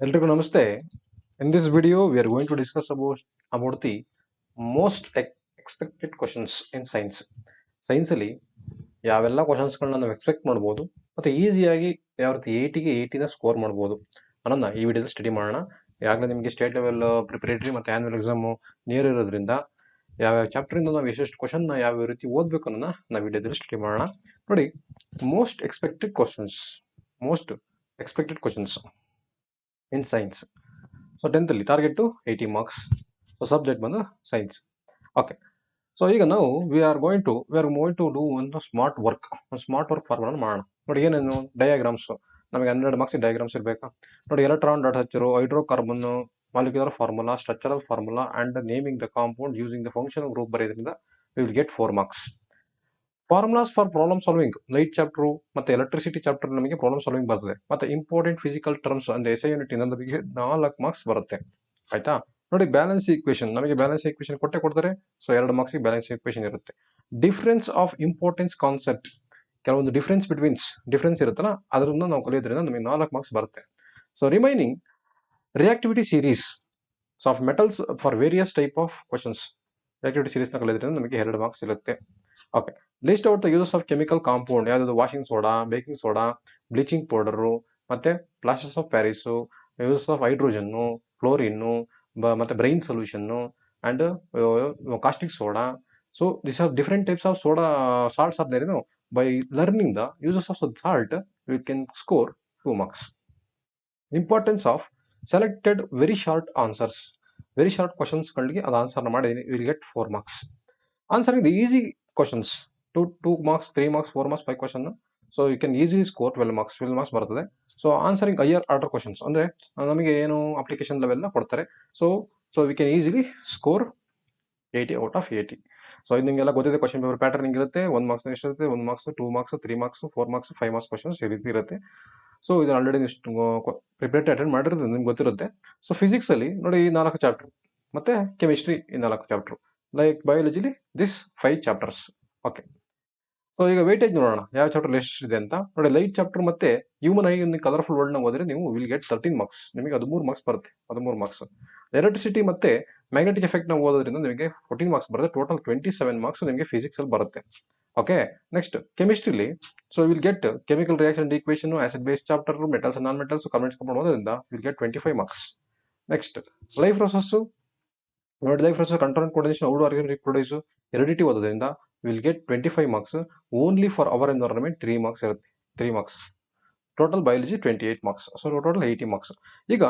ಎಲ್ರಿಗೂ ನಮಸ್ತೆ. In this video, we are going to discuss about the most expected questions in science. Science ಅಲ್ಲಿ ಯಾವೆಲ್ಲ ಕ್ವಶನ್ಸ್ಗಳನ್ನ ನಾವು expect ಮಾಡ್ಬೋದು ಮತ್ತೆ ಈಸಿಯಾಗಿ ಯಾವ ರೀತಿ 80ಗೆ ಸ್ಕೋರ್ ಮಾಡ್ಬೋದು ಅನ್ನೋದನ್ನ ಈ ವಿಡಿಯೋದಲ್ಲಿ ಸ್ಟಡಿ ಮಾಡೋಣ. ಈಗಾಗಲೇ ನಿಮಗೆ ಸ್ಟೇಟ್ ಲೆವೆಲ್ ಪ್ರಿಪರೇಟರಿ ಮತ್ತೆ ಆನ್ಯುವಲ್ ಎಕ್ಸಾಮು ನಿಯರ್ ಇರೋದ್ರಿಂದ ಯಾವ್ಯಾವ ಚಾಪ್ಟರ್ ಇಂದ ನಾವು ಎಷ್ಟೆಷ್ಟು ಕ್ವಶನ್ ಯಾವ ರೀತಿ ಓದ್ಬೇಕು ಅನ್ನೋದನ್ನ ನಾವು ವಿಡಿಯೋದಲ್ಲಿ ಸ್ಟಡಿ ಮಾಡೋಣ. ನೋಡಿ, most expected questions in science. So 10th ಅಲ್ಲಿ ಟಾರ್ಗೆಟ್ 80 ಮಾರ್ಕ್ಸ್. ಸೊ ಸಬ್ಜೆಕ್ಟ್ ಬಂದು ಸೈನ್ಸ್. ಓಕೆ, ಸೊ ಈಗ ನಾವು we are going to do ಒಂದು ಸ್ಮಾರ್ಟ್ ವರ್ಕ್ ಫಾರ್ಮುಲಾ ಮಾಡೋಣ. ನೋಡಿ, ಏನೇನು ಡಯಾಗ್ರಾಮ್ಸ್, ನಮಗೆ 12 ಮಾರ್ಕ್ಸ್ ಡಯಾಗ್ರಾಮ್ಸ್ ಇರಬೇಕಾ. ನೋಡಿ, ಎಲೆಕ್ಟ್ರಾನ್, ಡಾಟ್ ಹಚ್ಚಿರೋ, hydrocarbon, molecular formula, structural formula and naming the compound using the functional group ಬರೆಯೋದ್ರಿಂದ we will get 4 marks. Formulas for problem solving, light chapter ಮತ್ತೆ electricity chapter ನಮಗೆ ಪ್ರಾಬ್ಲಮ್ ಸಾಲ್ವಿಂಗ್ ಬರ್ತದೆ. ಮತ್ತೆ important physical terms ಅಂದ್ರೆ SI unit ನಮಗೆ 4 marks ಬರುತ್ತೆ. ಆಯ್ತಾ. ನೋಡಿ, ಬ್ಯಾಲೆನ್ಸ್ ಈಕ್ವೇಶನ್, ನಮಗೆ ಬ್ಯಾಲೆನ್ಸ್ ಈಕ್ವೇಶನ್ ಕೊಡ್ತಾರೆ. ಸೊ 2 ಮಾರ್ಕ್ಸ್ ಬ್ಯಾಲೆನ್ಸ್ ಈಕ್ವೇಶನ್ ಇರುತ್ತೆ. ಡಿಫರೆನ್ಸ್ ಆಫ್ ಇಂಪಾರ್ಟೆನ್ಸ್ ಕಾನ್ಸೆಪ್ಟ್, ಕೆಲವೊಂದು ಡಿಫರೆನ್ಸ್ ಇರುತ್ತಲ್ಲ, ಅದರಿಂದ ನಾವು ಕಲಿಯೋದ್ರಿಂದ ನಮಗೆ 4 ಮಾರ್ಕ್ಸ್ ಬರುತ್ತೆ. So remaining reactivity series of metals for various type of questions, reactivity series ನ ಕಲಿಯೋದ್ರಿಂದ ನಮಗೆ 2 ಮಾರ್ಕ್ಸ್ ಇರುತ್ತೆ. Okay, list out the uses of chemical compound, ಯಾವ್ದು washing soda, baking soda, bleaching powder, ಮತ್ತೆ plasters of Paris, uses of hydrogen, fluorine, ಮತ್ತೆ brine solution and caustic soda. So this are different types of soda salts are there. By learning the uses of salt we can score 2 marks. Importance of selected very short ಕ್ವಶನ್ಸ್ಗಳಿಗೆ ಅದು ಆನ್ಸರ್ನ ಮಾಡಿದ್ದೀನಿ, will get 4 marks. Answering the easy questions 2 marks, 3 marks, 4 marks 5 question. So you can easily score 12 marks ಬರ್ತದೆ. So answering higher order questions ಅಂದ್ರೆ ನಮಗೆ ಏನು application level ಕೊಡ್ತಾರೆ. So we can easily score 80 out of 80. So ಇದು ನಿಮಗೆಲ್ಲ ಗೊತ್ತಿದೆ. Question paper pattern ಇರುತ್ತೆ. 1 marks ಎಷ್ಟಿರುತ್ತೆ, 1 marks, 2 marks, 3 marks, 4 marks, 5 marks questions ಈ ರೀತಿ ಇರುತ್ತೆ. ಸೊ ಇದು ಆಲ್ರೆಡಿ ಪ್ರಿಪೇರ್ ಅಟೆಂಡ್ ಮಾಡಿರೋದು ನಿಮ್ಗೆ ಗೊತ್ತಿರುತ್ತೆ. ಸೊ ಫಿಸಿಕ್ಸ್ ಅಲ್ಲಿ ನೋಡಿ, 4 ಚಾಪ್ಟರ್, ಮತ್ತೆ ಕೆಮಿಸ್ಟ್ರಿ 4 ಚಾಪ್ಟರ್, ಲೈಕ್ ಬಯಾಲಜಿಲಿ ದಿಸ್ 5 ಚಾಪ್ಟರ್ಸ್. ಓಕೆ, ಸೊ ಈಗ ವೇಟೇಜ್ ನೋಡೋಣ, ಯಾವ ಚಾಪ್ಟರ್ ಎಷ್ಟಿದೆ ಅಂತ. ನೋಡಿ, ಲೈಟ್ ಚಾಪ್ಟರ್ ಮತ್ತೆ ಹ್ಯೂಮನ್ ಐ ಕಲರ್ಫುಲ್ ವರ್ಲ್ಡ್ ನ ಓದಿದ್ರೆ ನೀವು ವಿಲ್ ಗೆಟ್ 13 ಮಾರ್ಕ್ಸ್, ನಿಮಗೆ 13 ಮಾರ್ಕ್ಸ್ ಬರುತ್ತೆ. 13 ಮಾರ್ಕ್ಸ್. ಎಲೆಕ್ಟ್ರಿಸಿಟಿ ಮತ್ತೆ ಮ್ಯಾಗ್ನೆಟಿಕ್ ಎಫೆಕ್ಟ್ ನ ಓದೋದ್ರಿಂದ ನಿಮಗೆ 14 ಮಾರ್ಕ್ಸ್ ಬರುತ್ತೆ. ಟೋಟಲ್ 27 ಮಾರ್ಕ್ಸ್ ನಿಮಗೆ ಫಿಸಿಕ್ಸ್ ಅಲ್ಲಿ ಬರುತ್ತೆ. ಓಕೆ, ನೆಕ್ಸ್ಟ್ ಕೆಮಿಸ್ಟ್ರಿಲಿ so will get chemical reaction equation, acid base chapter, metals non metals, compounds ಓದೋದ್ರಿಂದ will get 25 marks. Next life process, ನೋಡಿ, life process, control and coordination, out organ reproduce, heredity ಓದೋದ್ರಿಂದ will get 25 marks. Only for our environment 3 marks ಇರುತ್ತೆ. 3 marks. Total biology 28 marks. So total 80 marks. ಈಗ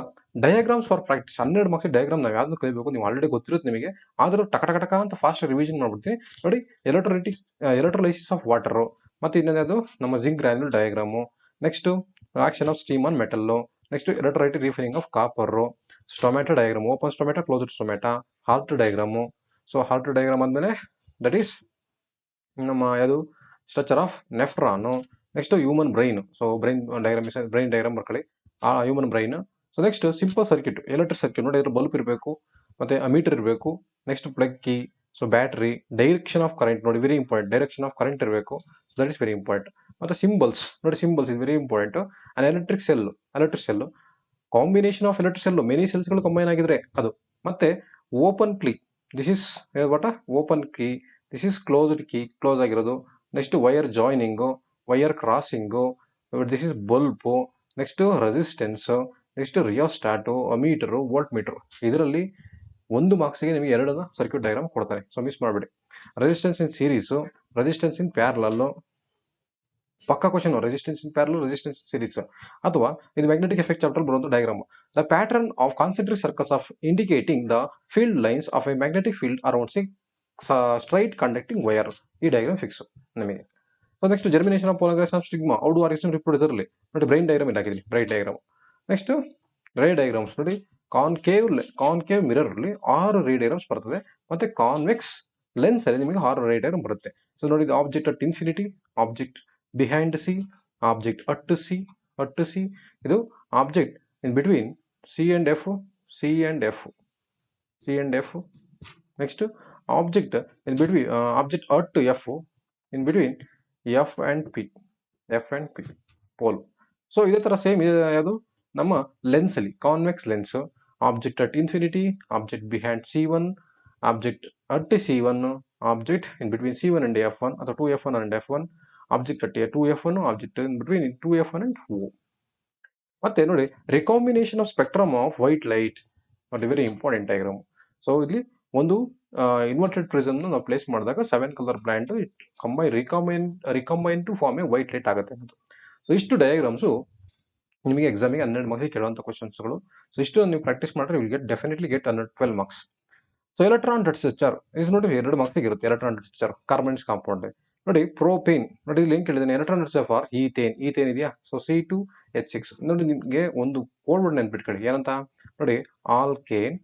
diagrams for practice 12 marks diagram ನಾವು ಯಾವ್ದು ಕಲಿಬೇಕು, ನೀವು already ಗೊತ್ತಿರುತ್ತೆ ನಿಮಗೆ. ಆದ್ರೂ ಟಕ ಅಂತ ಫಾಸ್ಟ್ ರಿವಿಷನ್ ಮಾಡ್ಬಿಡ್ತೀನಿ. ನೋಡಿ, ಎಲೆಕ್ಟ್ರೋಲೈಸಿಸ್ ಆಫ್ ವಾಟರ್, ಮತ್ತೆ ಇನ್ನೊಂದು ನಮ್ಮ zinc granule diagram. Next action of steam on metal. Next electrolytic refining of copper. Stomata diagram, open stomata, closed stomata, heart diagram. So heart diagram ಆದ್ಮೇಲೆ ದಟ್ ಈಸ್ ನಮ್ಮ ಯಾವುದು structure of nephron. Next human brain. So brain diagram ಬರ್ಕೊಳ್ಳಿ, ಆ human brain. So next simple circuit, electric circuit. ನೋಡಿ, ಇದ್ರ bulb ಇರಬೇಕು, ಮತ್ತೆ meter ಇರಬೇಕು. Next plug key, so battery, direction of current, ನೋಡಿ very important, direction of current ಇರಬೇಕು. So that is very important. ಮತ್ತೆ ಸಿಂಬಲ್ಸ್, ನೋಡಿ symbols is very important. And electric cell, combination of electric cell, many ಸೆಲ್ಸ್ಗಳು combine ಆಗಿದ್ರೆ ಅದು. ಮತ್ತೆ open key, this is what open key, this is closed key, close ಆಗಿರೋದು. Next wire joining, wire crossing, this is bulb. Next resistance, next rheostat, ammeter, volt meter. ಇದರಲ್ಲಿ 1 ಮಾರ್ಕ್ಸ್ಗೆ ನಿಮಗೆ 2 circuit diagram ಕೊಡ್ತಾರೆ. So miss ಮಾಡಬೇಡಿ. Resistance in series, resistance in parallel, ಪಕ್ಕ question. Resistance in parallel, resistance series. ಅಥವಾ ಇದು magnetic effect chapter ಬರುವಂತ diagram. The pattern of concentric circles of indicating the field lines of a magnetic field around straight conducting wire. ಈ diagram fix ನಿಮಗೆ. So next germination of polarisation of stigma, out organ reproducer ಅಲ್ಲಿ ನೋಡಿ brain diagram ಇಲ್ಲಿ ಹಾಕಿದ್ದೀನಿ, bright diagram. Next ray diagrams, ನೋಡಿ concave mirror ಅಲ್ಲಿ 6 ರೇ diagrams ಬರ್ತದೆ. ಮತ್ತೆ ಕಾನ್ವೆಕ್ಸ್ ಲೆನ್ಸ್ ಅಲ್ಲಿ ನಿಮಗೆ 6 ರೇ ಡಯಾಗ್ರಾಮ್ ಬರುತ್ತೆ. ಸೊ ನೋಡಿ, object at infinity, object behind C, object at C, ಇದು object in between C and F. Next object in between object at F in between F and P pole. So ಇದೇ ತರ same ಇದೆ ಯಾವುದು ನಮ್ಮ lens ಅಲ್ಲಿ convex lens, object at infinity, object behind C1, object at C1, object in between C1 and F1 ಅಥವಾ 2F1 and F1, object at 2F1, object in between 2F1 and O. ಮತ್ತೆ ನೋಡಿ recombination of spectrum of white light, ಅದು very important diagram. So ಇಲ್ಲಿ ಒಂದು inverted prism ನಾವು place ಮಾಡಿದಾಗ 7 colour band recombine to form a white light ಆಗುತ್ತೆ ಅನ್ನೋದು. So ಇಷ್ಟು ಡಯಾಗ್ರಾಮ್ಸು ನಿಮಗೆ ಎಕ್ಸಾಮಿಗೆ 12 ಮಾರ್ಕ್ಸ್ ಕೇಳುವಂಥ ಕ್ವಶನ್ಸ್ಗಳು. ಸೊ ಇಷ್ಟು ನೀವು ಪ್ರಾಕ್ಟೀಸ್ ಮಾಡಿದ್ರೆ will get definitely get 12 marks. So electron dead structure ಇದು ನೋಡಿ 2 ಮಾರ್ಕ್ಸ್ ಇರುತ್ತೆ. Electron dead structure carbons compound ನೋಡಿ. ಪ್ರೋಪೇನ್ ನೋಡಿ ಇಲ್ಲಿ ಏನ್ ಕೇಳಿದ್ದೇನೆ, electron dead structure for ethane ಇದೆಯಾ. ಸೊ C2H6 ನೋಡಿ. ನಿಮಗೆ ಒಂದು ಕೋಡ್ ವರ್ಡ್ ನೆನ್ಪಿಟ್ಕೊಳ್ಳಿ, ಏನಂತ ನೋಡಿ, ಆಲ್ಕೇನ್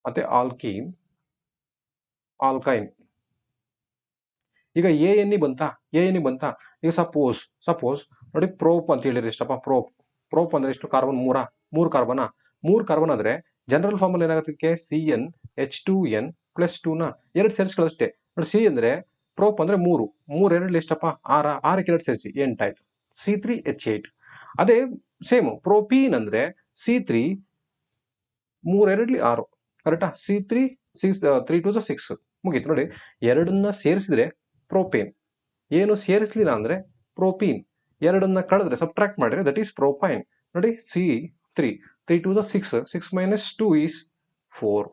ಮತ್ತೆ ಆಲ್ಕೀನ್, ಆಲ್ಕೈನ್. ಈಗ ANE ಬಂತಾ, ಈಗ ಸಪೋಸ್ ನೋಡಿ ಪ್ರೋಪ್ ಅಂತ ಹೇಳಿರಿ ಇಷ್ಟಪ್ಪ. ಪ್ರೋಪ್ ಅಂದ್ರೆ ಎಷ್ಟು, ಕಾರ್ಬನ್ 3 ಕಾರ್ಬನ್ ಆದ್ರೆ ಜನರಲ್ ಫಾರ್ಮಲ್ ಏನಾಗುತ್ತೆ, CnH2n + 2ನ 2 ಸೇರಿಸ್ಕೊಳ್ಳೋಷ್ಟೇ ನೋಡಿ. ಸಿ ಅಂದ್ರೆ ಪ್ರೋಪ್ ಅಂದ್ರೆ 3 2 ಎಷ್ಟಪ್ಪ, 6 2 ಸೇರಿಸಿ N ಟೈಪ್ C3H8. ಅದೇ ಸೇಮ್ ಪ್ರೋಪೀನ್ ಅಂದ್ರೆ C3 3 2 6 ಕರೆಕ್ಟಾ, C3 3 2 6 ಮುಗೀತು ನೋಡಿ. ಎರಡನ್ನ ಸೇರಿಸಿದ್ರೆ ಪ್ರೋಪೇನ್, ಏನು ಸೇರಿಸಲಿಲ್ಲ ಅಂದ್ರೆ ಪ್ರೋಪೀನ್, ಎರಡನ್ನ ಕಳೆದ್ರೆ ಸಬ್ಟ್ರಾಕ್ಟ್ ಮಾಡಿದ್ರೆ ದಟ್ ಈಸ್ ಪ್ರೋಪೈನ್ ನೋಡಿ. C3 3 2 6 6 - 2 is 4,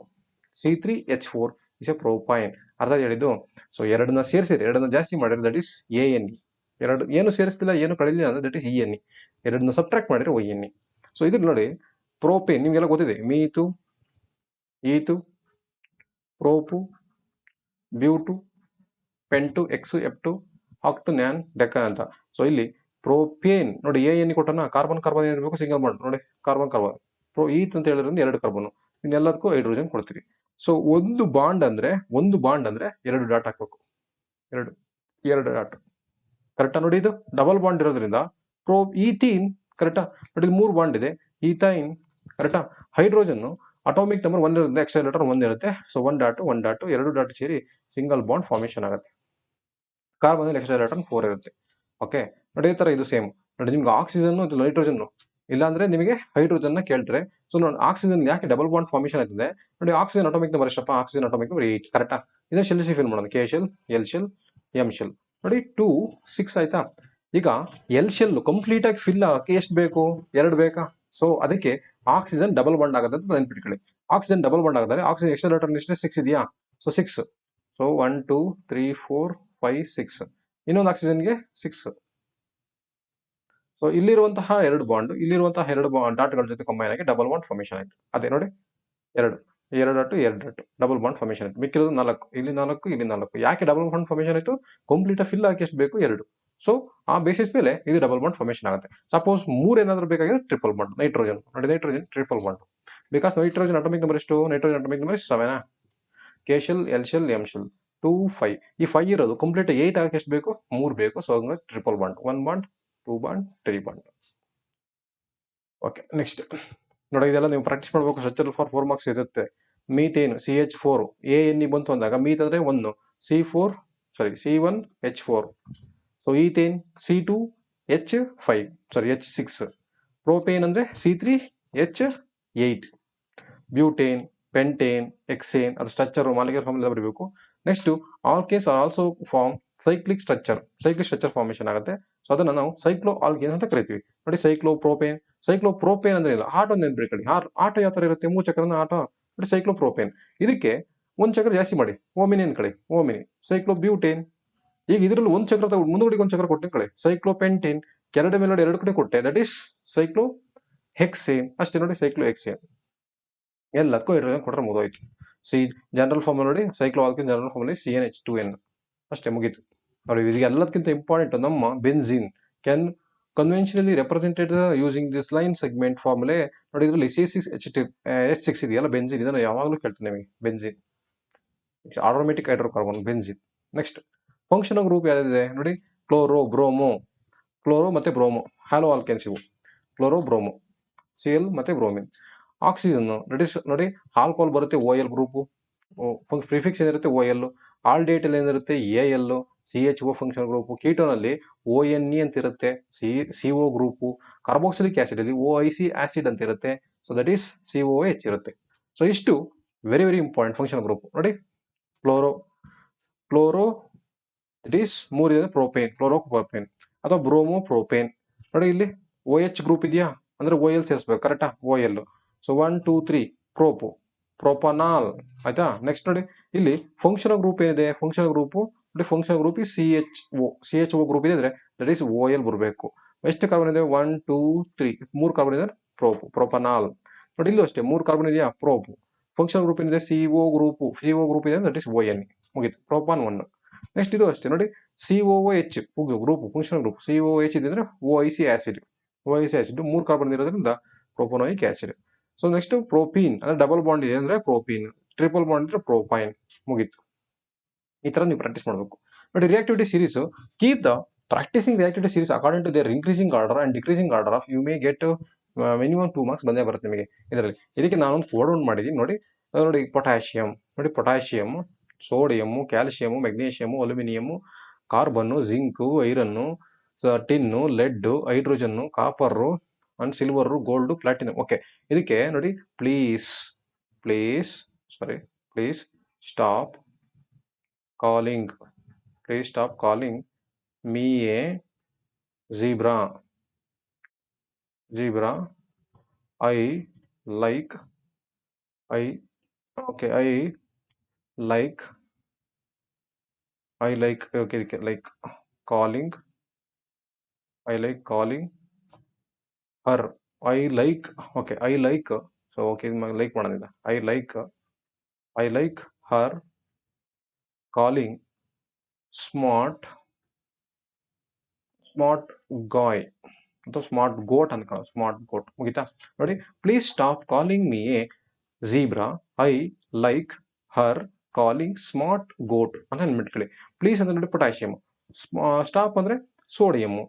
C3H4 is a propine. ಅರ್ಥ ಹೇಳಿದ್ದು. ಸೊ ಎರಡನ್ನ ಸೇರಿಸಿದ್ರೆ, ಎರಡನ್ನ ಜಾಸ್ತಿ ಮಾಡಿದ್ರೆ ದಟ್ ಈಸ್ ANE. ಎರಡು ಏನು ಸೇರಿಸ್ತಿಲ್ಲ ಏನು ಕಳಿಲಿಲ್ಲ ಅಂದ್ರೆ ದಟ್ ಈಸ್ ENE. ಎರಡನ್ನ ಸಬ್ಟ್ರಾಕ್ಟ್ ಮಾಡಿದ್ರೆ ONE. ಸೊ ಇದ್ರ ನೋಡಿ ಪ್ರೋಪೇನ್ ನಿಮ್ಗೆಲ್ಲ ಗೊತ್ತಿದೆ, ಮೀತು, ಈತು, ಪ್ರೋಪು, ಬ್ಯೂಟು, ಪೆಂಟು, ಎಕ್ಸು, ಎಪ್ಟು, ಆಕ್ಟು, ನ್ಯಾನ್, ಡೆಕ ಅಂತ. ಸೊ ಇಲ್ಲಿ ಪ್ರೋಪೇನ್ ನೋಡಿ ANE ಕೊಟ್ಟನ, ಕಾರ್ಬನ್ ಏನಿರಬೇಕು ಸಿಂಗಲ್ ಬಾಂಡ್ ನೋಡಿ, ಕಾರ್ಬನ್ ಈತ್ ಅಂತ ಹೇಳಿದ್ರೆ 2 ಕಾರ್ಬನ್, ಇನ್ನೆಲ್ಲದಕ್ಕೂ ಹೈಡ್ರೋಜನ್ ಕೊಡ್ತೀವಿ. ಸೊ ಒಂದು ಬಾಂಡ್ ಅಂದ್ರೆ 2 ಡಾಟ್ ಹಾಕ್ಬೇಕು, 2 ಡಾಟ್ ಕರೆಕ್ಟಾ ನೋಡಿ. ಇದು ಡಬಲ್ ಬಾಂಡ್ ಇರೋದ್ರಿಂದ ಈಥೀನ್ ಕರೆಕ್ಟಾ ನೋಡಿ. 3 ಬಾಂಡ್ ಇದೆ, ಈಥೈನ್ ಕರೆಕ್ಟಾ. ಹೈಡ್ರೋಜನ್ ಅಟಾಮಿಕ್ ನಂಬರ್ 1 ಇರುತ್ತೆ, ಎಕ್ಸ್ಟ್ರಾ ಲೆಟರ್ 1 ಇರುತ್ತೆ. ಸೊ 1 ಡಾಟ್ 2 ಡಾಟ್ ಸೇರಿ ಸಿಂಗಲ್ ಬಾಂಡ್ ಫಾರ್ಮೇಶನ್ ಆಗುತ್ತೆ. ಕಾರ್ಬನ್ ಎಕ್ಸ್ಟ್ರಾ ಲೆಟರ್ 4 ಇರುತ್ತೆ. ಓಕೆ ನೋಡಿ, ಈ ತರ ಇದು ಸೇಮ್ ನೋಡಿ. ನಿಮ್ಗೆ ಆಕ್ಸಿಜನ್ ನೈಟ್ರೋಜನ್ ಇಲ್ಲ ಅಂದ್ರೆ ನಿಮಗೆ ಹೈಡ್ರೋಜನ್ ನ ಕೇಳ್ತಾರೆ. ಸೊ ನೋಡಿ ಆಕ್ಸಿಜನ್ ಯಾಕೆ ಡಬಲ್ ಬಾಂಡ್ ಫಾರ್ಮೇಶನ್ ಆಯ್ತದೆ ನೋಡಿ. ಆಕ್ಸಿಜನ್ ಅಟಾಮಿಕ್ ನಂಬರ್ ಎಷ್ಟಪ್ಪ, ಆಕ್ಸಿಜನ್ ಅಟಾಮಿಕ್ ನಂಬರ್ 8 ಕರೆಕ್ಟಾ. ಇದನ್ನ ಶೆಲ್ ಫಿಲ್ ಮಾಡೋಣ, K shell, L shell, M shell ನೋಡಿ. 2 6 ಆಯ್ತಾ. ಈಗ L ಶೆಲ್ ಕಂಪ್ಲೀಟ್ ಆಗಿ ಫಿಲ್ ಆಗಕ್ಕೆ ಎಷ್ಟು ಬೇಕು, 2 ಬೇಕಾ. ಸೊ ಅದಕ್ಕೆ ಆಕ್ಸಿಜನ್ ಡಬಲ್ ಬಾಂಡ್ ಆಗುತ್ತೆ ಅಂತ ನೆನ್ಪಿಟ್ಕೊಳ್ಳಿ. ಆಕ್ಸಿಜನ್ ಡಬಲ್ ಬಾಂಡ್ ಆಗುತ್ತೆ, ಆಕ್ಸಿಜನ್ ಎಕ್ಸ್ಟ್ರಾ ಲೆಟರ್ ಎಷ್ಟು 6 ಇದೆಯಾ. ಸೊ 6, ಸೊ 1 2 3 4 5 6, ಇನ್ನೊಂದು ಆಕ್ಸಿಜನ್ಗೆ 6. ಸೊ ಇಲ್ಲಿರುವಂತಹ 2 ಬಾಂಡ್, ಇಲ್ಲಿರುವಂತಹ 2 ಡಾಟ್ಗಳ ಜೊತೆ ಕಂಬೈನ್ ಆಗಿ ಡಬಲ್ ಬಾಂಡ್ ಫಾರ್ಮೇಶನ್ ಆಯ್ತು. ಅದೇ ನೋಡಿ 2 ಡಾಟ್ ಡಬಲ್ ಬಾಂಡ್ ಫಾರ್ಮೇಶನ್ ಆಯ್ತು. ಮಿಕ್ಕಿರೋದು 4, ಇಲ್ಲಿ 4 ಇಲ್ಲಿ 4. ಯಾಕೆ ಡಬಲ್ ಬಾಂಡ್ ಫಾರ್ಮೇಶನ್ ಆಯ್ತು, ಕಂಪ್ಲೀಟ್ ಫಿಲ್ ಆಗಿ ಎಷ್ಟು ಬೇಕು 2. ಸೊ ಆ ಬೇಸಿಸ್ ಮೇಲೆ ಇದು ಡಬಲ್ ಬಾಂಡ್ ಫಾರ್ಮೇಶನ್ ಆಗುತ್ತೆ. ಸಪೋಸ್ 3 ಏನಾದರೂ ಬೇಕಾಗಿದ್ರೆ ಟ್ರಿಪಲ್ ಬಾಂಡ್. ನೈಟ್ರೋಜನ್ ನೋಡಿ, nitrogen triple bond, because nitrogen atomic number ಎಷ್ಟು, nitrogen atomic number 7, K shell, L shell, M shell 2 5. ಈ 5 ಇರೋದು ಕಂಪ್ಲೀಟ್ 8 ಆಗಕ್ಕೆ ಎಷ್ಟು ಬೇಕು, 3 ಬೇಕು. ಸೊ ಹಂಗಾಗಿ triple bond, 1 bond 2 bond 3 bond. Okay next ನೋಡಿ, ಇದೆಲ್ಲ ನೀವು ಪ್ರಾಕ್ಟೀಸ್ ಮಾಡಬೇಕು. ಸ್ಟ್ರಕ್ಚರ್ ಫಾರ್ 4 ಮಾರ್ಕ್ಸ್ ಇರುತ್ತೆ. ಮೀಥೇನ್ CH4 ANE ಬಂತು ಅಂದಾಗ, ಮೀತ್ ಅಂದ್ರೆ 1 C1H4. So ethane C2H5 H6. Propane ಅಂದ್ರೆ C3H8. ಬ್ಯೂಟೇನ್, ಪೆಂಟೇನ್, ಎಕ್ಸೇನ್ ಅದು ಸ್ಟ್ರಕ್ಚರ್ ಮಾಲಿಕ್ಯುಲರ್ ಫಾರ್ಮುಲಾ ಬರಬೇಕು. Next alkanes are also form cyclic structure formation ಆಗುತ್ತೆ. ಸೊ ಅದನ್ನ ನಾವು ಸೈಕ್ಲೋ ಆಲ್ಕೇನ್ಸ್ ಅಂತ ಕರಿತೀವಿ ನೋಡಿ. ಸೈಕ್ಲೋಪ್ರೋಪೇನ್ ಅಂದ್ರೆ ಇಲ್ಲ, ಆಟೋ ನೆನ್ಪಿಟ್ಕೊಳ್ಳಿ. ಆಟೋ ಯಾವ ತರ ಇರುತ್ತೆ, 3 ಚಕ್ರದ ಆಟೋ ನೋಡಿ. ಸೈಕ್ಲೋಪ್ರೋಪೇನ್ ಇದಕ್ಕೆ 1 ಚಕ್ರ ಜಾಸ್ತಿ ಮಾಡಿ ಓಮಿನಿ ಅನ್ಕೊಳ್ಳಿ, ಓಮಿನಿ. ಸೈಕ್ಲೋಬ್ಯೂಟೇನ್, ಈಗ ಇದರಲ್ಲಿ 1 ಚಕ್ರ ಮುಂದುಗಡೆಗೆ 1 ಚಕ್ರ ಕೊಟ್ಟೆ ಕಳೆ. ಸೈಕ್ಲೋಪೆಂಟೇನ್ ಕೆರಡೆ ಮೇಲೆ 2 ಕಡೆ ಕೊಟ್ಟೆ, ದಟ್ ಈಸ್ ಸೈಕ್ಲೋ ಹೆಕ್ಸೇನ್ ಅಷ್ಟೇ ನೋಡಿ. ಸೈಕ್ಲೋ ಹೆಕ್ಸೇನ್ ಎಲ್ಲದಕ್ಕೂ ಹೈಡ್ರೋಜನ್ ಕೊಟ್ಟರೆ ಮುಗಿದೋಯ್ತು. ಜನರಲ್ ಫಾರ್ಮ್ ನೋಡಿ, cyclo alkane general form CnH2n ಅಷ್ಟೇ ಮುಗೀತು ನೋಡಿ. ಇದು ಎಲ್ಲದಕ್ಕಿಂತ ಇಂಪಾರ್ಟೆಂಟ್ ನಮ್ಮ benzene can conventionally represented using this line segment formulae ನೋಡಿ. ಇದರಲ್ಲಿ C6H6 ಇದೆಯಲ್ಲ ಬೆನ್ಝೀನ್, ಇದನ್ನು ಯಾವಾಗಲೂ ಕೇಳ್ತೀನಿ ನಿಮಗೆ. Benzene aromatic hydrocarbon benzene. Next function group ಯಾವ್ದಿದೆ ನೋಡಿ, ಕ್ಲೋರೋ ಮತ್ತೆ ಬ್ರೋಮೋ, ಹ್ಯಾಲೋ ಆಲ್ಕೆನ್ಸ್ ಇವು. ಕ್ಲೋರೋ ಬ್ರೋಮೋ, Cl ಮತ್ತೆ ಬ್ರೋಮಿನ್. ಆಕ್ಸಿಜನ್ ನೋಡಿ, ಆಲ್ಕೋಹಾಲ್ ಬರುತ್ತೆ OL ಗ್ರೂಪ್, ಪ್ರಿಫಿಕ್ಸ್ ಏನಿರುತ್ತೆ OL, ಆಲ್ಡೇಟ್ ಅಲ್ಲಿ ಏನಿರುತ್ತೆ AL, CHO function group, ಕೀಟೋನಲ್ಲಿ ONE ಅಂತ ಇರುತ್ತೆ, CO ಗ್ರೂಪು, ಕಾರ್ಬಾಕ್ಸಿಲಿಕ್ ಆಸಿಡ್ ಅಲ್ಲಿ OIC ಆಸಿಡ್ ಅಂತ ಇರುತ್ತೆ. ಸೊ ದಟ್ ಈಸ್ COOH ಇರುತ್ತೆ. ಸೊ ಇಷ್ಟು very very important function group ನೋಡಿ. ಕ್ಲೋರೋ ಇಟ್ ಈಸ್ ಮೂರಿದೆ ಪ್ರೋಪೇನ್, ಕ್ಲೋರೋಪ್ರೋಪೇನ್ ಅಥವಾ ಬ್ರೋಮೋಪ್ರೋಪೇನ್. ನೋಡಿ ಇಲ್ಲಿ OH ಗ್ರೂಪ್ ಇದೆಯಾ ಅಂದ್ರೆ OL ಸೇರಿಸ್ಬೇಕು, ಕರೆಕ್ಟಾ? OL. ಸೊ 1 2 3 ಪ್ರೋಪನಾಲ್ ಆಯ್ತಾ. ನೆಕ್ಸ್ಟ್ ನೋಡಿ ಇಲ್ಲಿ ಫಂಕ್ಷನಲ್ ಗ್ರೂಪ್ ಏನಿದೆ, ಫಂಕ್ಷನಲ್ ಗ್ರೂಪ್ ನೋಡಿ, ಫಂಕ್ಷನಲ್ ಗ್ರೂಪ್ CHO ಗ್ರೂಪ್ ಇದೆ, ದಟ್ ಈಸ್ OL ಬರಬೇಕು. ಎಷ್ಟು ಕಾರ್ಬನ್ ಇದೆ? 1 2 3 3 ಕಾರ್ಬನ್ ಇದೆ, ಪ್ರೋಪನಾಲ್. ನೋಡಿ ಇಲ್ಲೂ ಅಷ್ಟೇ 3 ಕಾರ್ಬನ್ ಇದೆಯಾ, ಪ್ರೋಪ್. ಫಂಕ್ಷನಲ್ ಗ್ರೂಪ್ ಏನಿದೆ, CO ಗ್ರೂಪ್ ಇದೆ, ದಟ್ ಈಸ್ ON, ಮುಗಿತು, ಪ್ರೋಪಾನ್ 1. ನೆಕ್ಸ್ಟ್ ಇದು ಅಷ್ಟೇ ನೋಡಿ, COOH group, functional group COOH ಇದೆ ಅಂದ್ರೆ OIC ಆಸಿಡ್ 3 ಕಾರ್ಬನ್ ಇರೋದ್ರಿಂದ ಪ್ರೋಪನೋಯಿಕ್ ಆಸಿಡ್. ಸೊ ನೆಕ್ಸ್ಟ್ ಪ್ರೋಪೀನ್ ಅಂದ್ರೆ ಡಬಲ್ ಬಾಂಡ್ ಇದೆ ಅಂದ್ರೆ ಪ್ರೋಪೀನ್, ಟ್ರಿಪಲ್ ಬಾಂಡ್ ಅಂದ್ರೆ ಪ್ರೋಪೈನ್, ಮುಗೀತು. ಈ ತರ ನೀವು ಪ್ರಾಕ್ಟೀಸ್ ಮಾಡಬೇಕು ನೋಡಿ. Reactivity series, keep the practising reactivity series according to their increasing order and decreasing order of you may get minimum 2 marks ಬಂದೇ ಬರುತ್ತೆ ನಿಮಗೆ ಇದರಲ್ಲಿ. ಇದಕ್ಕೆ ನಾನೊಂದು ಕೋಡ್ ಔಟ್ ಮಾಡಿದ್ದೀನಿ ನೋಡಿ. ನೋಡಿ ಪೊಟ್ಯಾಷಿಯಂ, ನೋಡಿ potassium, sodium, calcium, magnesium, aluminium, carbon, zinc, iron, tin, lead, hydrogen, copper and silver, gold, platinum. Okay, ಇದಕ್ಕೆ ನೋಡಿ, please stop calling me a zebra. I like calling her. So okay, like ಮಾಡೋದಿಲ್ಲ. I like her calling smart guy ಅಥವಾ smart goat ಅಂತ, smart goat, ಮುಗಿತಾ ನೋಡಿ. Please stop calling me a zebra. I like her calling smart goat ಅಂತ ನೆನ್ಬಿಟ್ಕೊಳ್ಳಿ. Please ಅಂದ್ರೆ ನೋಡಿ potassium, stop ಅಂದ್ರೆ ಸೋಡಿಯಮ್ಮು,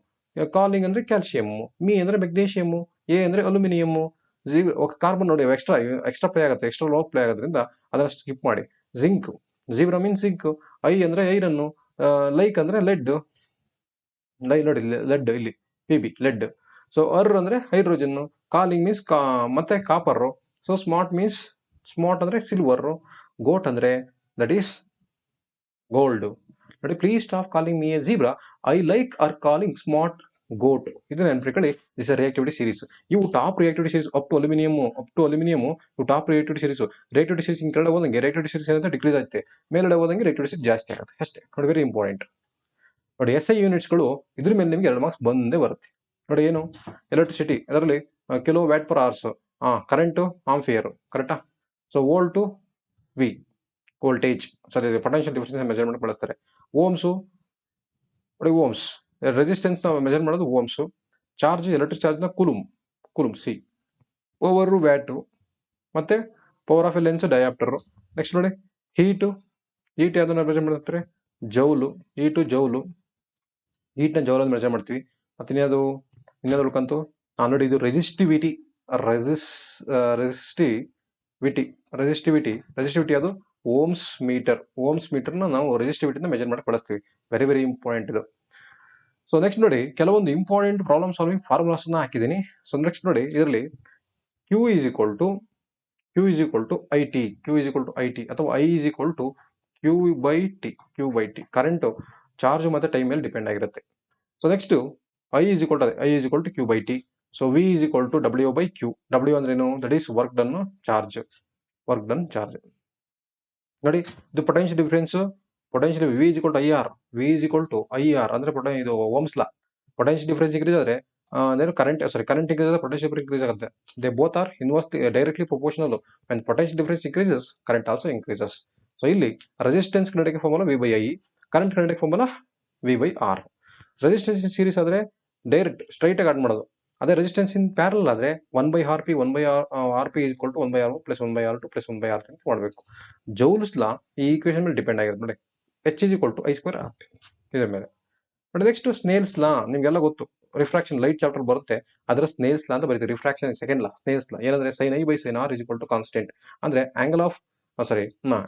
ಕಾಲಿಂಗ್ ಅಂದ್ರೆ ಕ್ಯಾಲ್ಸಿಯಮ್ಮು, ಮೀ ಅಂದ್ರೆ ಮೆಗ್ನೀಷಿಯಮ್ಮು, ಎ ಅಂದ್ರೆ ಅಲ್ಯೂಮಿನಿಯಮ್ಮು, ಕಾರ್ಬನ್ ನೋಡಿ ಎಕ್ಸ್ಟ್ರಾ ಪ್ಲೇ ಆಗುತ್ತೆ, ಎಕ್ಸ್ಟ್ರಾ ಲೋ ಪ್ಲೇ ಆಗೋದ್ರಿಂದ ಅದನ್ನ ಸ್ಕಿಪ್ ಮಾಡಿ. Zinc, zebra means zinc, I ಅಂದ್ರೆ ಐರನ್ನು, ಲೈಕ್ ಅಂದ್ರೆ ಲೆಡ್, ನೋಡಿ ಲೆಡ್ ಇಲ್ಲಿ PB ಲೆಡ್. ಸೊ ಅಂದ್ರೆ ಹೈಡ್ರೋಜನ್, ಕಾಲಿಂಗ್ ಮೀನ್ಸ್ ಮತ್ತೆ ಕಾಪರ್. ಸೊ ಸ್ಮಾರ್ಟ್ ಅಂದ್ರೆ ಸಿಲ್ವರ್, ಗೋಟ್ ಅಂದ್ರೆ ದಟ್ ಈಸ್ ಗೋಲ್ಡ್. ನೋಡಿ, please stop calling me a zebra. I like are calling smart goat. ಇದು ನೆನ್ಪಿಟ್ಕೊಳ್ಳಿ. This reactivity series. ಇವು top reactivity series up to aluminium, ಇವು top reactivity series. Reactivity series ಕೆಳಗಡೆ ಹೋದಂಗೆ reactivity series ಏನಾಗುತ್ತೆ decrease ಆಗುತ್ತೆ, ಮೇಲ್ಗಡೆ ಹೋದಂಗೆ ರಿಯಾಕ್ಟಿವಿಟಿ ಸೀರೀಸ್ ಜಾಸ್ತಿ ಆಗುತ್ತೆ ಅಷ್ಟೇ. ನೋಡಿ, ವೆರಿ ಇಂಪಾರ್ಟೆಂಟ್ ನೋಡಿ. SI ಯೂನಿಟ್ಸ್ಗಳು ಇದ್ರ ಮೇಲೆ ನಿಮಗೆ 2 ಮಾರ್ಕ್ಸ್ ಬಂದೇ ಬರುತ್ತೆ ನೋಡಿ. ಏನು ಎಲೆಕ್ಟ್ರಿಸಿಟಿ, ಅದರಲ್ಲಿ kilo watt per hours, current ampere, ಕರೆಕ್ಟಾ? ಸೊ ವೋಲ್ಟು ವಿ, ವೋಲ್ಟೇಜ್, ಸರಿ, ಪೊಟೆನ್ಷಿಯಲ್ ಡಿಫರೆನ್ಸ್ ಮೆಜರ್ಮೆಂಟ್ ಬಳಸ್ತಾರೆ. ಓಮ್ಸು ನೋಡಿ, ಓಮ್ಸ್ ರೆಸಿಸ್ಟೆನ್ಸ್ ಮೆಜರ್ ಮಾಡೋದು ಓಮ್ಸು. ಚಾರ್ಜ್, ಎಲೆಕ್ಟ್ರಿಕ್ ಚಾರ್ಜ್ನ ಕುಲುಮ್ ಸಿ. ಓವರು ವ್ಯಾಟು, ಮತ್ತೆ power of a lens dioptre. Next ನೋಡಿ, ಹೀಟ್ ಯಾವ್ದನ್ನ ಮೆಜರ್ ಮಾಡ್ತಾರೆ? ಜೌಲು, ಹೀಟ್ನ ಜೌಲಲ್ಲಿ ಮೆಜರ್ ಮಾಡ್ತೀವಿ. ಮತ್ತೆ ಇನ್ನೇದು ಉಳ್ಕಂತು ನೋಡಿ, ಇದು ರೆಸಿಸ್ಟಿವಿಟಿ ಅದು ಓಮ್ಸ್ ಮೀಟರ್ನ ನಾವು ರೆಸಿಸ್ಟಿವಿಟಿನ ಮೆಜರ್ ಮಾಡಿ ಬಳಸ್ತೀವಿ. ವೆರಿ ವೆರಿ ಇಂಪಾರ್ಟೆಂಟ್ ಇದು. ಸೊ ನೆಕ್ಸ್ಟ್ ನೋಡಿ, ಕೆಲವೊಂದು ಇಂಪಾರ್ಟೆಂಟ್ ಪ್ರಾಬ್ಲಮ್ ಸಾಲ್ವಿಂಗ್ ಫಾರ್ಮುಲಾಸ್ ಹಾಕಿದ್ದೀನಿ. ಸೊ ನೆಕ್ಸ್ಟ್ ನೋಡಿ, ಇದರಲ್ಲಿ Q is equal to IT ಅಥವಾ I is equal to Q by T. Current, charge ಮತ್ತೆ ಟೈಮ್ ಮೇಲೆ ಡಿಪೆಂಡ್ ಆಗಿರುತ್ತೆ. So next I is equal to Q by T. So V is equal to W by Q. W ಅಂದ್ರೆ ಏನು? That is work done charge. ನೋಡಿ, ಇದು potential difference. Potential V is equal to IR ಅಂದ್ರೆ ಇದು ohms law. Potential difference increase ಆದ್ರೆ current increase ಆದ್ರೆ potential increase ಆಗುತ್ತೆ. They both are inversely directly proportional. When potential difference increases, current also increases. So ಇಲ್ಲಿ resistance connecting formula V by I, current connecting formula V by R. Resistance in series ಆದ್ರೆ direct straight ಆಗಿ add ಮಾಡೋದು. ಅದೇ resistance ಇನ್ parallel ಆದ್ರೆ 1/RP is equal to 1/R1 plus 1/R2 plus 1/R3 ಅಂತ ಮಾಡಬೇಕು. Joules ಲಾ ಈ equation ಮೇಲೆ depend ಆಗಿರುತ್ತೆ ನೋಡಿ. H is equal to I²RT ಇದ್ರ ಮೇಲೆ ನೋಡಿ. ನೆಕ್ಸ್ಟ್ ಸ್ನೇಲ್ಸ್ ಲಾ ನಿಮ್ಗೆಲ್ಲ ಗೊತ್ತು. ರಿಫ್ರಾಕ್ಷನ್ ಲೈಟ್ ಚಾಪ್ಟರ್ ಬರುತ್ತೆ, ಅದರ ಸ್ನೇಲ್ಸ್ ಲಾ ಅಂತ ಬರೀತೀವಿ. Refraction second law, Snell's law ಏನಂದ್ರೆ sin I by sin R is equal to constant. ಅಂದ್ರೆ angle of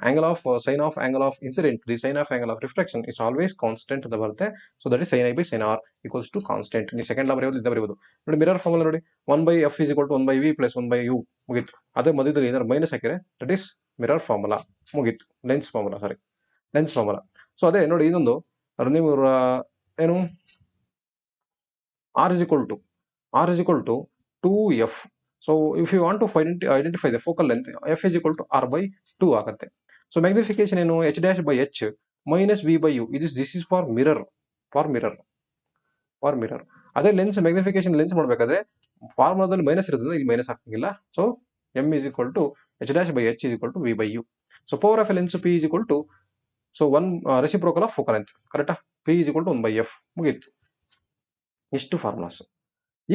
angle of sin of angle of incident, the sin of angle of reflection is always constant ಅಂತ ಬರುತ್ತೆ. So that is sin I by sin R equals to constant. ನೀವು second ಲಾ ಬರೆಯೋದು, ಇದ್ದ ಬರೆಯೋದು ನೋಡಿ. Mirror formula ನೋಡಿ, 1/f is equal to 1/v plus 1/u ಮುಗೀತು. ಅದೇ ಮಧ್ಯದಲ್ಲಿ ಏನಾದ್ರು ಮೈನಸ್ ಹಾಕಿದ್ರೆ ದಟ್ ಇಸ್ ಮಿರರ್ ಫಾರ್ಮುಲಾ ಮುಗೀತು. Lens formula. ಸೊ ಅದೇ ನೋಡಿ, ಇದೊಂದು ನೀವು ಏನು r is equal to 2f. So if you want to identify the focal length, f is equal to r by 2 ಆಗುತ್ತೆ. ಸೊ ಮ್ಯಾಗ್ನಿಫಿಕೇಶನ್ ಏನು, h dash by h minus v by u. This is for mirror. ಅದೇ lens magnification lens ಮಾಡಬೇಕಾದ್ರೆ ಫಾರ್ಮುಲಾದಲ್ಲಿ minus ಇರ್ತದೆ, ಇಲ್ಲಿ minus ಹಾಕಂಗಿಲ್ಲ. So m is equal to h dash by h is equal to v by u. So power of lens p is equal to, so 1 reciprocal of focal length, ಕರೆಕ್ಟಾ? p is equal to 1/f ಮುಗೀತು. ಇಷ್ಟು formulas.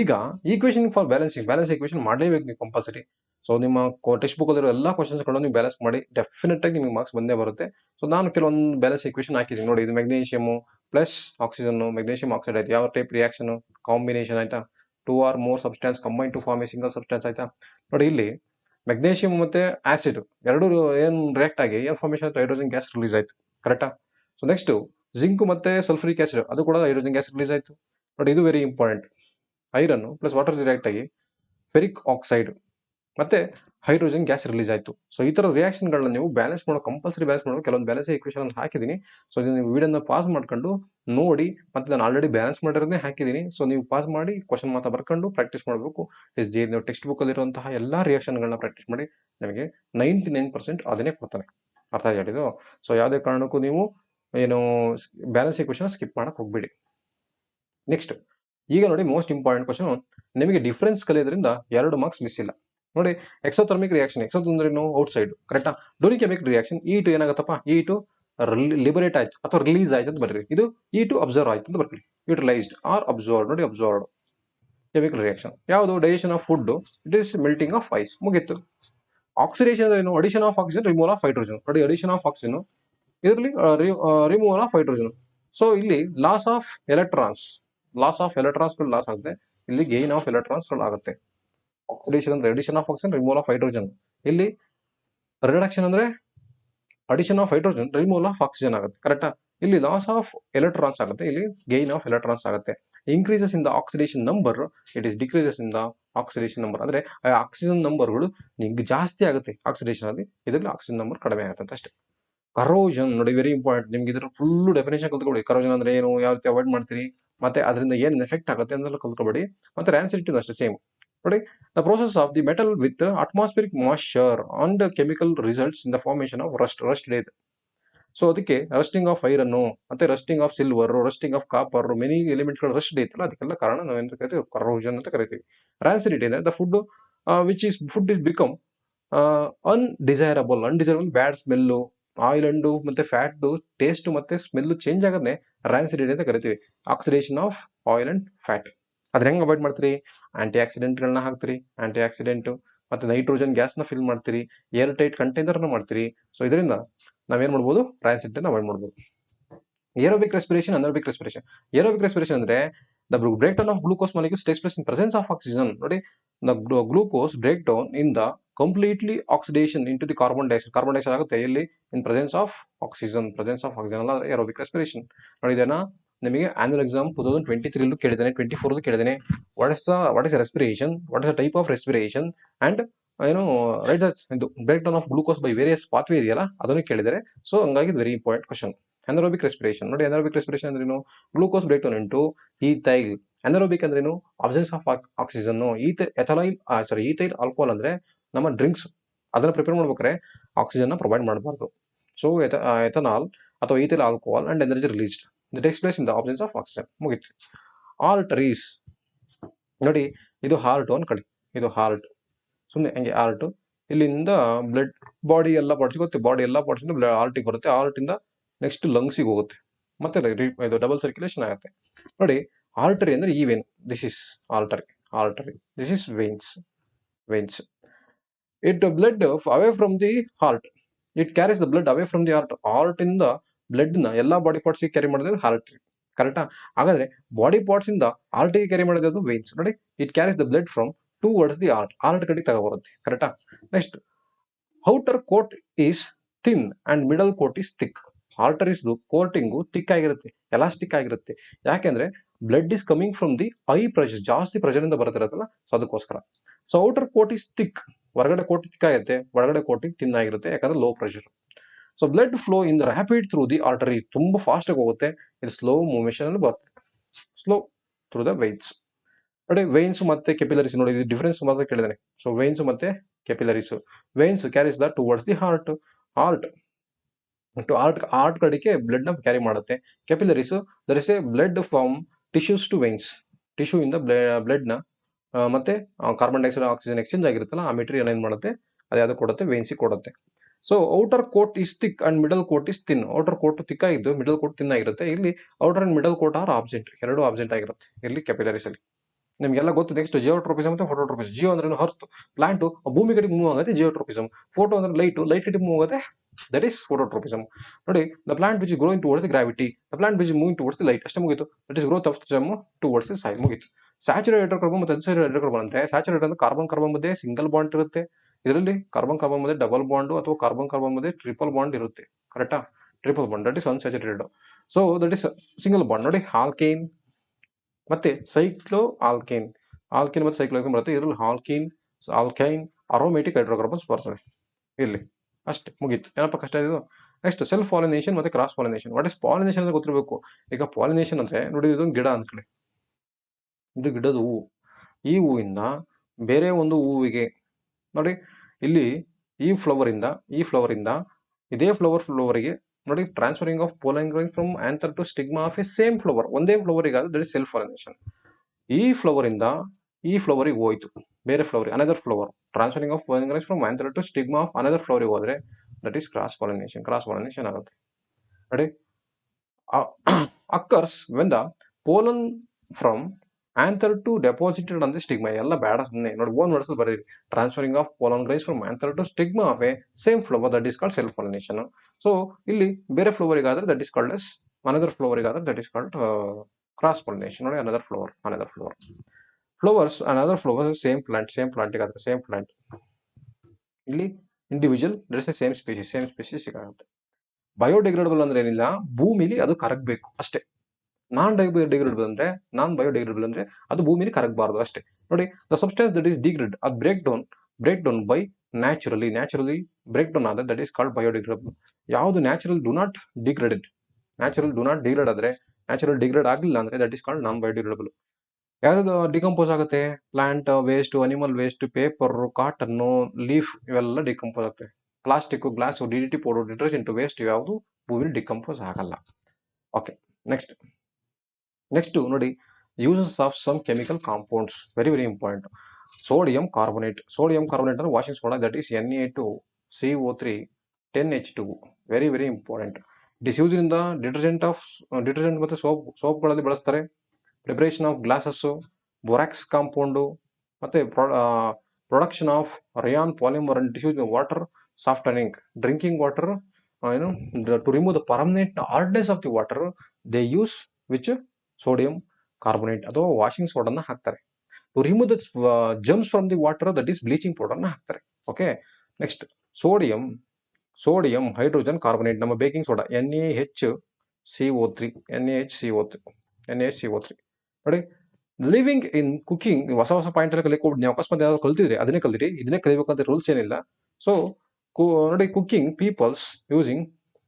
ಈಗ equation for balance equation ಮಾಡಲೇಬೇಕು ನೀವು compulsory. So ನಿಮ್ಮ text book ಅಲ್ಲಿರೋ ಎಲ್ಲ questions ಗಳನ್ನು ನೀವು ಬ್ಯಾಲೆನ್ಸ್ ಮಾಡಿ ಡೆಫಿನೆಟ್ ಆಗಿ ನಿಮಗೆ ಮಾರ್ಕ್ಸ್ ಬಂದೇ ಬರುತ್ತೆ. ಸೊ ನಾನು ಕೆಲವೊಂದು ಬ್ಯಾಲೆನ್ಸ್ ಈಕ್ವೇಷನ್ ಹಾಕಿದ್ದೀನಿ ನೋಡಿ. ಇದು magnesium plus oxygen, magnesium oxide ಆಯ್ತು, ಯಾವ ಟೈಪ್ ರಿಯಾಕ್ಷನ್ ಕಾಂಬಿನೇಷನ್ ಆಯ್ತಾ, 2 or more substance combine to form a single substance ಆಯ್ತಾ. ನೋಡಿ ಇಲ್ಲಿ ಮೆಗ್ನೀಷಿಯಮ್ ಮತ್ತೆ ಆಸಿಡ್ ಎರಡು ಏನು ರಿಯಾಕ್ಟ್ ಆಗಿ ಏನು ಫಾರ್ಮೇಷನ್ ಆಯ್ತು, ಹೈಡ್ರೋಜನ್ ಗ್ಯಾಸ್ ರಿಲೀಸ್ ಆಯ್ತು, ಕರೆಕ್ಟಾ? ಸೊ ನೆಕ್ಸ್ಟ್ ಜಿಂಕ್ ಮತ್ತೆ ಸಲ್ಫ್ಯೂರಿಕ್ ಆಸಿಡ್, ಅದು ಕೂಡ ಹೈಡ್ರೋಜನ್ ಗ್ಯಾಸ್ ರಿಲೀಸ್ ಆಯ್ತು. ನೋಡಿ ಇದು very important. Iron plus water react ಆಗಿ ಫೆರಿಕ್ ಆಕ್ಸೈಡ್ ಮತ್ತೆ ಹೈಡ್ರೋಜನ್ ಗ್ಯಾಸ್ ರಿಲೀಸ್ ಆಯ್ತು. ಸೊ ಈ ತರ ರಿಯಾಕ್ಷನ್ಗಳನ್ನ ನೀವು ಬ್ಯಾಲೆನ್ಸ್ ಮಾಡೋ, ಕಂಪಲ್ಸರಿ ಬ್ಯಾಲೆನ್ಸ್ ಮಾಡೋ ಕೆಲವೊಂದು ಬ್ಯಾಲೆನ್ಸ್ ಈಕ್ವೇಷನ್ ಹಾಕಿದ್ದೀನಿ. ಸೊ ನೀವು ವಿಡಿಯೋನ ಪಾಸ್ ಮಾಡ್ಕೊಂಡು ನೋಡಿ, ಮತ್ತೆ ನಾನು ಆಲ್ರೆಡಿ ಬ್ಯಾಲೆನ್ಸ್ ಮಾಡಿರೋದೇ ಹಾಕಿದ್ದೀನಿ. ಸೊ ನೀವು ಪಾಸ್ ಮಾಡಿ ಕ್ವಶನ್ ಮಾತ್ರ ಬರ್ಕೊಂಡು ಪ್ರಾಕ್ಟೀಸ್ ಮಾಡಬೇಕು. ನೀವು ಟೆಕ್ಸ್ಟ್ ಬುಕ್ ಅಲ್ಲಿರುವಂತಹ ಎಲ್ಲಾ ರಿಯಾಕ್ಷನ್ಗಳನ್ನ ಪ್ರಾಕ್ಟೀಸ್ ಮಾಡಿ ನಿಮಗೆ 99% ಅದನ್ನೇ ಕೊಡ್ತಾನೆ. ಅರ್ಥ ಆಗಿದ್ದು? ಸೊ ಯಾವುದೇ ಕಾರಣಕ್ಕೂ ನೀವು ಏನು ಬ್ಯಾಲೆನ್ಸ್ ಈಕ್ವೇಷನ್ ಸ್ಕಿಪ್ ಮಾಡಕ್ ಹೋಗ್ಬೇಡಿ. ನೆಕ್ಸ್ಟ್ ಈಗ ನೋಡಿ, ಮೋಸ್ಟ್ ಇಂಪಾರ್ಟೆಂಟ್ ಕ್ವಶನ್. ನಿಮಗೆ ಡಿಫರೆನ್ಸ್ ಕಲಿಯೋದ್ರಿಂದ 2 ಮಾರ್ಕ್ಸ್ ಮಿಸ್ ಇಲ್ಲ ನೋಡಿ. ಎಕ್ಸೋಥರ್ಮಿಕ್ ರಿಯಾಕ್ಷನ್, ಅಂದ್ರೇನು, ಔಟ್ ಸೈಡ್, ಕರೆಕ್ಟಾ? During chemical reaction E2 ಏನಾಗತ್ತಪ್ಪ, E2 liberate ಆಯ್ತು ಅಥವಾ ರಿಲೀಸ್ ಆಯ್ತು ಅಂತ ಬರ್ರಿ. ಇದು E2 ಅಬ್ಸರ್ವ್ ಆಯ್ತು ಅಂತ ಬರ್ರಿ. Utilised are observed. ನೋಡಿ ಅಬ್ಸರ್ವ್ಡ್ ಕೆಮಿಕಲ್ ರಿಯಾಕ್ಷನ್ ಯಾವುದು, digestion of food, it is melting of ice, ಮುಗೀತು. ಆಕ್ಸಿಡೇಷನ್ ಅಂದ್ರೆ ಏನು, addition of oxygen, removal of hydrogen. ನೋಡಿ ಅಡಿಷನ್ ಆಫ್ ಆಕ್ಸಿಜನ್, ಇದರಲ್ಲಿ ರಿಮೂವಲ್ ಆಫ್ ಹೈಡ್ರೋಜನ್. ಸೊ ಇಲ್ಲಿ ಲಾಸ್ ಆಫ್ ಎಲೆಕ್ಟ್ರಾನ್ಸ್ ಲಾಸ್ ಆಗುತ್ತೆ. ಇಲ್ಲಿ ಗೇನ್ ಆಫ್ ಎಲೆಕ್ಟ್ರಾನ್ಸ್ ಆಗುತ್ತೆ. ಆಕ್ಸಿಡೇಷನ್ ಅಂದ್ರೆ addition of oxygen, removal of hydrogen. ಇಲ್ಲಿ ರಿಡಕ್ಷನ್ ಅಂದ್ರೆ addition of hydrogen, removal of oxygen ಆಗುತ್ತೆ, ಕರೆಕ್ಟಾ? ಇಲ್ಲಿ ಲಾಸ್ ಆಫ್ ಎಲೆಕ್ಟ್ರಾನ್ಸ್ ಆಗುತ್ತೆ, ಇಲ್ಲಿ ಗೇನ್ ಆಫ್ ಎಲೆಕ್ಟ್ರಾನ್ಸ್ ಆಗುತ್ತೆ. Increases in the oxidation number, it is decreases in the oxidation number. ಅಂದ್ರೆ oxygen ನಂಬರ್ಗಳು ನಿಮ್ಗೆ ಜಾಸ್ತಿ ಆಗುತ್ತೆ ಆಕ್ಸಿಡೇಷನ್ ಅಲ್ಲಿ, ಇದರಲ್ಲಿ ಆಕ್ಸಿಜನ್ ನಂಬರ್ ಕಡಿಮೆ ಆಗುತ್ತೆ ಅಂತ ಅಷ್ಟೇ. ಕರೋಷನ್ ನೋಡಿ, ವೆರಿ ಇಂಪಾರ್ಟೆಂಟ್. ನಿಮ್ಗೆ ಇದ್ರ ಫುಲ್ ಡೆಫಿನೇಷನ್ ಕಲ್ತ್ಕೊಳ್ಳಿ. ಕರೋಷನ್ ಅಂದ್ರೆ ಏನು, ಯಾವ ರೀತಿ ಅವಾಯ್ಡ್ ಮಾಡ್ತೀರಿ, ಮತ್ತೆ ಅದರಿಂದ ಏನ್ ಎಫೆಕ್ಟ್ ಆಗುತ್ತೆ ಅಂತೆಲ್ಲ ಕಲ್ತ್ಕೊಬೇಡಿ. ಮತ್ತೆ ರ್ಯಾನ್ಸಿಡಿಟಿ ಅಷ್ಟೇ ಸೇಮ್ ನೋಡಿ. The process of the metal with atmospheric moisture and chemical results in the formation of rust ಇದೆ. ಸೊ ಅದಕ್ಕೆ ರಸ್ಟಿಂಗ್ ಆಫ್ ಐರನ್, ಮತ್ತೆ rusting of silver, rusting of copper, many ಎಲಿಮೆಂಟ್ಗಳು ರಸ್ಟ್ ಐತಲ್ಲ, ಅದಕ್ಕೆಲ್ಲ ಕಾರಣ ನಾವೇನು ಕರಿತೀವಿ, ಕರೋಷನ್ ಅಂತ ಕರಿತೀವಿ. ರ್ಯಾನ್ಸಿಡಿಟಿ ಇದೆ the food food is become undesirable bad smell, oil and ಮತ್ತೆ ಫ್ಯಾಟ್ ಟೇಸ್ಟ್ ಮತ್ತೆ ಸ್ಮೆಲ್ ಚೇಂಜ್ ಆಗೋದನ್ನೇ ರ್ಯಾನ್ಸಿಡಿಟಿ ಅಂತ ಕರಿತೀವಿ. Oxidation of oil and fat. ಅದ್ರ ಹೆಂಗ್ ಅವಾಯ್ಡ್ ಮಾಡ್ತೀರಿ, ಆಂಟಿ ಆಕ್ಸಿಡೆಂಟ್ಗಳನ್ನ ಹಾಕ್ತೀರಿ, ಆಂಟಿ ಆಕ್ಸಿಡೆಂಟ್ ಮತ್ತೆ ನೈಟ್ರೋಜನ್ ಗ್ಯಾಸ್ನ ಫಿಲ್ ಮಾಡ್ತೀರಿ, ಏರ್ ಟೈಟ್ ಕಂಟೈನರ್ನ ಮಾಡ್ತೀರಿ. ಸೊ ಇದರಿಂದ ನಾವೇನ್ ಮಾಡ್ಬೋದು, ರ್ಯಾನ್ಸಿಡಿಟಿನ ಅವಾಯ್ಡ್ ಮಾಡ್ಬೋದು. Aerobic respiration, anaerobic respiration. Aerobic respiration ಅಂದ್ರೆ the break down of glucose molecules takes place in presence of oxygen. ನೋಡಿ, the glucose break down in the completely oxidation into the carbon dioxide ಆಗುತ್ತೆ ಎಲ್ಲಿ, in presence of oxygen ಅಲ್ಲ aerobic respiration. ನೋಡಿ, ಇದನ್ನ ನಿಮಗೆ annual exam 2023 ಕೇಳಿದ್ದೇನೆ, 24 ಕೇಳಿದ್ದೇನೆ. What is respiration, what is the type of respiration and ಏನು ರೈಟ್ ಇದು break down of glucose by various pathway ಇದೆಯಲ್ಲ, ಅದನ್ನು ಕೇಳಿದರೆ. ಸೊ ಹಂಗಾಗಿ very important question. Anaerobic respiration ನೋಡಿ, ಅನರೋಬಿಕ್ ರೆಸ್ಪಿರೇಷನ್ ಅಂದ್ರೇನು, glucose break down into ethyl. Anaerobic ಅಂದ್ರೇನು, absence of oxygen. Ethyl alcohol ಅಂದ್ರೆ ನಮ್ಮ ಡ್ರಿಂಕ್ಸ್, ಅದನ್ನ ಪ್ರಿಪೇರ್ ಮಾಡ್ಬೇಕಾದ್ರೆ ಆಕ್ಸಿಜನ್ ಪ್ರೊವೈಡ್ ಮಾಡಬಾರ್ದು. ಸೊ ಎಥನಾಲ್ ಅಥವಾ ethyl alcohol and energy released takes place in the absence of oxygen. ಮುಗಿತು. Arteries ನೋಡಿ, ಇದು ಹಾರ್ಟ್ ಅನ್ಕೊಳ್ಳಿ, ಇದು ಹಾರ್ಟ್, ಸುಮ್ಮನೆ ಹಂಗೆ ಹಾರ್ಟ್. ಇಲ್ಲಿಂದ ಬ್ಲಡ್ ಬಾಡಿ ಎಲ್ಲ ಪಾರ್ಟ್ಸ್ ಗೊತ್ತೆ, ಬಾಡಿ ಎಲ್ಲ ಪಾರ್ಟ್ಸ್ ಇಂದ ಹಾರ್ಟಿಗೆ ಬರುತ್ತೆ, ಹಾರ್ಟ್ ಇಂದ ನೆಕ್ಸ್ಟ್ ಲಂಗ್ಸಿಗೆ ಹೋಗುತ್ತೆ, ಮತ್ತೆ ಇದು ಡಬಲ್ ಸರ್ಕ್ಯುಲೇಷನ್ ಆಗುತ್ತೆ. ನೋಡಿ, ಆರ್ಟರಿ ಅಂದ್ರೆ ಈ vein, this is artery, this is veins. It blood away from the heart, it carries the blood away from the heart. Heart ಇಂದ ಬ್ಲಡ್ ನ ಎಲ್ಲಾ ಬಾಡಿ ಪಾರ್ಟ್ಸ್ ಕ್ಯಾರಿ ಮಾಡಿದ್ರೆ ಹಾರ್ಟ್, ಕರೆಕ್ಟಾ? ಹಾಗಾದ್ರೆ ಬಾಡಿ ಪಾರ್ಟ್ಸ್ ಇಂದ ಹಾರ್ಟಿಗೆ ಕ್ಯಾರಿ ಮಾಡಿದ್ದು ವೇನ್ಸ್. ನೋಡಿ, it carries the blood from towards the heart ಕಡೆ ತಗೊಬರುತ್ತೆ, ಕರೆಕ್ಟಾ? Next outer coat is thin and middle coat is thick. Artery is coating thick ಆಗಿರುತ್ತೆ, ಎಲಾಸ್ಟಿಕ್ ಆಗಿರುತ್ತೆ. ಯಾಕೆಂದ್ರೆ blood is coming from the high pressure, ಜಾಸ್ತಿ pressure ಇಂದ ಬರ್ತಿರತ್ತಲ್ಲ, so ಅದಕ್ಕೋಸ್ಕರ. So outer coat is thick, ಹೊರಗಡೆ ಕೋಟ್ ಥಿಕ್ ಆಗಿರುತ್ತೆ, ಒಳಗಡೆ ಕೋಟಿಂಗ್ ಥಿನ್ ಆಗಿರುತ್ತೆ, ಯಾಕಂದ್ರೆ low pressure. So blood flow in rapid through the artery, ತುಂಬಾ ಫಾಸ್ಟ್ ಆಗಿ ಹೋಗುತ್ತೆ. ಇದು ಸ್ಲೋ ಮೂವ್ಮೆಷನ್ ಅಲ್ಲಿ ಬರುತ್ತೆ, ಸ್ಲೋ ಥ್ರೂ ದ ವೈನ್ಸ್. ನೋಡಿ ವೈನ್ಸ್ ಮತ್ತೆ ಕೆಪಿಲರೀಸ್ ನೋಡಿ, ಇದು ಡಿಫರೆನ್ಸ್ ಮಾತ್ರ ಕೇಳಿದಾನೆ. ಸೊ ವೈನ್ಸ್ ಮತ್ತೆ capillaries. Veins carries the towards the heart, heart to heart ಕಡೆಗೆ ಬ್ಲಡ್ ನ ಕ್ಯಾರಿ ಮಾಡುತ್ತೆ. Capillaries there is a blood from tissues to veins, tissue ಇಂದ ಬ್ಲಡ್ ನ ಮತ್ತೆ ಕಾರ್ಬನ್ ಡೈಆಕ್ಸೈಡ್ ಆಕ್ಸಿಜನ್ ಎಕ್ಸ್ಚೇಂಜ್ ಆಗಿರುತ್ತಲ್ಲ, ಆ ಮೆಟೀರಿಯಲ್ ಏನ್ ಮಾಡುತ್ತೆ, ಅದು ಯಾವ್ದು ಕೊಡುತ್ತೆ, ವೈನ್ಸಿಗೆ ಕೊಡುತ್ತೆ. So outer coat is thick and middle coat is thin. Outer coat thick ಆಗಿದ್ದು, ಮಿಡಲ್ ಕೋಟ್ ಥಿನ್ ಆಗಿರುತ್ತೆ. ಇಲ್ಲಿ outer and middle coat are absent, ಎರಡು ಆಬ್ಸೆಂಟ್ ಆಗಿರುತ್ತೆ ಇಲ್ಲಿ ಕೆಪಿಲರೀಸ್ ಅಲ್ಲಿ. ನಿಮ್ಗೆಲ್ಲ ಗೊತ್ತು. ನೆಕ್ಸ್ಟ್ ಜಿಯೋಟ್ರೋಪಿಸಮ್ ಮತ್ತೆ ಫೋಟೋಟ್ರೋಪಿಸಮ್. ಜಿಯೋ ಅಂದ್ರೆ ಹರ್ತ್, ಪ್ಲಾಂಟ್ ಭೂಮಿ ಕಡೆಗೆ ಮೂವ್ ಆಗುತ್ತೆ, ಜಿಯೋಟ್ರೋಪಿಸಮ್. ಫೋಟೋ ಅಂದ್ರೆ ಲೈಟ್, ಲೈಟ್ ಕಡೆಗೆ ಮೂವ್ ಆಗುತ್ತೆ, ದಟ್ ಈಸ್ ಫೋಟೋಟ್ರೋಪಿಸಮ್. ನೋಡಿ, the plant which is growing towards the gravity, the plant which is moving towards the light, ಅಷ್ಟೇ ಮುಗಿತು. That is growth of stem towards the soil, ಮುಗಿತು. Saturated hydrocarbon ಮತ್ತೆ unsaturated hydrocarbon ಅಂದ್ರೆ, saturated ಅಂದ್ರೆ carbon carbon ಮಧ್ಯೆ single bond ಇರುತ್ತೆ, ಇದರಲ್ಲಿ carbon carbon ಮಧ್ಯೆ ಡಬಲ್ ಬಾಂಡ್ ಅಥವಾ ಕಾರ್ಬನ್ ಕಾರ್ಬನ್ ಮಧ್ಯೆ ಟ್ರಿಪಲ್ ಬಾಂಡ್ ಇರುತ್ತೆ. ಕರೆಕ್ಟಾ? Triple bond, that is unsaturated. So that is single bond. ನೋಡಿ, ಆಲ್ಕೇನ್ ಮತ್ತೆ ಸೈಕ್ಲೋ ಆಲ್ಕೇನ್, ಆಲ್ಕಿನ್ ಮತ್ತೆ ಸೈಕ್ಲೋಕೇನ್ ಬರುತ್ತೆ. ಇದರಲ್ಲಿ ಆಲ್ಕಿನ್, ಆಲ್ಕೈನ್, ಅರೋಮೇಟಿಕ್ ಹೈಡ್ರೋಕಾರ್ಬನ್ಸ್ ಬರ್ತದೆ ಇಲ್ಲಿ. ಅಷ್ಟೇ, ಮುಗೀತು. ಏನಪ್ಪ ಕಷ್ಟ ಇದು? ನೆಕ್ಸ್ಟ್ ಸೆಲ್ಫ್ ಪಾಲಿನೇಷನ್ ಮತ್ತೆ cross pollination. What is pollination ಅಂತ ಗೊತ್ತಿರಬೇಕು. ಈಗ ಪಾಲಿನೇಷನ್ ಅಂದ್ರೆ ನೋಡಿ, ಇದು ಗಿಡ ಅಂದ್ಕೊಳ್ಳಿ, ಇದು ಗಿಡದ ಹೂವು. ಈ ಹೂವಿಂದ ಬೇರೆ ಒಂದು ಹೂವಿಗೆ, ನೋಡಿ ಇಲ್ಲಿ ಈ ಫ್ಲವರ್ ಇಂದ ಇದೇ ಫ್ಲವರ್ಗೆ ನೋಡಿ, transferring of pollen grain from anther to stigma of a same flower, ಒಂದೇ ಫ್ಲವರಿಗೆ ಆದ್ರೆ ದಟ್ ಇಸ್ ಸೆಲ್ಫ್ ಪಾಲಿನೇಷನ್. ಈ ಫ್ಲವರ್ ಇಂದ ಈ ಫ್ಲವರಿಗೆ ಹೋಯ್ತು, ಬೇರೆ flower, another flower, transferring of pollen grains from anther to stigma of another ಫ್ಲವರಿಗೆ ಹೋದ್ರೆ that is cross pollination. Cross pollination ಆಗುತ್ತೆ. ನೋಡಿ, occurs when the pollen from anther to deposited ಅಂದ್ರೆ ಸ್ಟಿಗ್ಮಾ. ಎಲ್ಲ ಬೇಡ ಸುಮ್ಮನೆ ನೋಡಿ, ಓನ್ ವರ್ಡ್ಸ್ ಬರೀರಿ. Transferring of pollen grains from anther to stigma of a same flower, that is called self pollination. So ಇಲ್ಲಿ ಬೇರೆ ಫ್ಲವರಿಗೆ ಆದ್ರೆ that is called as, another ಫ್ಲವರಿಗೆ ಆದ್ರೆ that is called cross pollination. ನೋಡಿ, another flower flowers another flower same ಪ್ಲಾಂಟಿಗೆ ಆದ್ರೆ same plant. ಇಲ್ಲಿ individual that is same species ಸಿಗುತ್ತೆ. ಬಯೋಡಿಗ್ರೇಡಬಲ್ ಅಂದ್ರೆ ಏನಿಲ್ಲ, ಭೂಮಿಲಿ ಅದು ಕರಗಬೇಕು ಅಷ್ಟೇ. ನಾನ್ ಬಯೋಡಿಗ್ರೇಡಬಲ್ ಅಂದ್ರೆ ಅದು ಭೂಮಿಲಿ ಕರಗಬಾರದು ಅಷ್ಟೇ. ನೋಡಿ, the substance that is degrade, ಅದು break down by naturally break down ಆದ್ರೆ ದಟ್ ಈಸ್ ಕಾಲ್ಡ್ ಬಯೋಡಿಗ್ರೇಡಬಲ್. ಯಾವುದು ನ್ಯಾಚುರಲ್ ಡು ನಾಟ್ ಡಿಗ್ರೇಡ್ ಆದ್ರೆ, ನ್ಯಾಚುರಲ್ ಡಿಗ್ರೇಡ್ ಆಗಲಿಲ್ಲ ಅಂದ್ರೆ that is called non biodegradable. ಯಾವ್ದು ಡಿಕಂಪೋಸ್ ಆಗುತ್ತೆ? Plant waste, animal waste, paper, cotton, leaf, ಇವೆಲ್ಲ decompose ಆಗುತ್ತೆ. Plastic, glass, DDT powder, detergent waste ಯಾವುದು ಭೂಮಿಲಿ ಡಿಕಂಪೋಸ್ ಆಗಲ್ಲ. ಓಕೆ, ನೆಕ್ಸ್ಟ್ ನೋಡಿ, uses of some chemical compounds, very important. Sodium carbonate ಅಂದ್ರೆ washing soda, that is Na2CO3 10H2, very important. It is use in the detergent ಮತ್ತೆ ಸೋಪ್ಗಳಲ್ಲಿ ಬಳಸ್ತಾರೆ. Preparation of glasses, borax compound, ಮತ್ತೆ production of rayon polymer and tissues water softening, drinking water, to remove the permanent hardness of the water they use which sodium carbonate ಅಥವಾ washing ಸೋಡಾನ ಹಾಕ್ತಾರೆ. To remove the germs from the water that is bleaching ಪೌಡರ್ನ ಹಾಕ್ತಾರೆ. Okay, next sodium hydrogen carbonate, ನಮ್ಮ baking soda NaHCO3 ನೋಡಿ. Leavening in cooking, ಹೊಸ point ಎಲ್ಲ ಕಲಿಕೋಬಿಟ್ಟು ನೀವು ಅಕಸ್ಮಾತ್ ಯಾವ್ದು ಕಲ್ತಿದ್ರಿ ಅದನ್ನೇ ಕಲ್ತಿರಿ, ಇದನ್ನೇ ಕಲಿಬೇಕಂತ ರೂಲ್ಸ್ ಏನಿಲ್ಲ. ಸೊ ನೋಡಿ, cooking peoples using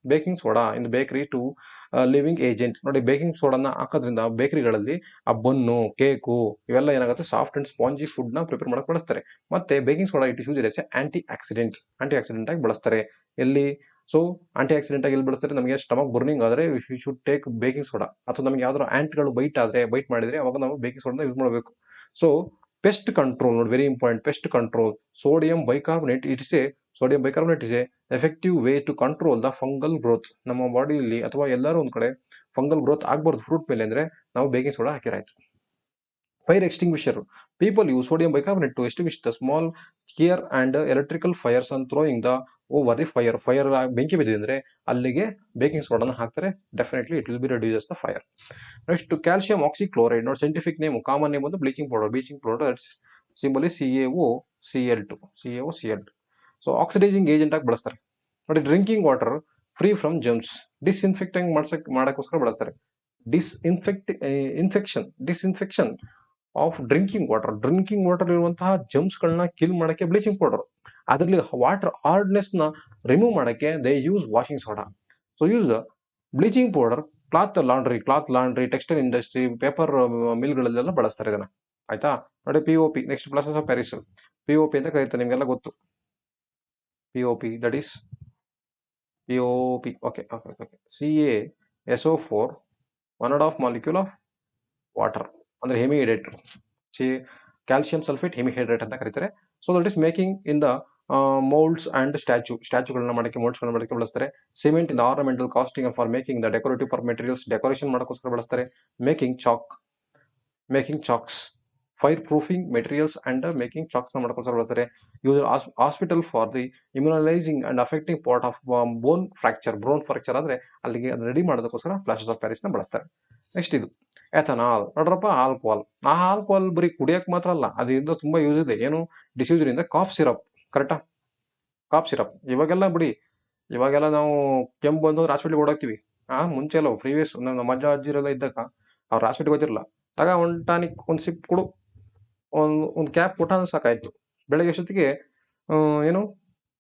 baking soda in bakery to leavening agent. ನೋಡಿ, ಬೇಕಿಂಗ್ ಸೋಡಾನ ಹಾಕೋದ್ರಿಂದ ಬೇಕರಿಗಳಲ್ಲಿ ಆ ಬನ್ನು, ಕೇಕು ಇವೆಲ್ಲ ಏನಾಗುತ್ತೆ, ಸಾಫ್ಟ್ ಅಂಡ್ ಸ್ಪಾಂಜಿ ಫುಡ್ ನ ಪ್ರಿಪೇರ್ ಮಾಡಕ್ಕೆ ಬಳಸ್ತಾರೆ. ಮತ್ತೆ baking soda it is use as antioxidant ಆಗಿ ಬಳಸ್ತಾರೆ. ಎಲ್ಲಿ? ಸೊ ಆಂಟಿ ಆಕ್ಸಿಡೆಂಟ್ ಆಗಿ ಎಲ್ಲಿ ಬಳಸ್ತಾರೆ? ನಮಗೆ ಸ್ಟಮಕ್ ಬರ್ನಿಂಗ್ ಆದ್ರೆ you should take baking soda, ಅಥವಾ ನಮಗೆ ಯಾವ್ದಾದ್ರು ಆಂಟ್ಗಳು ಬೈಟ್ ಮಾಡಿದ್ರೆ ಅವಾಗ ನಾವು ಬೇಕಿಂಗ್ ಸೋಡಾ ಯೂಸ್ ಮಾಡಬೇಕು. ಸೊ ಪೆಸ್ಟ್ ಕಂಟ್ರೋಲ್ ನೋಡಿ, very important. Pest control, sodium bicarbonate is a effective way to control the fungal growth. ನಮ್ಮ ಬಾಡಿಯಲ್ಲಿ ಅಥವಾ ಎಲ್ಲರೂ ಒಂದ್ ಕಡೆ ಫಂಗಲ್ ಗ್ರೋತ್ ಆಗ್ಬಾರ್ದು ಫ್ರೂಟ್ ಮೇಲೆ ಅಂದ್ರೆ ನಾವು ಬೇಕಿಂಗ್ ಸೋಡಾ ಹಾಕಿರಾಯ್ತು. Fire extinguisher, people use sodium bicarbonate to extinguish the small care and electrical fires and throwing the over the fire. ಬೆಂಕಿ ಬಿದ್ದಿದೆ ಅಂದ್ರೆ ಅಲ್ಲಿಗೆ ಬೇಕಿಂಗ್ ಸೋಡಾನ ಹಾಕ್ತಾರೆ. Definitely it will be reduces the fire. Next calcium oxychloride, ನೋಡಿ scientific name, common name ಒಂದು bleaching powder. Symbol is CaOCl2. So oxidising agent ಆಗಿ ಬಳಸ್ತಾರೆ. ನೋಡಿ, drinking water free from germs, disinfecting ಮಾಡೋಕ್ಕೋಸ್ಕರ ಬಳಸ್ತಾರೆ. ಡಿಸ್ಇನ್ಫೆಕ್ಷನ್ ಆಫ್ ಡ್ರಿಂಕಿಂಗ್ ವಾಟರ್ ಇರುವಂತಹ ಜರ್ಮ್ಸ್ಗಳನ್ನ kill ಮಾಡಕ್ಕೆ ಬ್ಲೀಚಿಂಗ್ ಪೌಡರ್. ಅದರಲ್ಲಿ ವಾಟರ್ ಹಾರ್ಡ್ನೆಸ್ ನ ರಿಮೂವ್ ಮಾಡಕ್ಕೆ they use washing soda. So use bleaching powder cloth laundry, textile industry, paper ಮಿಲ್ಗಳಲ್ಲೆಲ್ಲ ಬಳಸ್ತಾರೆ ಇದನ್ನ. ಆಯ್ತಾ? ನೋಡಿ, POP, next plaster of Paris, POP ಅಂತ ಕರೀತಾರೆ, ನಿಮ್ಗೆಲ್ಲ ಗೊತ್ತು. POP, that is POP. Okay. CaSO4, 1.5 molecule of water, ಅಂದ್ರೆ ಹೆಮಿಹೈಡ್ರೇಟ್, ಕ್ಯಾಲ್ಸಿಯಂ ಸಲ್ಫೇಟ್ ಹೆಮಿಹೈಡ್ರೇಟ್ ಅಂತ ಕರೀತಾರೆ. So that is making in the moulds and ಸ್ಟ್ಯಾಚ್ಯೂಗಳನ್ನ ಮಾಡಕ್ಕೆ, ಮೋಲ್ಡ್ಸ್ಗಳನ್ನ ಮಾಡಕ್ಕೆ ಬಳಸ್ತಾರೆ. Cement in ornamental casting for making the decorative for materials, decoration ಮಾಡೋಕ್ಕೋಸ್ಕರ ಬಳಸ್ತಾರೆ. Making chalks, fire proofing materials and making chalks ಮಾಡೋಕ್ಕೋಸ್ಕರ ಬಳಸ್ತಾರೆ. Use hospital for the immobilising and affecting part of bone fracture ಆದ್ರೆ ಅಲ್ಲಿಗೆ ರೆಡಿ ಮಾಡೋದಕ್ಕೋಸ್ಕರ plaster of Paris ನ ಬಳಸ್ತಾರೆ. Next ಇದು ಎಥನಾಲ್. ನೋಡ್ರಪ್ಪ, ಆಲ್ಕೋಹಾಲ್ ಬರೀ ಕುಡಿಯಕ್ ಮಾತ್ರ ಅಲ್ಲ, ಅದರಿಂದ ತುಂಬಾ ಯೂಸ್ ಇದೆ. ಏನು ಡಿಸೀಸ್ ಇಂದ? Cough syrup. ಕರೆಕ್ಟಾ? ಕಾಫ್ ಸಿರಪ್ ಇವಾಗೆಲ್ಲ ಬಿಡಿ, ಇವಾಗೆಲ್ಲ ನಾವು ಕೆಮ್ಮು ಬಂದ್ರೆ ಹಾಸ್ಪಿಟ್ಲಿಗೆ ಓಡಾಕ್ತಿವಿ. ಮುಂಚೆ ಎಲ್ಲ ಪ್ರೀವಿಯಸ್ ನಮ್ಮ ಅಜ್ಜ ಅಜ್ಜಿರೆಲ್ಲ ಇದ್ದಾಗ ಅವ್ರು ಹಾಸ್ಪಿಟ್ಲಿಗೆ ಹೋಗಿರಲ್ಲ. ಒಂದು ಟಾನಿಕ್, ಒಂದು ಸಿಪ್ ಕೊಡು, ಒಂದು ಕ್ಯಾಪ್ ಕೊಟ್ಟ ಸಾಕಾಯ್ತು. ಬೆಳಗ್ಗೆ ಅಷ್ಟೊತ್ತಿಗೆ ಏನು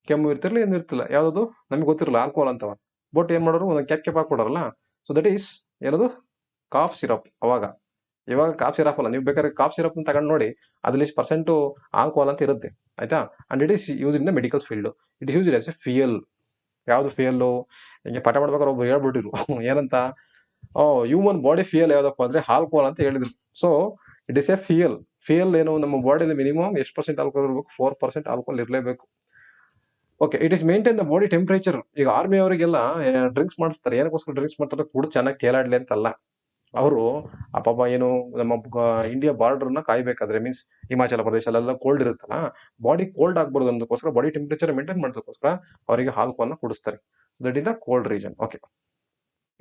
ಕೆಮ್ಮು ಇರ್ತಿರ್ಲಿಲ್ಲ, ಏನು ಇರ್ತಿಲ್ಲ. ಯಾವ್ದು ನಮ್ಗೆ ಗೊತ್ತಿರಲ್ಲ ಆಲ್ಕೋಹಾಲ್ ಅಂತವ. ಬಟ್ ಏನ್ ಮಾಡೋರು, ಒಂದು ಕ್ಯಾಪ್ ಹಾಕೊಡಾರಲ್ಲ. ಸೊ ದಟ್ ಈಸ್ ಏನದು? Cough syrup. ಇವಾಗ ಕಾಫ್ ಸಿರಪ್ ಅಲ್ಲ, ನೀವು ಬೇಕಾದ್ರೆ ಕಾಫ್ ಸಿರಪ್ ತಗೊಂಡು ನೋಡಿ, ಅದ್ರಲ್ಲಿ % ಆಲ್ಕೋಹಾಲ್ ಅಂತ ಇರುತ್ತೆ. ಆಯ್ತಾ? And it is use in the medical field. It use as a fuel. ಯಾವ್ದು ಫಿಯಲ್ಲು? ಹಿಂಗೆ ಪಾಠ ಮಾಡ್ಬೇಕಾದ್ರೆ ಒಬ್ರು ಹೇಳ್ಬಿಟ್ಟಿರು ಏನಂತ, ಹ್ಯೂಮನ್ ಬಾಡಿ ಫಿಯಲ್ ಯಾವ್ದಪ್ಪ ಅಂದ್ರೆ ಆಲ್ಕೋಹಾಲ್ ಅಂತ ಹೇಳಿದ್ರು. So it is A ಫಿಯಲ್. ಏನು, ನಮ್ಮ ಬಾಡಿಯಲ್ಲಿ ಮಿನಿಮಮ್ ಎಷ್ಟು % ಆಲ್ಕೋಹಾಲ್ ಇರಬೇಕು? 4% ಆಲ್ಕೋಹಾಲ್ ಇರಲೇಬೇಕು. Okay. It is maintain the body temperature. ಈಗ ಆರ್ಮಿ ಅವರಿಗೆಲ್ಲ ಡ್ರಿಂಕ್ಸ್ ಮಾಡಿಸ್ತಾರೆ. ಏನಕ್ಕೋಸ್ಕರ ಡ್ರಿಂಕ್ಸ್ ಮಾಡ್ತಾರೆ? ಕೂಡ ಚೆನ್ನಾಗಿ ತೇಲಾಡ್ಲಿ ಅಂತಲ್ಲ. ಅವರು ಪಾಪ ಏನು ನಮ್ಮ ಇಂಡಿಯಾ ಬಾರ್ಡರ್ನ ಕಾಯ್ಬೇಕಾದ್ರೆ, ಮೀನ್ಸ್ ಹಿಮಾಚಲ ಪ್ರದೇಶ ಅಲ್ಲೆಲ್ಲ ಕೋಲ್ಡ್ ಇರುತ್ತಲ್ಲ, ಬಾಡಿ ಕೋಲ್ಡ್ ಆಗ್ಬಾರ್ದು ಅನ್ನೋದಕ್ಕೋಸ್ಕರ, ಬಾಡಿ ಟೆಂಪರೇಚರ್ ಮೇಂಟೈನ್ ಮಾಡೋದಕ್ಕೋಸ್ಕರ ಅವರಿಗೆ ಆಲ್ಕೋಹಾಲ್ನ ಕುಡಿಸ್ತಾರೆ. That is the cold region. Okay.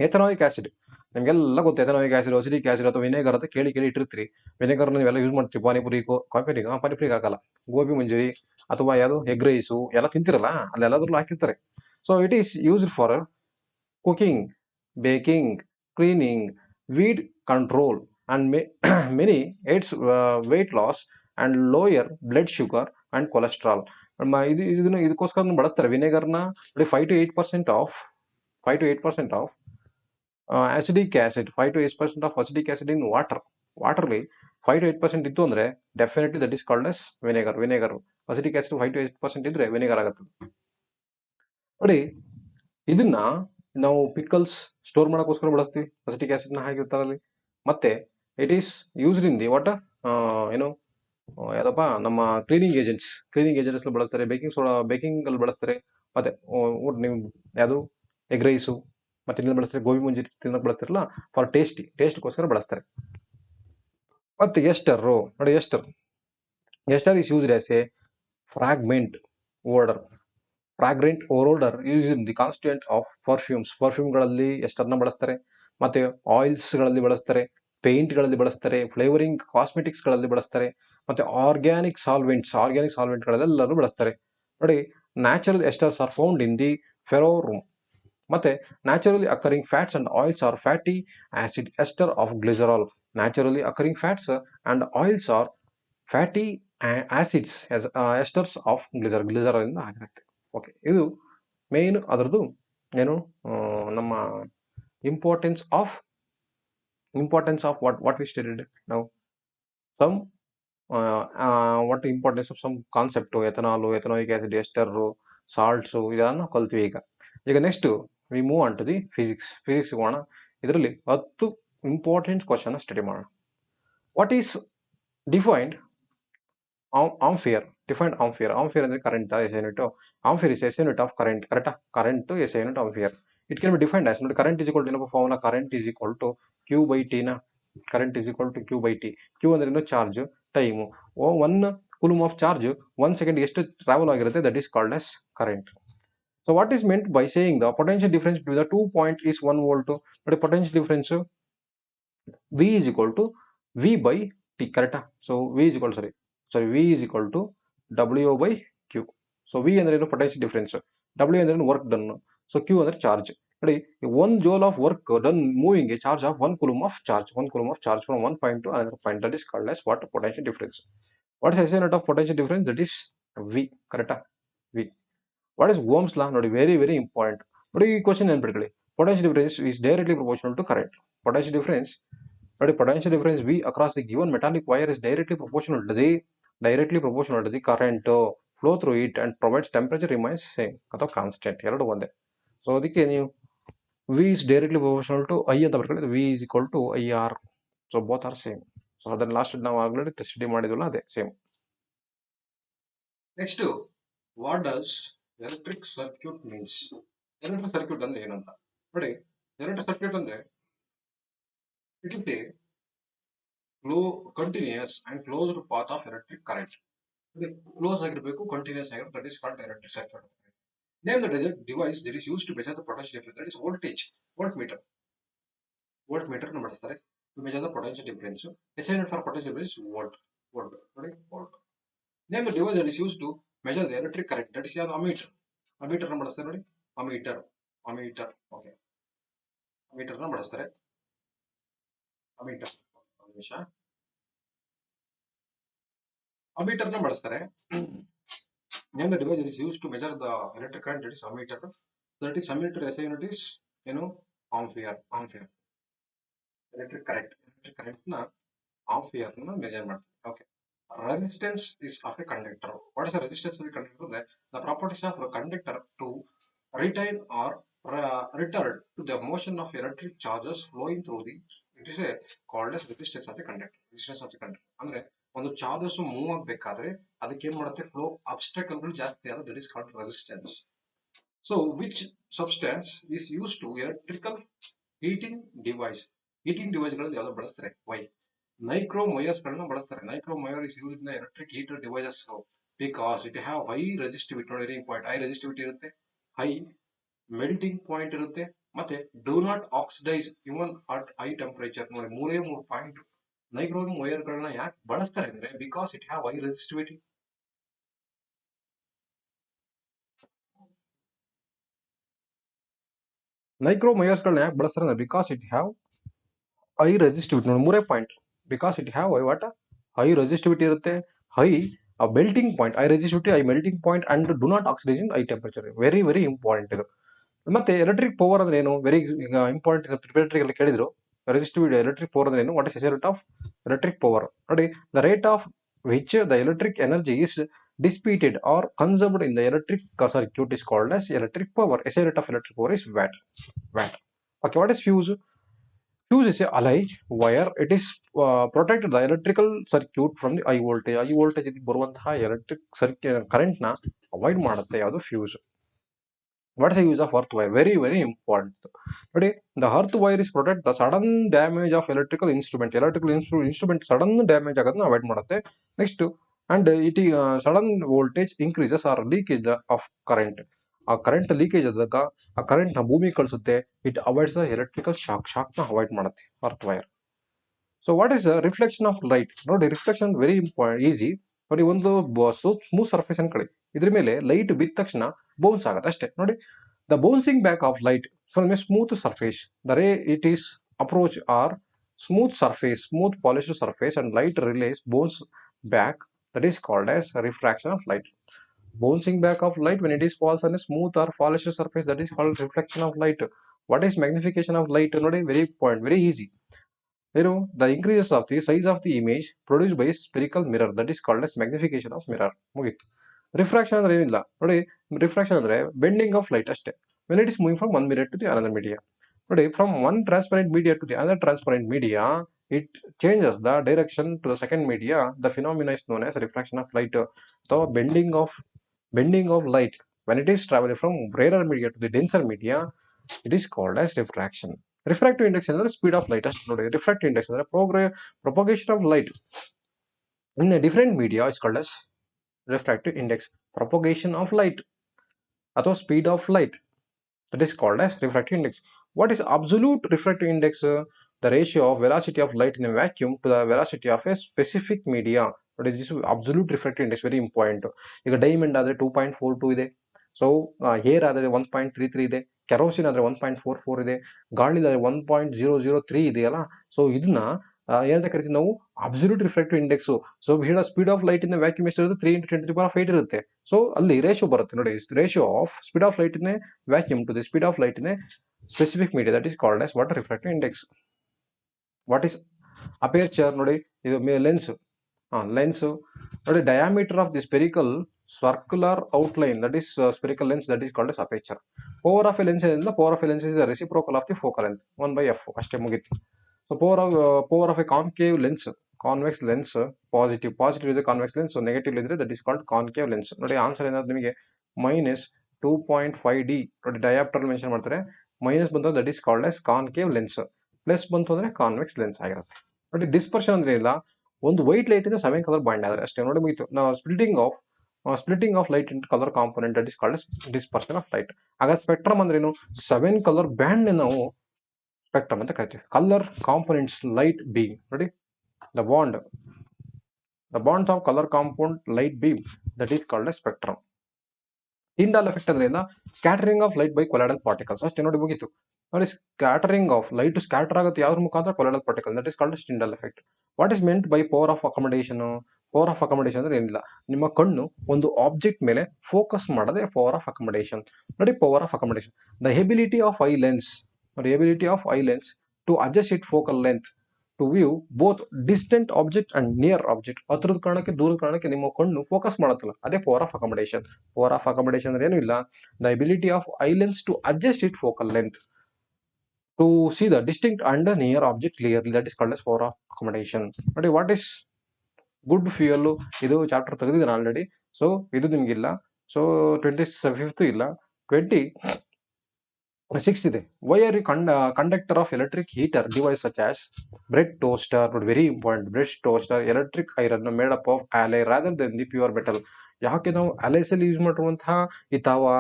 Ethanoic acid, ನಿಮ್ಗೆಲ್ಲ ಗೊತ್ತು. ಎಥನಾಯಿಕ್ ಆಸಿಡ್, ಅಸಿಡಿಕ್ ಆಸಿಡ್ ಅಥವಾ ವಿನೆಗರ್ ಅಂತ ಕೇಳಿ ಇಟ್ಟಿರ್ತೀರಿ. ವಿನೆಗರ್ ನೀವೆಲ್ಲ ಯೂಸ್ ಮಾಡ್ತೀರಿ ಪಾನಿಪುರಿಗೂ, ಪಾನಿಪುರಿಗೆ ಹಾಕಲ್ಲ. ಗೋಬಿ ಮಂಜೂರಿ ಅಥವಾ ಯಾವುದು ಎಗ್ ರೈಸು ಎಲ್ಲ ತಿಂತಿರಲ್ಲ, ಅಲ್ಲೆಲ್ಲದ್ರಲ್ಲೂ ಹಾಕಿರ್ತಾರೆ. So it is used for cooking, baking, cleaning, weed control, and many aids weight loss and lower blood sugar and cholesterol. ಇದಕ್ಕೋಸ್ಕರ ಬಳಸ್ತಾರೆ ವಿನೆಗರ್ನ. 5 to 8% of acidic acid, 5 to 8% of acidic acid in ವಾಟರ್ಲಿ 5 to 8% ಇತ್ತು ಅಂದ್ರೆ definitely that is called S vinegar. Acidic acid 5 to 8% ಇದ್ರೆ vinegar ಆಗುತ್ತೆ. ನೋಡಿ, ಇದನ್ನ ನಾವು pickles store ಮಾಡೋಕ್ಕೋಸ್ಕರ ಬಳಸ್ತೀವಿ, ಅಸಿಟಿಕ್ ಆಸಿಡ್ ನ ಹಾಕಿರ್ತಾರಲ್ಲಿ. ಮತ್ತೆ it is used in the what ಏನು ಯಾವ್ದಪ್ಪ, ನಮ್ಮ ಕ್ಲೀನಿಂಗ್ ಏಜೆಂಟ್ಸ್ ಬಳಸ್ತಾರೆ. ಬೇಕಿಂಗ್ ಅಲ್ಲಿ ಬಳಸ್ತಾರೆ. ಮತ್ತೆ ನೀವು ಯಾವುದು ಎಗ್ ರೈಸು ಮತ್ತೆ ಇನ್ನೊಂದು ಬಳಸ್ತಾರೆ, ಗೋಬಿ ಮುಂಜಿ ತಿನ್ನೋಕೆ ಬಳಸ್ತಾರಲ್ಲ, ಫಾರ್ ಟೇಸ್ಟ್ಗೋಸ್ಕರ ಬಳಸ್ತಾರೆ. ಮತ್ತೆ ನೋಡಿ, ester is used as a fragrant odour use in the constituent of ಪರ್ಫ್ಯೂಮ್ಗಳಲ್ಲಿ ಎಸ್ಟರ್ನ ಬಳಸ್ತಾರೆ. ಮತ್ತೆ ಆಯಿಲ್ಸ್ ಗಳಲ್ಲಿ ಬಳಸ್ತಾರೆ, ಪೇಂಟ್ ಗಳಲ್ಲಿ ಬಳಸ್ತಾರೆ, ಫ್ಲೇವರಿಂಗ್ ಕಾಸ್ಮೆಟಿಕ್ಸ್ ಗಳಲ್ಲಿ ಬಳಸ್ತಾರೆ. ಮತ್ತೆ ಆರ್ಗ್ಯಾನಿಕ್ ಸಾಲ್ವೆಂಟ್ ಗಳಲ್ಲೆಲ್ಲರೂ ಬಳಸ್ತಾರೆ. ನೋಡಿ, natural esters are found in the pheromone. ಮತ್ತೆ naturally occurring fats and oils are fatty acid ester of glycerol. Naturally occurring fats and oils are fatty acids esters of glycerol ಇಂದ ಆಗಿರುತ್ತೆ. Okay, ಇದು main ಅದರದ್ದು ಏನು ನಮ್ಮ importance of what we studied now. Some what importance of some concept, ethanoic acid, ester, salts, ಇದನ್ನು ಕಲ್ತ್ವಿ. ಈಗ next we move on to the physics ಹೋಗೋಣ. ಇದರಲ್ಲಿ 10 ಇಂಪಾರ್ಟೆಂಟ್ ಕ್ವಶನ್ ಸ್ಟಡಿ ಮಾಡೋಣ. ವಾಟ್ ಈಸ್ ಡಿಫೈನ್ಡ್ ಆಂಫಿಯರ್ ಅಂದ್ರೆ current as unit. Ampere is as unit of current. ಕರೆಕ್ಟಾ? Current as unit ampere. It can be defined as, ನೋಡಿ, current is equal to ಏನಪ್ಪ formula? Current is equal to Q/T ನ. Current is equal to Q/T. Q ಅಂದ್ರೆ charge, time. 1 coulomb of charge 1 second ಎಷ್ಟು travel ಆಗಿರುತ್ತೆ, that is called as current. So what is meant by saying the potential difference between the 2 points is 1 volt? But potential difference V is equal to V by T. Correct? So V is equal to W by Q. So we ಅಂದ್ರೆ ಏನು potential difference, W ಅಂದ್ರೆ work done, so Q ಅಂದ್ರೆ charge. ನೋಡಿ, one ಜೋಲ್ of work done moving A charge of 1 coulomb of charge, 1 coulomb of charge from one point to another point, that is called as what? Potential difference. What is SI unit of potential difference? That is V. Correct? V. What is Ohm's law? ನೋಡಿ, very very important. ನೋಡಿ, ಈ question ನೆನ್ಪಿಟ್ಕೊಳ್ಳಿ. Potential difference is directly proportional to current. Potential difference, ನೋಡಿ, potential difference V across the given metallic wire is directly proportional to the current flow through it and provides temperature remains same ಅಥವಾ constant, ಎರಡು ಒಂದೇ. So ಅದಕ್ಕೆ ನೀವು V is directly proportional to I ಅಂತ ಬರ್ಕೊಳ್ಳಿ. V is equal to IR. So both are same. So ಅದನ್ನ last ನಾವು already study ಮಾಡಿದ್ವಲ್ಲ, ಅದೇ same. Next, what does electric circuit means? Electric circuit ಅಂದ್ರೆ ಏನಂತ ನೋಡಿ. ಎಲೆಕ್ಟ್ರಿಕ್ ಸರ್ಕ್ಯೂಟ್ ಅಂದ್ರೆ it is a continuous and closed path of electric current. Close ಆಗಿರಬೇಕು, continuous ಆಗಿರಬೇಕು, that is called electric circuit. Name the device that is used to measure the potential difference, that is voltage, voltmeter. Voltmeter ನ ಬಳಸ್ತಾರೆ to measure the potential difference. SI unit for potential difference is volt. ನೋಡಿ, volt. Name the device that is used to measure the electric current, that is ಯಾವುದು? ammeter. ammeter ನ ಬಳಸ್ತಾರೆ ನೋಡಿ, ammeter. Okay, ammeter ನ ಬಳಸ್ತಾರೆ. ammeter, ಒಂದು ನಿಮಿಷ. ammeter ನ ಬಳಸ್ತಾರೆ. Name the device that is used to measure the electric current, that is ammeter. That is ammeter SI unit is ampere. Electric current na ampere na measure ಮಾಡ್ತೀವಿ. Okay. Resistance is of a conductor. What is the resistance of a conductor? The properties of a conductor to retain or return to the motion of electric charges flowing through the, it is called as resistance of the conductor. Resistance of the conductor ಅಂದ್ರೆ ಒಂದು charges move ಆಗಬೇಕಾದ್ರೆ ಅದಕ್ಕೆ ಏನ್ ಮಾಡುತ್ತೆ? Flow ಅಬ್ಸ್ಟಕಲ್ಗಳು ಜಾಸ್ತಿ ಆದ, that is called resistance. So which substance is use to electrical heating device? Heating device ಗಳಲ್ಲಿ ಯಾವ್ದು ಬಳಸ್ತಾರೆ? ವೈ. ನೈಕ್ರೋಮೈಯರ್ಸ್ ಗಳನ್ನ ಬಳಸ್ತಾರೆ. Nichrome wire is used in electric heater devices because it have high resistivity. ನೋಡಿ, ವೆರಿ ಇಂಪಾರ್ಟೆಂಟ್. ಹೈ ರೆಸಿಸ್ಟಿವಿಟಿ ಇರುತ್ತೆ, high melting point ಇರುತ್ತೆ, ಮತ್ತೆ do not oxidise even at high temperature. ನೋಡಿ, ಮೂರೇ ಮೂರು ಪಾಯಿಂಟ್. ನೈಕ್ರೋಮ್ ವೈರ್ ಗಳನ್ನ ಯಾಕೆ ಬಳಸ್ತಾರೆ ಅಂದ್ರೆ because it have high resistivity. Nichrome wires ಗಳನ್ನ ಯಾಕೆ ಬಳಸ್ತಾರೆ ಅಂದ್ರೆ because it have high resistivity. ನೋಡಿ, ಮೂರೇ point. Because it have what? High resistivity ಇರುತ್ತೆ, high melting point. High resistivity, high melting point and do not oxidise in high temperature. Very very important ಇದು. ಮತ್ತೆ electric power ಅಂದ್ರೆ ಏನು? Very ಈಗ important. Preparatory ಎಲ್ಲ ಕೇಳಿದ್ರು. ರೆಸಿಸ್ಟಿವಿಟಿ ಎಲೆಕ್ಟ್ರಿಕ್ ಪವರ್ ಅಂದ್ರೆ ಏನು? What is SI unit of electric power? ನೋಡಿ, the rate of which the electric energy is dissipated or consumed in the electric circuit is called as electric power. SI unit of electric power is watt. Okay, what is fuse? Fuse is a allied wire. It is protect the electrical circuit from the high voltage. High voltage ಬರುವಂತಹ electric current ನ avoid ಮಾಡುತ್ತೆ ಯಾವುದು? Fuse. What is the use of earth wire? Very very important. Today, the earth wire is protect the sudden damage of electrical instrument. Electrical instrument sudden damage ಆಗೋದನ್ನ avoid ಮಾಡುತ್ತೆ. Next, and it sudden voltage increases or leakage of current. ಆ current leakage ಆದಾಗ ಆ current ನ ಭೂಮಿ ಕಳಿಸುತ್ತೆ. It avoids the electrical shock ನ avoid ಮಾಡುತ್ತೆ earth wire. So what is reflection of light? ನೋಡಿ, ರಿಫ್ಲೆಕ್ಷನ್ ವೆರಿ ಇಂಪಾರ್ಟೆಂಟ್, ಈಸಿ. ನೋಡಿ, ಒಂದು ಸ್ಮೂತ್ ಸರ್ಫೇಸ್ ಅನ್ಕೊಳ್ಳಿ, ಇದ್ರ ಮೇಲೆ ಲೈಟ್ ಬಿದ್ದ ತಕ್ಷಣ ಬೌನ್ಸ್ ಆಗುತ್ತೆ ಅಷ್ಟೇ. ನೋಡಿ, the bouncing back of light from a smooth surface, the ray it is approach are smooth surface, smooth polished surface and light rays bounce back, that is called as refraction of light. Bouncing back of light when it is falls on a smooth or polished surface, that is called reflection of light. What is magnification of light? Nodi, very point, very easy. The increases of the size of the image produced by a spherical mirror, that is called as magnification of mirror. Mugit. Refraction ಅಂದ್ರೆ ಏನಿಲ್ಲ ನೋಡಿ. Refraction ಅಂದ್ರೆ bending of light ಅಷ್ಟೇ. when it is moving from one mirror to the another media. ನೋಡಿ, from one transparent media to the other transparent media, it changes the direction to the second media. The phenomena is known as refraction of light. So bending of light when it is traveling from rarer media to the denser media, it is called as refraction. Refractive index ಅಂದ್ರೆ speed of light ಅಷ್ಟೇ ನೋಡಿ. Refractive index ಅಂದ್ರೆ propagation of light in a different media is called as refractive index. Propagation of light ಅಥವಾ speed of light, that is called as refractive index. What is absolute refractive index? The ratio of velocity of light in a vacuum to the velocity of a specific media. ನೋಡಿ this absolute refractive index very important. ಈಗ diamond ಆದರೆ 2.42 ಇದೆ. So air ಆದರೆ 1.33 ಇದೆ. Kerosene ಆದರೆ 1.44 ಇದೆ. ಗಾಳಿದಾದ್ರೆ 1.003 ಇದೆಯಲ್ಲ. So ಇದನ್ನ ಏನಂತ ಕರಿತೀವಿ ನಾವು, ಅಬ್ಸಲ್ಯೂಟ್ ರಿಫ್ರಾಕ್ಟಿವ್ ಇಂಡೆಕ್ಸ್. ಸೊ ಹೇಳ ಸ್ಪೀಡ್ ಆಫ್ ಲೈಟ್ ಇಂದ ವ್ಯಾಕ್ಯೂಮ್ ಎಷ್ಟು ಇರುತ್ತೆ, 3 × 10⁸ ಇರುತ್ತೆ. ಸೊ ಅಲ್ಲಿ ರೇಷಿಯೋ ಬರುತ್ತೆ ನೋಡಿ, ratio of speed of light in vacuum to the speed of light in specific media, that is called as what, refractive index. What is aperture ನೋಡಿ, ಇದು lens. Lens ನೋಡಿ, diameter of the spherical circular outline, that is spherical lens, that is called as aperture. Power of a lens ಏನಿಲ್ಲ, power of a lens is reciprocal of the focal length 1/f, ಅಷ್ಟೇ ಮುಗಿತು. So power of A concave lens, convex lens, positive ಇದೆ convex lens, negative ಇದ್ರೆ that is called concave lens. ನೋಡಿ answer ಏನಾದ್ರು ನಿಮಗೆ -2.5D ನೋಡಿ, dioptre mention ಮಾಡ್ತಾರೆ. Minus ಬಂತು that is called S concave lens, plus ಬಂತು ಅಂದ್ರೆ ಕಾನ್ವೆಕ್ಸ್ ಲೆನ್ಸ್ ಆಗಿರುತ್ತೆ. ನೋಡಿ ಡಿಸ್ಪರ್ಷನ್ ಅಂದ್ರೆ ಇಲ್ಲ, ಒಂದು ವೈಟ್ ಲೈಟ್ ಇಂದ 7 ಕಲರ್ ಬಾಂಡ್ ಆದ್ರೆ ಅಷ್ಟೇ ನೋಡಿ, ಮುಗಿತು. ನಾವು splitting of light into colour component, that is called as dispersion of light. ಆಗ ಸ್ಪೆಕ್ಟ್ರಮ್ ಅಂದ್ರೆ ಏನು, 7 ಕಲರ್ ಬ್ಯಾಂಡ್ ನಾವು ಸ್ಪೆಕ್ಟ್ರಮ್ ಅಂತ ಕರಿತೀವಿ. ಕಲರ್ ಕಾಂಪೋನೆಂಟ್ಸ್ ಲೈಟ್ ಬೀಮ್ ನೋಡಿ, the bands of colour compound light beam, that is called as spectrum. Tyndall effect ಅಂದ್ರೆ scattering of light by colloidal particles, ಅಷ್ಟೇ ನೋಡಿ, ಮುಗಿತು. ನೋಡಿ ಸ್ಕ್ಯಾಟರಿಂಗ್ ಆಫ್ ಲೈಟ್ ಸ್ಕ್ಯಾಟರ್ ಆಗುತ್ತೆ ಯಾವ್ದ್ರ ಮುಖಾಂತರ, colloidal particle, that is called Tyndall effect. What is meant by power of accommodation? Power of accommodation ಅಂದ್ರೆ ಏನಿಲ್ಲ, ನಿಮ್ಮ ಕಣ್ಣು ಒಂದು ಆಬ್ಜೆಕ್ಟ್ ಮೇಲೆ ಫೋಕಸ್ ಮಾಡೋದೇ ಪವರ್ ಆಫ್ ಅಕಾಮಡೇಷನ್. ನೋಡಿ power of accommodation, the ability of eye lens, ನೋಡಿ ability of eye lens to adjust it focal length to view both distant object and near object. ಹತ್ರದ ಕಾರಣಕ್ಕೆ ದೂರದ ಕಾರಣಕ್ಕೆ ನಿಮ್ಮ ಕಣ್ಣು ಫೋಕಸ್ ಮಾಡತ್ತಲ್ಲ, ಅದೇ power of accommodation. Power of accommodation ಅಂದ್ರೆ ಏನು ಇಲ್ಲ, the ability of eye lens to adjust it focal length to see the distinct and near object clearly, that is called as power of accommodation. ನೋಡಿ what is good fuel, ಇದು chapter ತೆಗೆದಿದ್ದಾನೆ already. So ಇದು ನಿಮ್ಗಿಲ್ಲ. So 25th ಇಲ್ಲ, 26 ಇದೆ. Why are you conductor of electric heater device such as bread toaster. ನೋಡಿ very important, bread toaster electric iron made up of alloy rather then the pure metal. ಯಾಕೆ ನಾವು alloys ಅಲ್ಲಿ use ಮಾಡಿರುವಂತಹ ಈ ತಾವ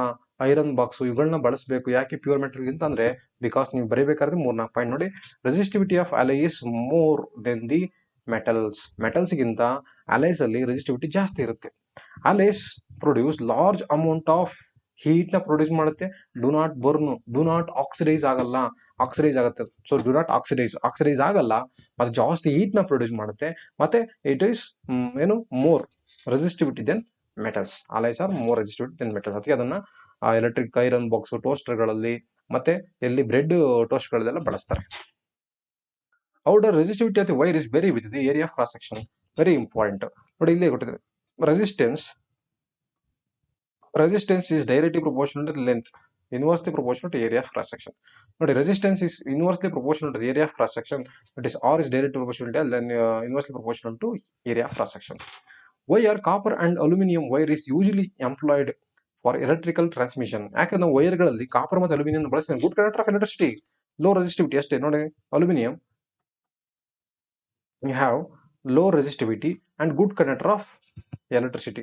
iron box ಇವುಗಳನ್ನ ಬಳಸಬೇಕು, ಯಾಕೆ ಪ್ಯೂರ್ ಮೆಟಲ್ ಅಂತ ಅಂದ್ರೆ, ಬಿಕಾಸ್ ನೀವು ಬರೀಬೇಕಾದ್ರೆ 3-4 ಪಾಯಿಂಟ್ ನೋಡಿ, resistivity of alloy is more than the metals ಗಿಂತ alloys ಅಲ್ಲಿ ರೆಸಿಸ್ಟಿವಿಟಿ ಜಾಸ್ತಿ ಇರುತ್ತೆ. alloys produce large amount of heat ನ ಪ್ರೊಡ್ಯೂಸ್ ಮಾಡುತ್ತೆ. Do not burn, do not oxidise ಆಗಲ್ಲ, ಆಕ್ಸಿಡೈಸ್ ಆಗುತ್ತೆ. ಸೊ ಡು ನಾಟ್ ಆಕ್ಸಿಡೈಸ್ ಆಗಲ್ಲ, ಮತ್ತೆ ಜಾಸ್ತಿ ಹೀಟ್ ನ ಪ್ರೊಡ್ಯೂಸ್ ಮಾಡುತ್ತೆ. ಮತ್ತೆ ಇಟ್ ಈಸ್ ಏನು more resistivity than metals. alloys are more resistivity than metals. ಅದಕ್ಕೆ ಅದನ್ನ ಎಲೆಕ್ಟ್ರಿಕ್ ಐರನ್ ಬಾಕ್ಸ್ ಟೋಸ್ಟರ್ಗಳಲ್ಲಿ ಮತ್ತೆ ಎಲ್ಲಿ ಬ್ರೆಡ್ ಟೋಸ್ಟ್ಗಳಲ್ಲೆಲ್ಲ ಬಳಸ್ತಾರೆ. Outer resistivity of the wire is very with the area of cross section, very important. ನೋಡಿ ಇಲ್ಲಿ ಕೊಟ್ಟಿದೆ, resistance is directly proportional to the length, inversely proportional to area of cross section. But resistance is inversely proportional to the area of cross section, that is R is directly proportional to L, then inversely proportional to area of cross section. Why are copper and aluminum wire is usually employed for electrical transmission? ಯಾಕಂದ್ರೆ ನಾವು ವೈರ್ಗಳಲ್ಲಿ copper ಮತ್ತು aluminium ಬಳಸ್ತೀವಿ. Good conductor of electricity, low resistivity ಅಷ್ಟೇ. ನೋಡಿ aluminium you have low resistivity and good conductor of electricity,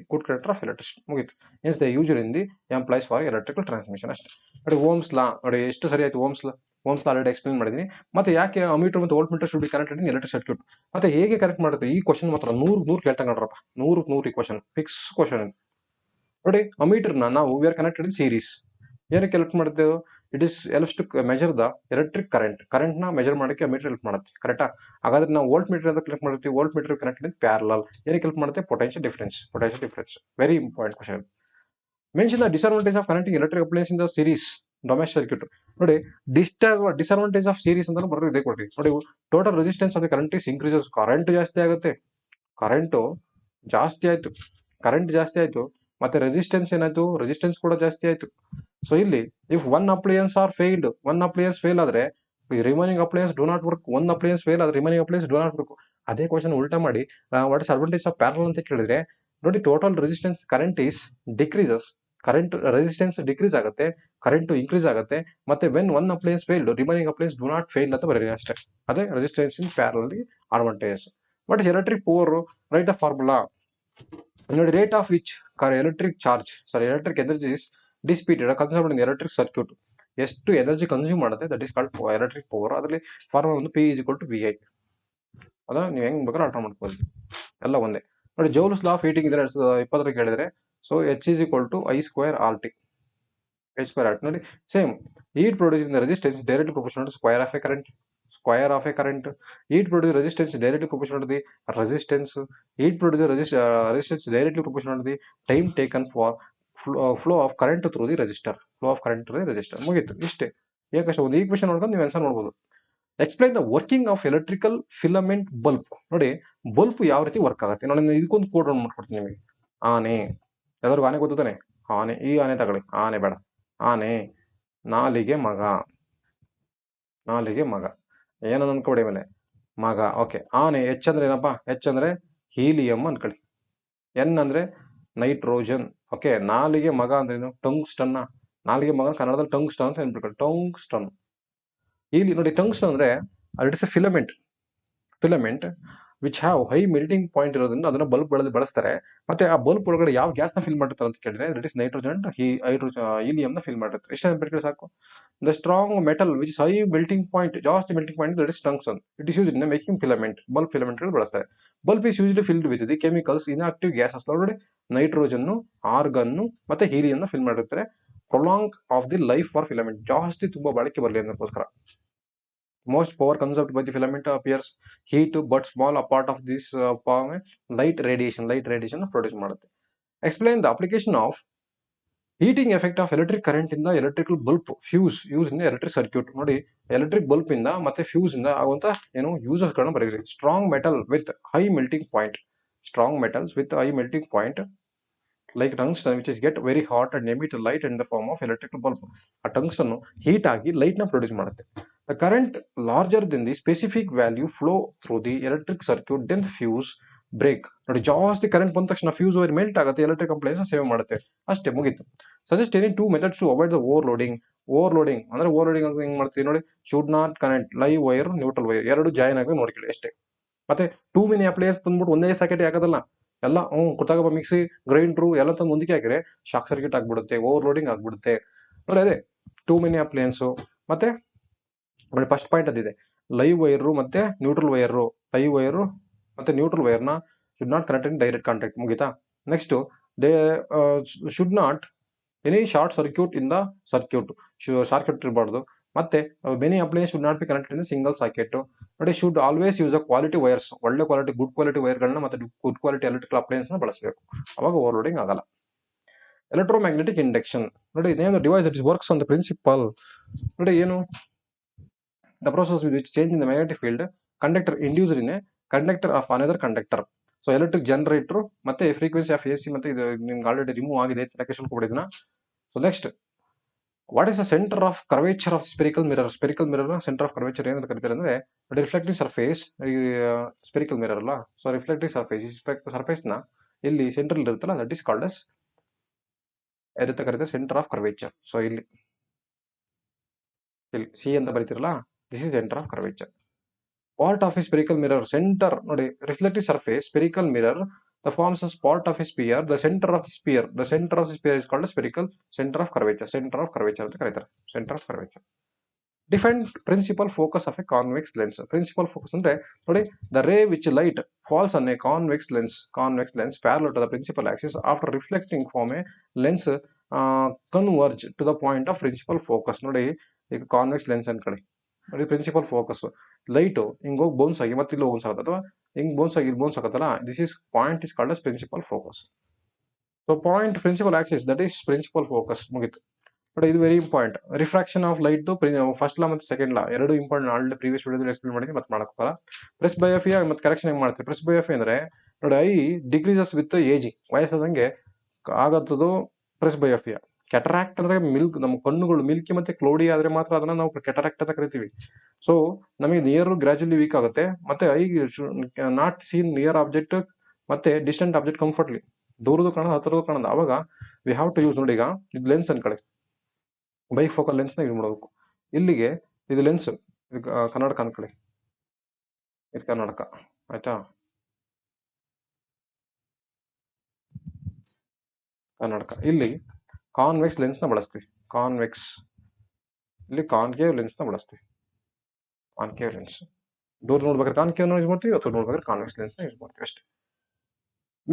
ಮುಗಿತು. Hence they usually in the employs for electrical transmission ಅಷ್ಟೇ. ನೋಡಿ Ohm's law ನೋಡಿ ಎಷ್ಟು ಸರಿ ಆಯ್ತು. ಓಮ್ಸ್ ಲಾ ಆಲ್ರೆಡಿ ಎಕ್ಸ್ಪ್ಲೇನ್ ಮಾಡಿದೀನಿ. ಮತ್ತೆ ಯಾಕೆ ಅಮೀಟರ್ ಮತ್ತು volt meter should be connected in electric circuit, ಮತ್ತೆ ಹೇಗೆ ಕನೆಕ್ಟ್ ಮಾಡುತ್ತೆ ಈ ಕ್ವಶನ್ ಮಾತ್ರ 100 ಕೇಳ್ತಾ ನೋಡ್ರಪ್ಪ, 100 ಈ ಕ್ವಶನ್ ಫಿಕ್ಸ್ ಕ್ವಶನ್. ನೋಡಿ ಅಮೀಟರ್ನ ನಾವು we are connected in series. ಏನಕ್ಕೆ ಕನೆಕ್ಟ್ ಮಾಡ್ತೇವೆ, it is helps to measure the electric current ನ ಮೆಜರ್ ಮಾಡಕ್ಕೆ ಮೀಟರ್ ಹೆಲ್ಪ್ ಮಾಡುತ್ತೆ, ಕರೆಕ್ಟಾ. ಹಾಗಾದ್ರೆ ನಾವು ವೋಲ್ಟ್ ಮೀಟರ್ ಅಂತ ಕನೆಕ್ಟ್ ಮಾಡ್ತೀವಿ, voltmeter connected in parallel. ಏನಕ್ಕೆ ಹೆಲ್ಪ್ ಮಾಡುತ್ತೆ, potential difference. Very important question. Mention the disadvantage of connecting electric appliances in the series domestic circuit. ನೋಡಿ ಡಿಸ್ಅಡ್ವಾಂಟೇಜ್ ಆಫ್ ಸೀರೀಸ್ ಅಂತ ಬರೋದು ಇದೆ ಕೊಡ್ರಿ. ನೋಡಿ total resistance of the current is increases, current ಜಾಸ್ತಿ ಆಗುತ್ತೆ, ಕರೆಂಟ್ ಜಾಸ್ತಿ ಆಯ್ತು, ಮತ್ತೆ ರೆಸಿಸ್ಟೆನ್ಸ್ ಏನಾಯ್ತು, ರೆಸಿಸ್ಟೆನ್ಸ್ ಕೂಡ ಜಾಸ್ತಿ ಆಯ್ತು. ಸೊ ಇಲ್ಲಿ ಇಫ್ ಒನ್ ಅಪ್ಲಯನ್ಸ್ ಫೇಲ್ ಆದ್ರೆ remaining appliance do not work, one appliance fail ಆದ್ರೆ remaining appliance do not work. ಅದೇ ಕ್ವಶನ್ ಉಲ್ಟಾ ಮಾಡಿ what is advantage of parallel ಅಂತ ಕೇಳಿದ್ರೆ, ನೋಡಿ total resistance current is decreases, current resistance decrease ಆಗುತ್ತೆ, current increase ಆಗುತ್ತೆ. ಮತ್ತೆ when one appliance failed remaining appliance do not fail ಅಂತ ಬರೀರಿ ಅಷ್ಟೇ. ಅದೇ resistance in parallel advantage. But electric power, right the formula. ನೋಡಿ rate of which electric energy is dissipated conserved in electric circuit. ಎಷ್ಟು energy consume ಮಾಡುತ್ತೆ that is called electric power. ಅದರಲ್ಲಿ formula ಒಂದು P = VI. ಅದ ನೀವು ಹೆಂಗ್ ಬೇಕಾದ್ರೆ ಅರ್ಥ ಮಾಡ್ಕೊಳ್ಳಿ, ಎಲ್ಲ ಒಂದೇ. ನೋಡಿ ಜೌಲ್ಸ್ ಲಾ ಆಫ್ ಹೀಟಿಂಗ್ ಇದೆ 2020 ಕೇಳಿದ್ರೆ, so H is equal to I square RT. H square RT ನೋಡಿ same. Heat produced in the resistance is directly proportional to square of a current. Square of a current. Heat produced resistance is directly proportional to the resistance. Heat produced resistance is directly proportional to the time taken for flow of current through the resistor. Flow of current through the resistor. ಮುಗೀತು ಇಷ್ಟೇ. ಏಕಷ್ಟ ಒಂದು equation ನೋಡ್ಕೊಂಡು ನೀವು answer ಮಾಡ್ಬೋದು. Explain the working of electrical filament bulb. ನೋಡಿ bulb ಯಾವ ರೀತಿ work ಆಗುತ್ತೆ ನಾನು ಇದಕ್ಕೊಂದು ಕೋಡ್ ರನ್ ಮಾಡ್ಕೊಡ್ತೀನಿ ನಿಮಗೆ. ಆನೆ, ಎಲ್ಲರಿಗೂ ಆನೆ ಗೊತ್ತಾನೆ? ಆನೆ, ಈ ಆನೆ ತಗೊಳ್ಳಿ, ಆನೆ ಬೇಡ. ಆನೆ, ನಾಲಿಗೆ ಮಗ, ನಾಲಿಗೆ ಮಗ, ಏನನ್ನ ಅನ್ಕೊಡಿ ಮೇಲೆ ಮಗ. ಓಕೆ, ಆನೆ. ಎಚ್ ಅಂದ್ರೆ ಏನಪ್ಪಾ? ಎಚ್ ಅಂದ್ರೆ ಹೀಲಿಯಂ ಅನ್ಕೊಳ್ಳಿ. ಎನ್ ಅಂದ್ರೆ ನೈಟ್ರೋಜನ್. ಓಕೆ, ನಾಲಿಗೆ ಮಗ ಅಂದ್ರೆ ಏನು? ಟಂಗ್ಸ್ಟನ್ನ. ನಾಲಿಗೆ ಮಗ ಕನ್ನಡದಲ್ಲಿ ಟಂಗ್ಸ್ಟನ್ ಅಂತ ನೆನ್ಪಿಟ್ಕೊಳ್ಳಿ. ಟಂಗ್ಸ್ಟನ್. ಇಲ್ಲಿ ನೋಡಿ ಟಂಗ್ಸ್ಟನ್ ಅಂದ್ರೆ it is A filament which have high melting point ಇರೋದ್ರಿಂದ ಅದನ್ನ ಬಲ್ಬ್ ಬಳಸ್ತಾರೆ. ಮತ್ತೆ ಆ ಬಲ್ಬ್ ಒಳಗಡೆ ಯಾವ ಗ್ಯಾಸ್ ನ ಫಿಲ್ ಮಾಡಿರ್ತಾರೆ ಅಂತ ಕೇಳಿದ್ರೆ ದಟ್ ಇಸ್ ನೈಟ್ರೋಜನ್ ಹೀಲಿಯಂ ನ ಫಿಲ್ ಮಾಡಿರ್ತಾರೆ. ಇಷ್ಟ ನೆನ್ಪಿಟ್ಕೊಳ್ಳಿ ಸಾಕು. The strong metal which is high melting point, ಜಾಸ್ತಿ melting point, that is tungsten. It is use in making filament. Bulb filament ಬಳಸ್ತಾರೆ. Bulb is usually filled with the chemicals inactive gases. ನೋಡಿ nitrogen, argon ಮತ್ತೆ helium ನ fill ಮಾಡಿರ್ತಾರೆ. Prolong of the life for filament, ಜಾಸ್ತಿ ತುಂಬಾ ಬಾಳಿಕೆ ಬರಲಿ ಅನ್ನೋಕ್ಕೋಸ್ಕರ. Most power consumed by the filament appears heat, but small part of this light radiation produce ಮಾಡುತ್ತೆ. Explain the application of heating effect of electric current in the electrical bulb fuse used in the electric circuit. ನೋಡಿ electric bulb ಇಂದ ಮತ್ತೆ fuse ಇಂದ ಆಗುವಂತ ಏನು uses ಗಳನ್ನ ಬರೆಯಿರಿ. Strong metal with high melting point. Strong metals with high melting point like tungsten which is get very hot and emit light in the form of electrical bulb. ಆ tungsten heat ಆಗಿ light ನ produce ಮಾಡುತ್ತೆ. The current larger than the specific value flow through the electric circuit, then the fuse break. ನೋಡಿ ಜಾಸ್ತಿ current ಬಂದ ತಕ್ಷಣ fuse wire melt ಆಗುತ್ತೆ, electric appliances save ಮಾಡುತ್ತೆ. ಅಷ್ಟೇ, ಮುಗೀತು. Suggest any 2 methods to avoid the overloading. Overloading ಅಂದ್ರೆ overloading ಹೆಂಗ್ ಮಾಡ್ತೀವಿ ನೋಡಿ. Should not connect live wire, neutral wire ಎರಡು ಜಾಯಿನ್ ಆಗಿ ನೋಡ್ಕೊಳ್ಳಿ ಅಷ್ಟೇ. ಮತ್ತೆ ಟೂ ಮೆನಿ ಅಪ್ಲಯನ್ಸ್ ಬಂದ್ಬಿಟ್ಟು ಒಂದೇ ಸಾಕೆಟ್ ಹಾಕೋದಲ್ಲ. ಎಲ್ಲ ಗೊತ್ತಾಗಪ್ಪ, ಮಿಕ್ಸಿ ಗ್ರೈಂಡ್ರು ಎಲ್ಲ ತಂದು ಮುಂದಕ್ಕೆ ಹಾಕಿದ್ರೆ ಶಾಕ್ ಸರ್ಕ್ಯೂಟ್ ಆಗ್ಬಿಡುತ್ತೆ, ಓವರ್ಲೋಡಿಂಗ್ ಆಗ್ಬಿಡುತ್ತೆ. ನೋಡಿ ಅದೇ ಟೂ ಮೆನಿ ಅಪ್ಲಯನ್ಸು. ಮತ್ತೆ ನೋಡಿ ಫಸ್ಟ್ ಪಾಯಿಂಟ್ ಅದಿದೆ, ಲೈವ್ ವೈರು ಮತ್ತೆ ನ್ಯೂಟ್ರಲ್ ವೈರು. ಲೈವ್ ವೈರು ಮತ್ತೆ ನ್ಯೂಟ್ರಲ್ ವೈರ್ನ should not connect in direct contact. ಮುಗಿತಾ? Next they should not any short circuit in the circuit. Circuit ಇರಬಾರ್ದು. ಮತ್ತೆ many appliances should not be connected in single socket. ನೋಡಿ should always use a quality wires. ಒಳ್ಳೆ quality, good quality ವೈರ್ಗಳನ್ನ ಮತ್ತೆ good quality electrical appliances ನ ಬಳಸಬೇಕು. ಅವಾಗ overloading ಆಗಲ್ಲ. Electromagnetic induction. ನೋಡಿ name the device that works on the principle. ನೋಡಿ ಏನು the process which change in the magnetic field conductor induced in a conductor of another conductor. So electric generator ಮತ್ತೆ frequency of AC ಮತ್ತೆ ಇದು ನಿಮ್ಗೆ already remove ಆಗಿದೆ, ಲೆಕ್ಕಶುಲ್ಕ ಕೊಡಿದ್ನ. So next, what is the centre of curvature of spherical mirror. Spherical mirror centre of curvature ಏನಂತ ಕರೀತಾರೆ ಅಂದ್ರೆ ರಿಫ್ಲೆಕ್ಟಿವ್ ಸರ್ಫೇಸ್. ಸ್ಪೆರಿಕಲ್ ಮಿರರ್ ಅಲ್ಲ, ಸೊ ರಿಫ್ಲೆಕ್ಟಿವ್ ಸರ್ಫೇಸ್. ಈ ಸರ್ಫೇಸ್ ನ ಇಲ್ಲಿ ಸೆಂಟ್ರಲ್ ಇರುತ್ತಲ್ಲ, ದಟ್ ಇಸ್ ಕಾಲ್ಡ್ ಅಸ್ ಎದತ್ತ ಕರೀತಾರೆ ಸೆಂಟರ್ ಆಫ್ ಕರ್ವೇಚರ್. ಸೊ ಇಲ್ಲಿ ಸಿ ಅಂತ ಬರೀತಿರಲ್ಲ, this is center of curvature. Part of a spherical mirror, center ನೋಡಿ reflective surface, spherical mirror, the forms as part of a sphere, the center of the sphere is called a spherical center of curvature. Center of curvature ಅಂತ ಕರೀತಾರೆ, center of curvature. Define principal focus of a convex lens. Principal focus ಅಂದ್ರೆ ನೋಡಿ the ray which light falls on a convex lens parallel to the principal axis after reflecting from a lens converge to the point of principal focus. ನೋಡಿ ಈಗ convex lens ಅನ್ಕೊಳ್ಳಿ. ನೋಡಿ principal focus, light ಹಿಂಗ್ ಹೋಗಿ bounce ಆಗಿ ಮತ್ತೆ ಇಲ್ಲಿ bounce ಆಗುತ್ತೆ, ಅಥವಾ ಹಿಂಗ್ ಬೌನ್ಸ್ ಆಗಿ ಇಲ್ಲಿ ಬೌನ್ಸ್ ಆಗುತ್ತಲ್ಲ, this is point is called as principal focus. So point principal axis that is principal focus. ಮುಗಿತು. ಬಟ್ ಇದು very important. Refraction of light first law ಮತ್ತೆ ಸೆಕೆಂಡ್ ಲಾ ಎರಡು ಇಂಪಾರ್ಟೆಂಟ್. ಆಲ್ರೆಡಿ ಪ್ರೀವಿಯಸ್ ವಿಡಿಯೋದಲ್ಲಿ explain ಮಾಡಿದ್ವಿ, ಮತ್ತೆ ಮಾಡಕ್ಕೋಗಲ್ಲ. Press ಬಯೋಫಿಯಾ ಮತ್ತೆ correction ಹೆಂಗ್ ಮಾಡ್ತೀವಿ. ಪ್ರೆಸ್ ಬಯೋಫಿ ಅಂದ್ರೆ ನೋಡಿ ಐ ಡಿಕ್ರೀಸಸ್ ವಿತ್ ಏಜಿಂಗ್, ವಯಸ್ಸಾದಂಗೆ ಆಗತ್ತದು ಪ್ರೆಸ್ ಬಯೋಫಿಯಾ. ಕೆಟರಾಕ್ಟ್ ಅಂದ್ರೆ ಮಿಲ್ಕ್, ನಮ್ಮ ಕಣ್ಣುಗಳು ಮಿಲ್ಕಿ ಮತ್ತೆ ಕ್ಲೌಡಿ ಆದ್ರೆ ಮಾತ್ರ ಅದನ್ನ ನಾವು ಕೆಟರಾಕ್ಟ್ ಅಂತ ಕರಿತೀವಿ. ಸೊ ನಮಗೆ ನಿಯರ್ ಗ್ರಾಜುಲಿ ವೀಕ್ ಆಗುತ್ತೆ, ಮತ್ತೆ I not seen near object ಮತ್ತೆ ಡಿಸ್ಟೆಂಟ್ ಆಬ್ಜೆಕ್ಟ್ ಕಂಫರ್ಟ್ಲಿ, ದೂರದು ಕಾಣೋದು ಹತ್ತಿರದು ಕಾಣೋದು. ಅವಾಗ ವಿ ಹ್ಯಾವ್ ಟು ಯೂಸ್. ನೋಡಿ ಈಗ ಇದು ಲೆನ್ಸ್ ಅನ್ಕೊಳ್ಳಿ, ಬೈಫೋಕಲ್ ಲೆನ್ಸ್ ನ ಯೂಸ್ ಮಾಡಬೇಕು. ಇಲ್ಲಿಗೆ ಇದು ಲೆನ್ಸ್, ಇದು ಕನ್ನಡಕ ಅನ್ಕೊಳ್ಳಿ, ಇದು ಕನ್ನಡಕ ಆಯ್ತಾ, ಕನ್ನಡಕ. ಇಲ್ಲಿ ಕಾನ್ವೆಕ್ಸ್ ಲೆನ್ಸ್ ನ ಬಳಸ್ತೀವಿ, ಕಾನ್ವೆಕ್ಸ್. ಇಲ್ಲಿ ಕಾನ್ಕೇವ್ ಲೆನ್ಸ್ ನ ಬಳಸ್ತೀವಿ, ಕಾನ್ಕೇವ್ ಲೆನ್ಸ್. ದೂರ ನೋಡ್ಬೇಕಾದ್ರೆ ಕಾನ್ಕೇವ್ ಯೂಸ್ ಮಾಡ್ತೀವಿ, ಅಥವಾ ನೋಡ್ಬೇಕಾದ್ರೆ ಕಾನ್ವೆಕ್ಸ್ ಲೆನ್ಸ್ ನ ಯೂಸ್ ಮಾಡ್ತೀವಿ ಅಷ್ಟೇ.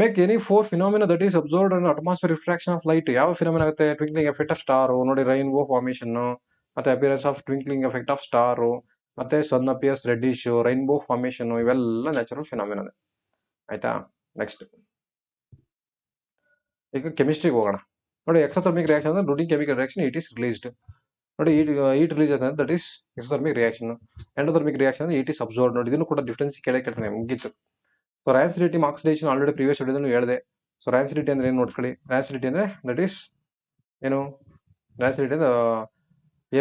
Make any four phenomena that is observed and atmosphere refraction of light. ಯಾವ ಫಿನಾಮಿನಾ ಆಗುತ್ತೆ? ಟ್ವಿಂಕ್ಲಿಂಗ್ ಎಫೆಕ್ಟ್ ಆಫ್ ಸ್ಟಾರ್, ನೋಡಿ ರೈನ್ಬೋ ಫಾರ್ಮೇಶನ್, ಮತ್ತೆ appearance of twinkling effect of star, ಮತ್ತೆ sun appears reddish, rainbow formation, ಇವೆಲ್ಲ natural phenomena. ಆಯ್ತಾ? Next ಈಗ ಕೆಮಿಸ್ಟ್ರಿಗೆ ಹೋಗೋಣ. ನೋಡಿ ಎಕ್ಸೋಥರ್ಮಿಕ್ ರಿಯಾಕ್ಷನ್ ಅಂದ್ರೆ during chemical reaction, it is released. ನೋಡಿ ಈಟ್ ರಿಲೀಸ್ ಅಂದ್ರೆ that is exothermic reaction. Endothermic reaction ಅಂದ್ರೆ ಇಟ್ ಈಸ್ ಅಬ್ಸರ್ವ್ಡ್. ನೋಡಿ ಇದನ್ನು ಕೂಡ ಡಿಫ್ರೆನ್ಸ್ ಕೇಳ್ತಾನೆ, ಮುಗೀತು. So rancidity oxidation already previous ವಿಡಿಯೋದಲ್ಲಿ ಹೇಳಿದೆ. ಸೊ ರ್ಯಾನ್ಸಿಡಿಟಿ ಅಂದ್ರೆ ಏನು ನೋಡ್ಕೊಳ್ಳಿ. ರ್ಯಾನ್ಸಿಡಿಟಿ ಅಂದ್ರೆ ದಟ್ ಈಸ್ ಏನು? ರ್ಯಾನ್ಸಿಡಿಟಿ ಅಂದ್ರೆ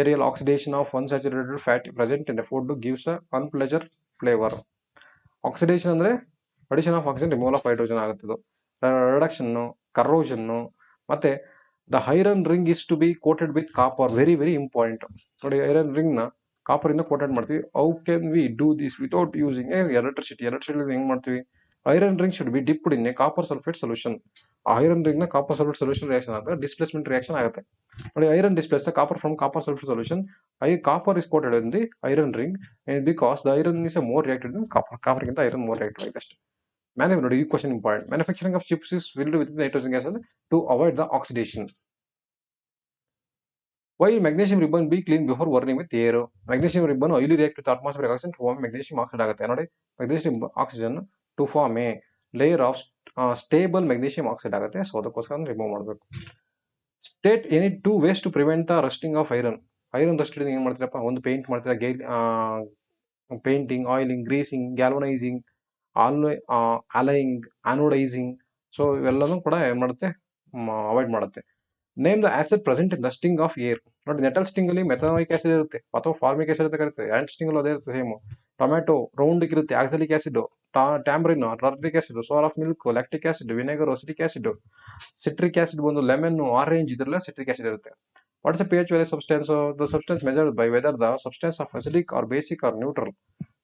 aerial oxidation of unsaturated fat present in the food gives a unpleasant flavour. Oxidation ಅಂದ್ರೆ addition of oxygen, removal of hydrogen ಆಗುತ್ತದೆ. ರಿಡಕ್ಷನ್, ಕರೋಷನ್, ಮತ್ತೆ the iron ring is to be coated with copper. Very very important. ನೋಡಿ iron ring ನ copper ಇಂದ coated ಮಾಡ್ತೀವಿ. How can we do this without using electricity? Electricity ಹೆಂಗ್ ಮಾಡ್ತೀವಿ? Iron ring should be dipped in a copper sulphate solution. Iron ring ನ copper sulphate solution reaction ಆಗುತ್ತೆ, displacement reaction ಆಗುತ್ತೆ. ನೋಡಿ iron displace the copper from copper sulphate solution. Copper is coated in the iron ring because the iron is more reacted in copper. Copper ಗಿಂತ iron more reacted ಆಗಿದೆ ಅಷ್ಟೇ. ನೋಡಿ ಈ question important. Manufacturing of chips is filled with nitrogen gas to avoid the oxidation. Why magnesium ribbon be clean before burning with air? Magnesium ribbon oily react with atmospheric oxygen to form magnesium oxide ಆಗುತ್ತೆ. ನೋಡಿ magnesium oxygen to form a layer of stable magnesium oxide ಆಗುತ್ತೆ. So ಅದಕ್ಕೋಸ್ಕರ remove ಮಾಡಬೇಕು. State any two ways to prevent the rusting of iron. Iron rusting ಏನು ಮಾಡ್ತೀರಪ್ಪ? ಒಂದು paint ಮಾಡ್ತೀರಾ, painting, oiling, greasing, galvanising, alloying, anodising. So ಇವೆಲ್ಲನೂ ಕೂಡ ಏನು ಮಾಡುತ್ತೆ? ಅವಾಯ್ಡ್ ಮಾಡುತ್ತೆ. Name the acid present in the sting of air. ನೋಡಿ ನೆಟಲ್ ಸ್ಟಿಂಗ್ ಅಲ್ಲಿ ಮೆಥನಾಯಿಕ್ ಆಸಿಡ್ ಇರುತ್ತೆ ಅಥವಾ ಫಾರ್ಮಿಕ್ ಆಸಿಡ್ ಅಂತ ಕರೀತಾರೆ. ಆಂಟ್ ಸ್ಟಿಂಗ್ ಅಲ್ಲಿ ಅದೇ ಇರುತ್ತೆ ಸೇಮ್. ಟೊಮ್ಯಾಟೊ ರೌಂಡ್ ಇರುತ್ತೆ, oxalic acid, tamarind, turmeric acid, sour of milk, lactic acid, vinegar, acetic acid, citric acid ಬಂದು ಲೆಮನ್, ಆರೆಂಜ್, ಇದರಲ್ಲ ಸಿಟ್ರಿಕ್ ಆಸಿಡ್ ಇರುತ್ತೆ. What is the pH value substance? The substance measured by whether the substance of acidic or basic or neutral.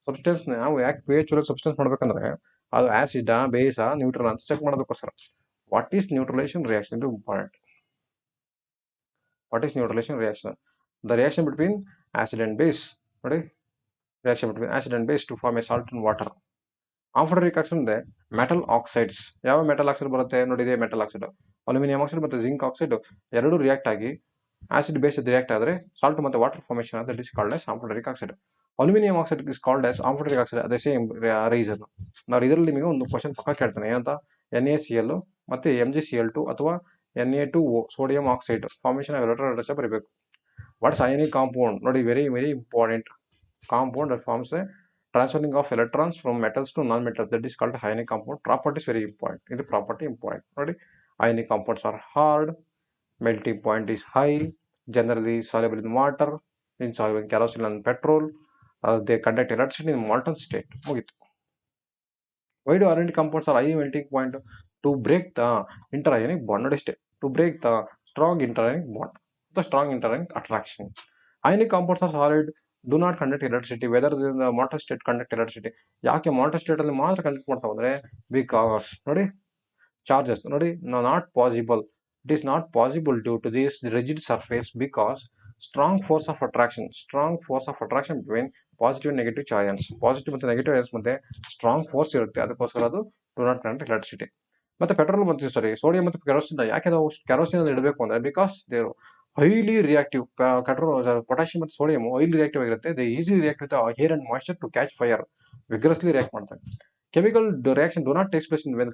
Substance ನಾವು ಯಾಕೆ pH value substance ಮಾಡ್ಬೇಕಂದ್ರೆ ಅದು acid, base, neutral ಅಂತ check ಮಾಡೋದಕ್ಕೋಸ್ಕರ. What is neutralisation reaction? ಇದು important. What is neutralization reaction? The reaction between acid and base. ನೋಡಿ reaction between acid and base to form a salt and water. ಆಂಫೋಟರಿಕ್ oxide ಅಂದ್ರೆ metal oxides. ಯಾವ metal oxide ಬರುತ್ತೆ? ನೋಡಿ ಇದೆ metal oxide. Aluminium oxide ಮತ್ತು zinc oxide ಎರಡು react ಆಗಿ acid base react ಆದರೆ ಸಾಲ್ಟ್ ಮತ್ತು ವಾಟರ್ ಫಾರ್ಮೇಷನ್ ಅಂತ is called as ಆಂಫೋಟರಿಕ್ oxide. Aluminium oxide is called as ಆಂಫೋಟರಿಕ್ oxide. ಅದೇ ಸೇಮ್ ರೀಸನ್. ನಾವು ಇದರಲ್ಲಿ ನಿಮಗೆ ಒಂದು ಕ್ವಶನ್ ಪಕ್ಕ ಕೇಳ್ತಾನೆ, ಏನಂತ? NaCl ಮತ್ತೆ MgCl2 ಅಥವಾ Na2O sodium oxide formation of electrolyte ಬರೀಬೇಕು. What's ionic compound? ನೋಡಿ very very important. Compound that forms a transferring of electrons from metals to non-metals, that is called ionic compound. Property is very important. ಇದು property important. ನೋಡಿ ionic compounds are hard, melting point is high, generally soluble in water, insoluble in kerosene and petrol, they conduct electricity in molten state. ಮುಗಿತು. Why do ionic compounds are high melting point? To break the interionic bond. ನೋಡಿ ಇಷ್ಟೇ, to break the strong interionic bond, the strong interionic attraction. Ionic compounds are solid, do not conduct electricity, whether in the molten state conduct electricity. ಯಾಕೆ molten state ಅಲ್ಲಿ ಮಾತ್ರ conduct ಮಾಡ್ತಾವೆ ಅಂದ್ರೆ because ನೋಡಿ charges ನೋಡಿ not possible. It is not possible due to this rigid surface because strong force of attraction between positive and negative charges. Positive ಮತ್ತು negative charges ಮತ್ತೆ strong force ಇರುತ್ತೆ, ಅದಕ್ಕೋಸ್ಕರ ಅದು ಡು ನಾಟ್ ಕಂಡಕ್ಟ್ ಎಲೆಕ್ಟ್ರಿಸಿಟಿ. ಮತ್ತೆ petrol ಮತ್ತು sodium ಮತ್ತು kerosene ಯಾಕೆ ನಾವು ಕೆರೋಸಿನ್ ಇಡಬೇಕು ಅಂದ್ರೆ because they're highly reactive. Potassium ಮತ್ತು ಸೋಡಿಯಂ ಹೈಲಿ ರಿಯಾಕ್ಟಿವ್ ಆಗಿರುತ್ತೆ. They easy react with air and moisture to catch fire. ವಿಗ್ರಸ್ಲಿ react ಮಾಡ್ತಾರೆ. Chemical reaction do not takes place in when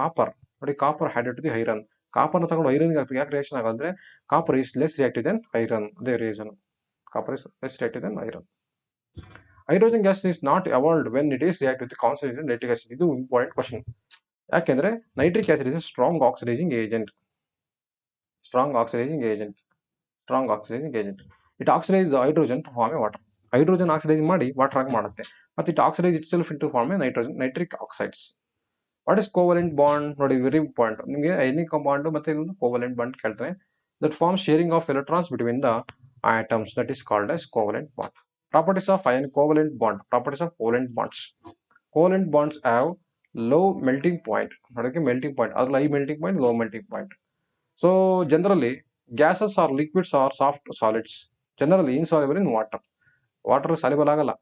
copper. ನೋಡಿ copper added to the iron. ಕಾಪರ್ನ ತಗೊಂಡು ಐರನ್ಗೆ ಹಾಕ್ಬೇಕು. ಯಾಕೆ reaction ಆಗೋದ್ರೆ copper is less reactive than iron. ಅದೇ reason. Copper is less reactive than iron. Hydrogen gas is not evolved when it is react with concentrated nitric acid. ಇದು important question. ಯಾಕೆಂದ್ರೆ nitric acid is strong oxidising agent. It oxidise hydrogen to form a water. Hydrogen oxidise ಮಾಡಿ water ಆಗಿ ಮಾಡುತ್ತೆ. ಮತ್ತೆ it oxidise itself into form a nitric oxides. What is covalent bond? ನೋಡಿ very important. ನಿಮಗೆ ionic bond ಮತ್ತೆ ಇನ್ನೊಂದು covalent bond ಕೇಳ್ತಾರೆ. That form sharing of electrons between the atoms, that is called as covalent bond. Properties of ion covalent bond. Properties of covalent bonds. Covalent bonds have low melting point. ಅದಕ್ಕೆ melting point, ಅದ್ರಲ್ಲಿ high melting point, low melting point. So generally gases or liquids or soft solids generally insoluble in water. Water soluble ಆಗಲ್ಲ,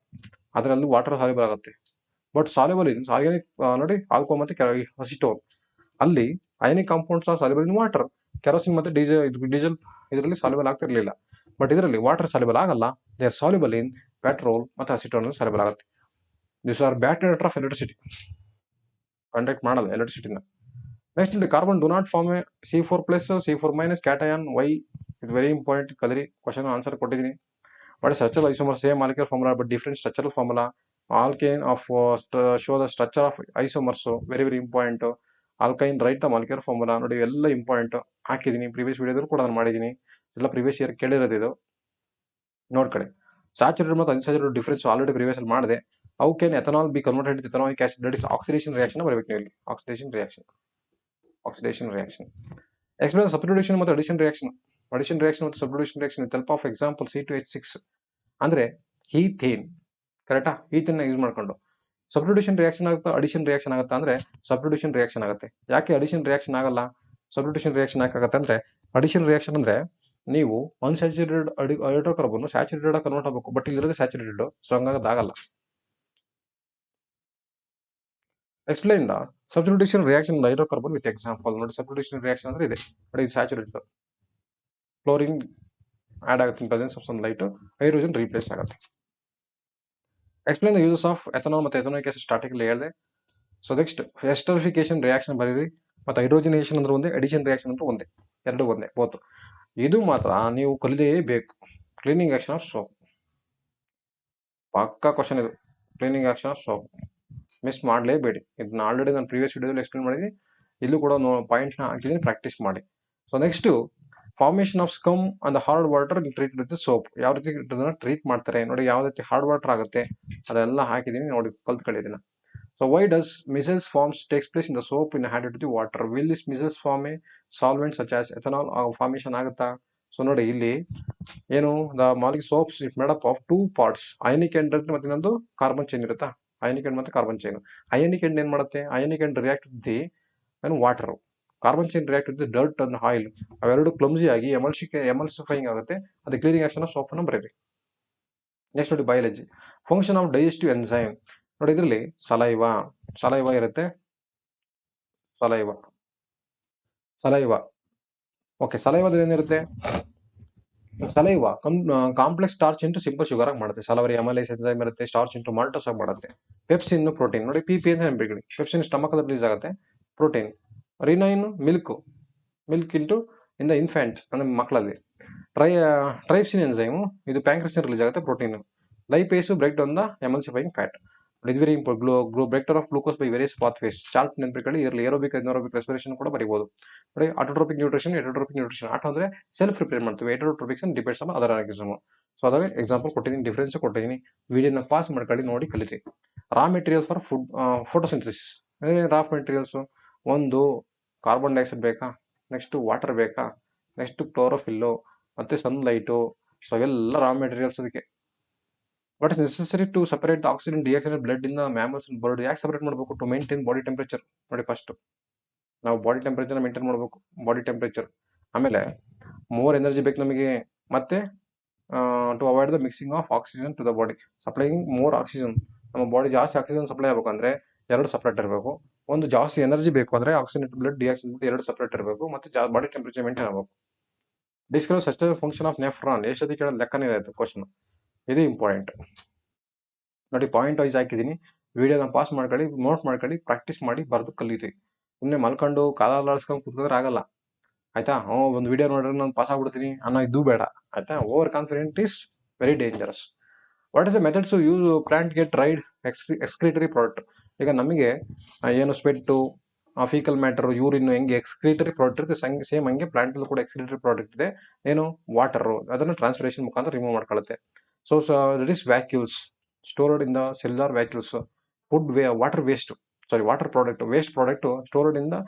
ಅದರಲ್ಲಿ water soluble ಆಗುತ್ತೆ. But soluble in organic ನೋಡಿ alcohol ಮತ್ತೆ acetone. ಅಲ್ಲಿ ionic compounds are soluble in water. Kerosene ಮತ್ತೆ diesel ಇದರಲ್ಲಿ soluble ಆಗ್ತಿರ್ಲಿಲ್ಲ. But ಇದರಲ್ಲಿ ವಾಟರ್ ಸಾಲ್ಯುಬಲ್ ಆಗಲ್ಲ. They are soluble in petrol ಮತ್ತೆ ಅಸಿಟೋನ್ ಸಾಲ್ಯುಬಲ್ ಆಗುತ್ತೆ. This are bacteria of electricity, conduct ಮಾಡಲ್ಲ ಎಲೆಕ್ಟ್ರಿಸಿಟಿನ. ನೆಕ್ಸ್ಟ್ ಇಲ್ಲಿ carbon do not form a C4+ C4- cation. Why ಇದು ವೆರಿ ಇಂಪಾರ್ಟೆಂಟ್. ಕಲರಿ ಕ್ವಶನ್ ಆನ್ಸರ್ ಕೊಟ್ಟಿದ್ದೀನಿ. What is structural isomer? Same molecular formula but different structural formula. Alkane of show the structure of isomers. Very very important. Alkyne write the molecular formula. ನೋಡಿ ಎಲ್ಲ important ಹಾಕಿದ್ದೀನಿ. Previous ವಿಡಿಯೋದಲ್ಲಿ ಕೂಡ ನಾನು ಮಾಡಿದ್ದೀನಿ. ಎಲ್ಲ ಪ್ರೀವಿಯಸ್ ಇಯರ್ ಕೇಳಿರೋದು ಇದು ನೋಡ್ಕೊಳ್ಳಿ. ಸ್ಯಾಚುರೇಟೆಡ್ ಮತ್ತು ಅನ್ಸ್ಯಾಚುರೇಟೆಡ್ ಡಿಫರೆನ್ಸ್ ಆಲ್ರೆಡಿ ಪ್ರೀವಿಯಸ್ ಅಲ್ಲಿ ಮಾಡಿದೆ. How can ethanol be converted to ethanoic acid? That is oxidation reaction ಬರಬೇಕು ನೀವು ಇಲ್ಲಿ. Oxidation reaction. ಎಕ್ಸ್ಪ್ಲೇನ್ ಸಬ್ಸ್ಟಿಟ್ಯೂಷನ್ ಮತ್ತು ಅಡಿಷನ್ ರಿಯಾಕ್ಷನ್ ಮತ್ತು substitution reaction with help of example C2H6 ಅಂದ್ರೆ ಹೀಥೇನ್. ಕರೆಕ್ಟಾ? ಹೀಥೇನ್ ಯೂಸ್ ಮಾಡ್ಕೊಂಡು ಸಬ್ಸ್ಟಿಟ್ಯೂಷನ್ ರಿಯಾಕ್ಷನ್ ಆಗುತ್ತಾ ಅಡಿಷನ್ ರಿಯಾಕ್ಷನ್ ಆಗುತ್ತಾ ಅಂದ್ರೆ ಸಬ್ಸ್ಟಿಟ್ಯೂಷನ್ ರಿಯಾಕ್ಷನ್ ಆಗುತ್ತೆ. ಯಾಕೆ ಅಡಿಷನ್ ರಿಯಾಕ್ಷನ್ ಆಗಲ್ಲ? ಸಬ್ಸ್ಟಿಟ್ಯೂಷನ್ ರಿಯಾಕ್ಷನ್ ಯಾಕಾಗುತ್ತೆ ಅಂದ್ರೆ ಅಡಿಷನ್ ರಿಯಾಕ್ಷನ್ ಅಂದ್ರೆ ನೀವು ಅನ್ಸ್ಯಾಚುರೇಟೆಡ್ ಹೈಡ್ರೋಕಾರ್ಬನ್ ಸ್ಯಾಚುರೇಟೆಡ್ ಕನ್ವರ್ಟ್ ಆಗಬೇಕು. ಬಟ್ ಇಲ್ಲಿರೋದು ಸ್ಯಾಚುರೇಟೆಡ್, ಸೊ ಹಂಗಾಗಲ್ಲ. Explain the substitution reaction hydrocarbon with example. ನೋಡಿ ಸಬ್ಸ್ಟಿಟ್ಯೂಷನ್ ರಿಯಾಕ್ಷನ್ ಅಂದ್ರೆ ಇದೆ ನೋಡಿ, ಇದು ಸ್ಯಾಚುರೇಟೆಡ್, ಕ್ಲೋರಿನ್ ಆಡ್ ಆಗುತ್ತೆ in presence of sunlight, hydrogen replace ಆಗುತ್ತೆ. Explain the uses of ethanol ಮತ್ತು ಎಥನಾಯಿಕ್ ಆಸಿಡ್ ಸ್ಟಾರ್ಟಿಂಗ್ ಹೇಳಿದೆ. ಸೊ ನೆಕ್ಸ್ಟ್ ಎಸ್ಟರಿಫಿಕೇಶನ್ ರಿಯಾಕ್ಷನ್ ಬರೀರಿ. ಮತ್ತು ಹೈಡ್ರೋಜನೇಷನ್ ಅಂದ್ರೆ ಒಂದೇ, ಅಡಿಷನ್ ರಿಯಾಕ್ಷನ್ ಅಂದ್ರೆ ಒಂದೇ, ಎರಡು ಒಂದೇ ಬೋತ್. ಇದು ಮಾತ್ರ ನೀವು ಕಲಿಯಲೇಬೇಕು. ಕ್ಲೀನಿಂಗ್ ಆಕ್ಷನ್ ಆಫ್ ಸೋಪ್ ಪಕ್ಕಾ ಕ್ವಶನ್ ಇದು. Cleaning action of soap miss ಮಾಡಲೇಬೇಡಿ. ಇದನ್ನ ಆಲ್ರೆಡಿ ನಾನು ಪ್ರೀವಿಯಸ್ ವಿಡಿಯೋದಲ್ಲಿ ಎಕ್ಸ್ಪ್ಲೇನ್ ಮಾಡಿದ್ದೀನಿ. ಇಲ್ಲೂ ಕೂಡ ಪಾಯಿಂಟ್ಸ್ನ ಹಾಕಿದ್ದೀನಿ, ಪ್ರಾಕ್ಟೀಸ್ ಮಾಡಿ. So next formation of scum and hard water treat with soap. ಯಾವ ರೀತಿ ಟ್ರೀಟ್ ಮಾಡ್ತಾರೆ ನೋಡಿ, ಯಾವ ರೀತಿ ಹಾರ್ಡ್ ವಾಟರ್ ಆಗುತ್ತೆ ಅದೆಲ್ಲ ಹಾಕಿದ್ದೀನಿ ನೋಡಿ, ಕಲ್ತ್ಕೊಳ್ಳಿ ಇದನ್ನ. So why does micelles forms takes place in the soap in added to the water? Will this micelles form a solvent such as ethanol formation ಆಗುತ್ತಾ? ಸೊ ನೋಡಿ ಇಲ್ಲಿ ಏನು, the molecule soaps it made up of 2 parts, ionic end ಮತ್ತೆ ಇನ್ನೊಂದು carbon chain ಇರುತ್ತಾ, ionic end ಮತ್ತೆ carbon chain. Ionic end ಏನ್ ಮಾಡುತ್ತೆ? Ionic end react with the water. Carbon chain react with dirt and oil. ಅವೆರಡು clumsy ಆಗಿ ಎಮಲ್ಸಿಫೈಯಿಂಗ್ ಆಗುತ್ತೆ. ಅದು ಕ್ಲೀನಿಂಗ್ ಆಕ್ಷನ್ ಆಫ್ ಸೋಪ್ ಅನ್ನು ಬರೀರಿ. ನೆಕ್ಸ್ಟ್ ನೋಡಿ biology. Function of digestive enzyme. ನೋಡಿ ಇದರಲ್ಲಿ ಸಲೈವಾ ಇರುತ್ತೆ. Saliva okay. ಸಲೈವಾದಲ್ಲಿ ಏನಿರುತ್ತೆ? Saliva complex starch into simple sugar ಆಗಿ ಮಾಡುತ್ತೆ. ಸಲವರಿ ಅಮೈಲೇಸ್ ಎನ್ಸೈಮ್ ಇರುತ್ತೆ, ಸ್ಟಾರ್ಚ್ ಇಂಟು ಮಾಲ್ಟೋಸ್ ಆಗಿ ಮಾಡುತ್ತೆ. Pepsin protein. ನೋಡಿ PP ಅಂತ ನೆನಪಿಡಿ. ಪೆಪ್ಸಿನ್ ಸ್ಟಮಕ್ ಅಲ್ಲಿ ರಿಲೀಸ್ ಆಗುತ್ತೆ, protein. Rennin milk into in the infant ಅಂದ್ರೆ ಮಕ್ಕಳಲ್ಲಿ. ಟ್ರೈಪ್ಸಿನ್ ಎನ್ಸೈಮ್ ಇದು ಪ್ಯಾಂಕ್ರಸ್ ರಿಲೀಸ್ ಆಗುತ್ತೆ, protein. Lipase break down the emulsifying fat. ಇದು very important. Break down of glucose by various pathways. Chart ನೆನಪಿಕೊಳ್ಳಿ. ಇದರಲ್ಲಿ aerobic anaerobic respiration ಕೂಡ ಬರೀಬಹುದು. ನೋಡಿ autotrophic nutrition, heterotrophic nutrition. Auto ಅಂದ್ರೆ ಸೆಲ್ಫ್ ಪ್ರಿಪೇರ್ ಮಾಡ್ತೀವಿ, heterotrophs depends on other organism. So ಅದರ example ಕೊಟ್ಟಿದ್ದೀನಿ, ಡಿಫರೆನ್ಸ್ ಕೊಟ್ಟಿದ್ದೀನಿ. ವಿಡಿಯೋನ ಪಾಸ್ ಮಾಡ್ಕೊಳ್ಳಿ, ನೋಡಿ ಕಲಿರಿ. Raw materials for food photosynthesis. Raw materials ಒಂದು ಕಾರ್ಬನ್ ಡೈಆಕ್ಸೈಡ್ ಬೇಕಾ, ನೆಕ್ಸ್ಟ್ ವಾಟರ್ ಬೇಕಾ, ನೆಕ್ಸ್ಟ್ ಕ್ಲೋರೋಫಿಲ್ಲು ಮತ್ತೆ ಸನ್ಲೈಟು. ಸೊ ಎಲ್ಲ ರಾ ಮೆಟೀರಿಯಲ್ಸ್ ಅದಕ್ಕೆ. What is necessary to separate the oxygen dioxide blood in the mammals and bird? ಯಾಕೆ separate ಮಾಡಬೇಕು? To maintain body temperature. ನೋಡಿ first ನಾವು ಬಾಡಿ ಟೆಂಪರೇಚರ್ ಮೇಂಟೈನ್ ಮಾಡಬೇಕು, body temperature. ಆಮೇಲೆ more energy ಬೇಕು ನಮಗೆ. ಮತ್ತೆ to avoid the mixing of oxygen to the body, supplying more oxygen. ನಮ್ಮ ಬಾಡಿ ಜಾಸ್ತಿ ಆಕ್ಸಿಜನ್ ಸಪ್ಲೈ ಆಗಬೇಕಂದ್ರೆ ಎರಡು ಸಪ್ರೇಟ್ ಇರಬೇಕು. ಒಂದು ಜಾಸ್ತಿ ಎನರ್ಜಿ ಬೇಕು ಅಂದ್ರೆ ಆಕ್ಸಿಜನ್ ಬ್ಲಡ್ ಡಿಆಕ್ಸಿಜನ್ ಎರಡು ಸಪ್ರೇಟ್ ಇರಬೇಕು. ಮತ್ತೆ ಬಾಡಿ ಟೆಂಪರೇಚರ್ ಮೇಂಟೈನ್ ಆಗಬೇಕು. Describe such function of nephron. ಎಷ್ಟೊತ್ತಿ ಕೇಳೋದು ಲೆಕ್ಕನೇ ಇದೆ ಕ್ವಶನ್. ಇದು ಇಂಪಾರ್ಟೆಂಟ್ ನೋಡಿ. ಪಾಯಿಂಟ್ ವೈಸ್ ಹಾಕಿದ್ದೀನಿ. ವಿಡಿಯೋನ ಪಾಸ್ ಮಾಡ್ಕೊಳ್ಳಿ, ನೋಟ್ ಮಾಡ್ಕೊಳ್ಳಿ, ಪ್ರಾಕ್ಟೀಸ್ ಮಾಡಿ, ಬರೆದು ಕಲೀರಿ. ಸುಮ್ಮನೆ ಮಲ್ಕೊಂಡು ಕಾಲ ಆಡಿಸ್ಕೊಂಡು ಕುತ್ಕೊಂಡ್ರೆ ಆಗಲ್ಲ ಆಯ್ತಾ. ಒಂದು ವಿಡಿಯೋ ನೋಡಿದ್ರೆ ನಾನು ಪಾಸ್ ಆಗ್ಬಿಡ್ತೀನಿ ಅನ್ನೋ ಇದು ಬೇಡ ಆಯ್ತಾ. Overconfident is very dangerous. What is the methods use plant get rid excretory product? ಈಗ ನಮಗೆ ಏನು ಸ್ವೆಟ್ಟು, ಫೀಕಲ್ ಮ್ಯಾಟರ್, ಯೂರಿನ್ ಹೆಂಗೆ ಎಕ್ಸ್ಕ್ರೀಟರಿ ಪ್ರಾಡಕ್ಟ್ ಇರುತ್ತೆ, ಸೇಮ್ ಹಂಗೆ ಪ್ಲಾಂಟ್ ಕೂಡ ಎಕ್ಸ್ಕ್ರೀಟರಿ ಪ್ರಾಡಕ್ಟ್ ಇದೆ. ಏನು ವಾಟರ್, ಅದನ್ನು ಟ್ರಾನ್ಸ್ಪಿರೇಷನ್ ಮುಖಾಂತರ ರಿಮೂವ್ ಮಾಡ್ಕೊಳ್ಳುತ್ತೆ. So that is vacuoles stored in the cellular vacuoles. Water product, waste product stored in the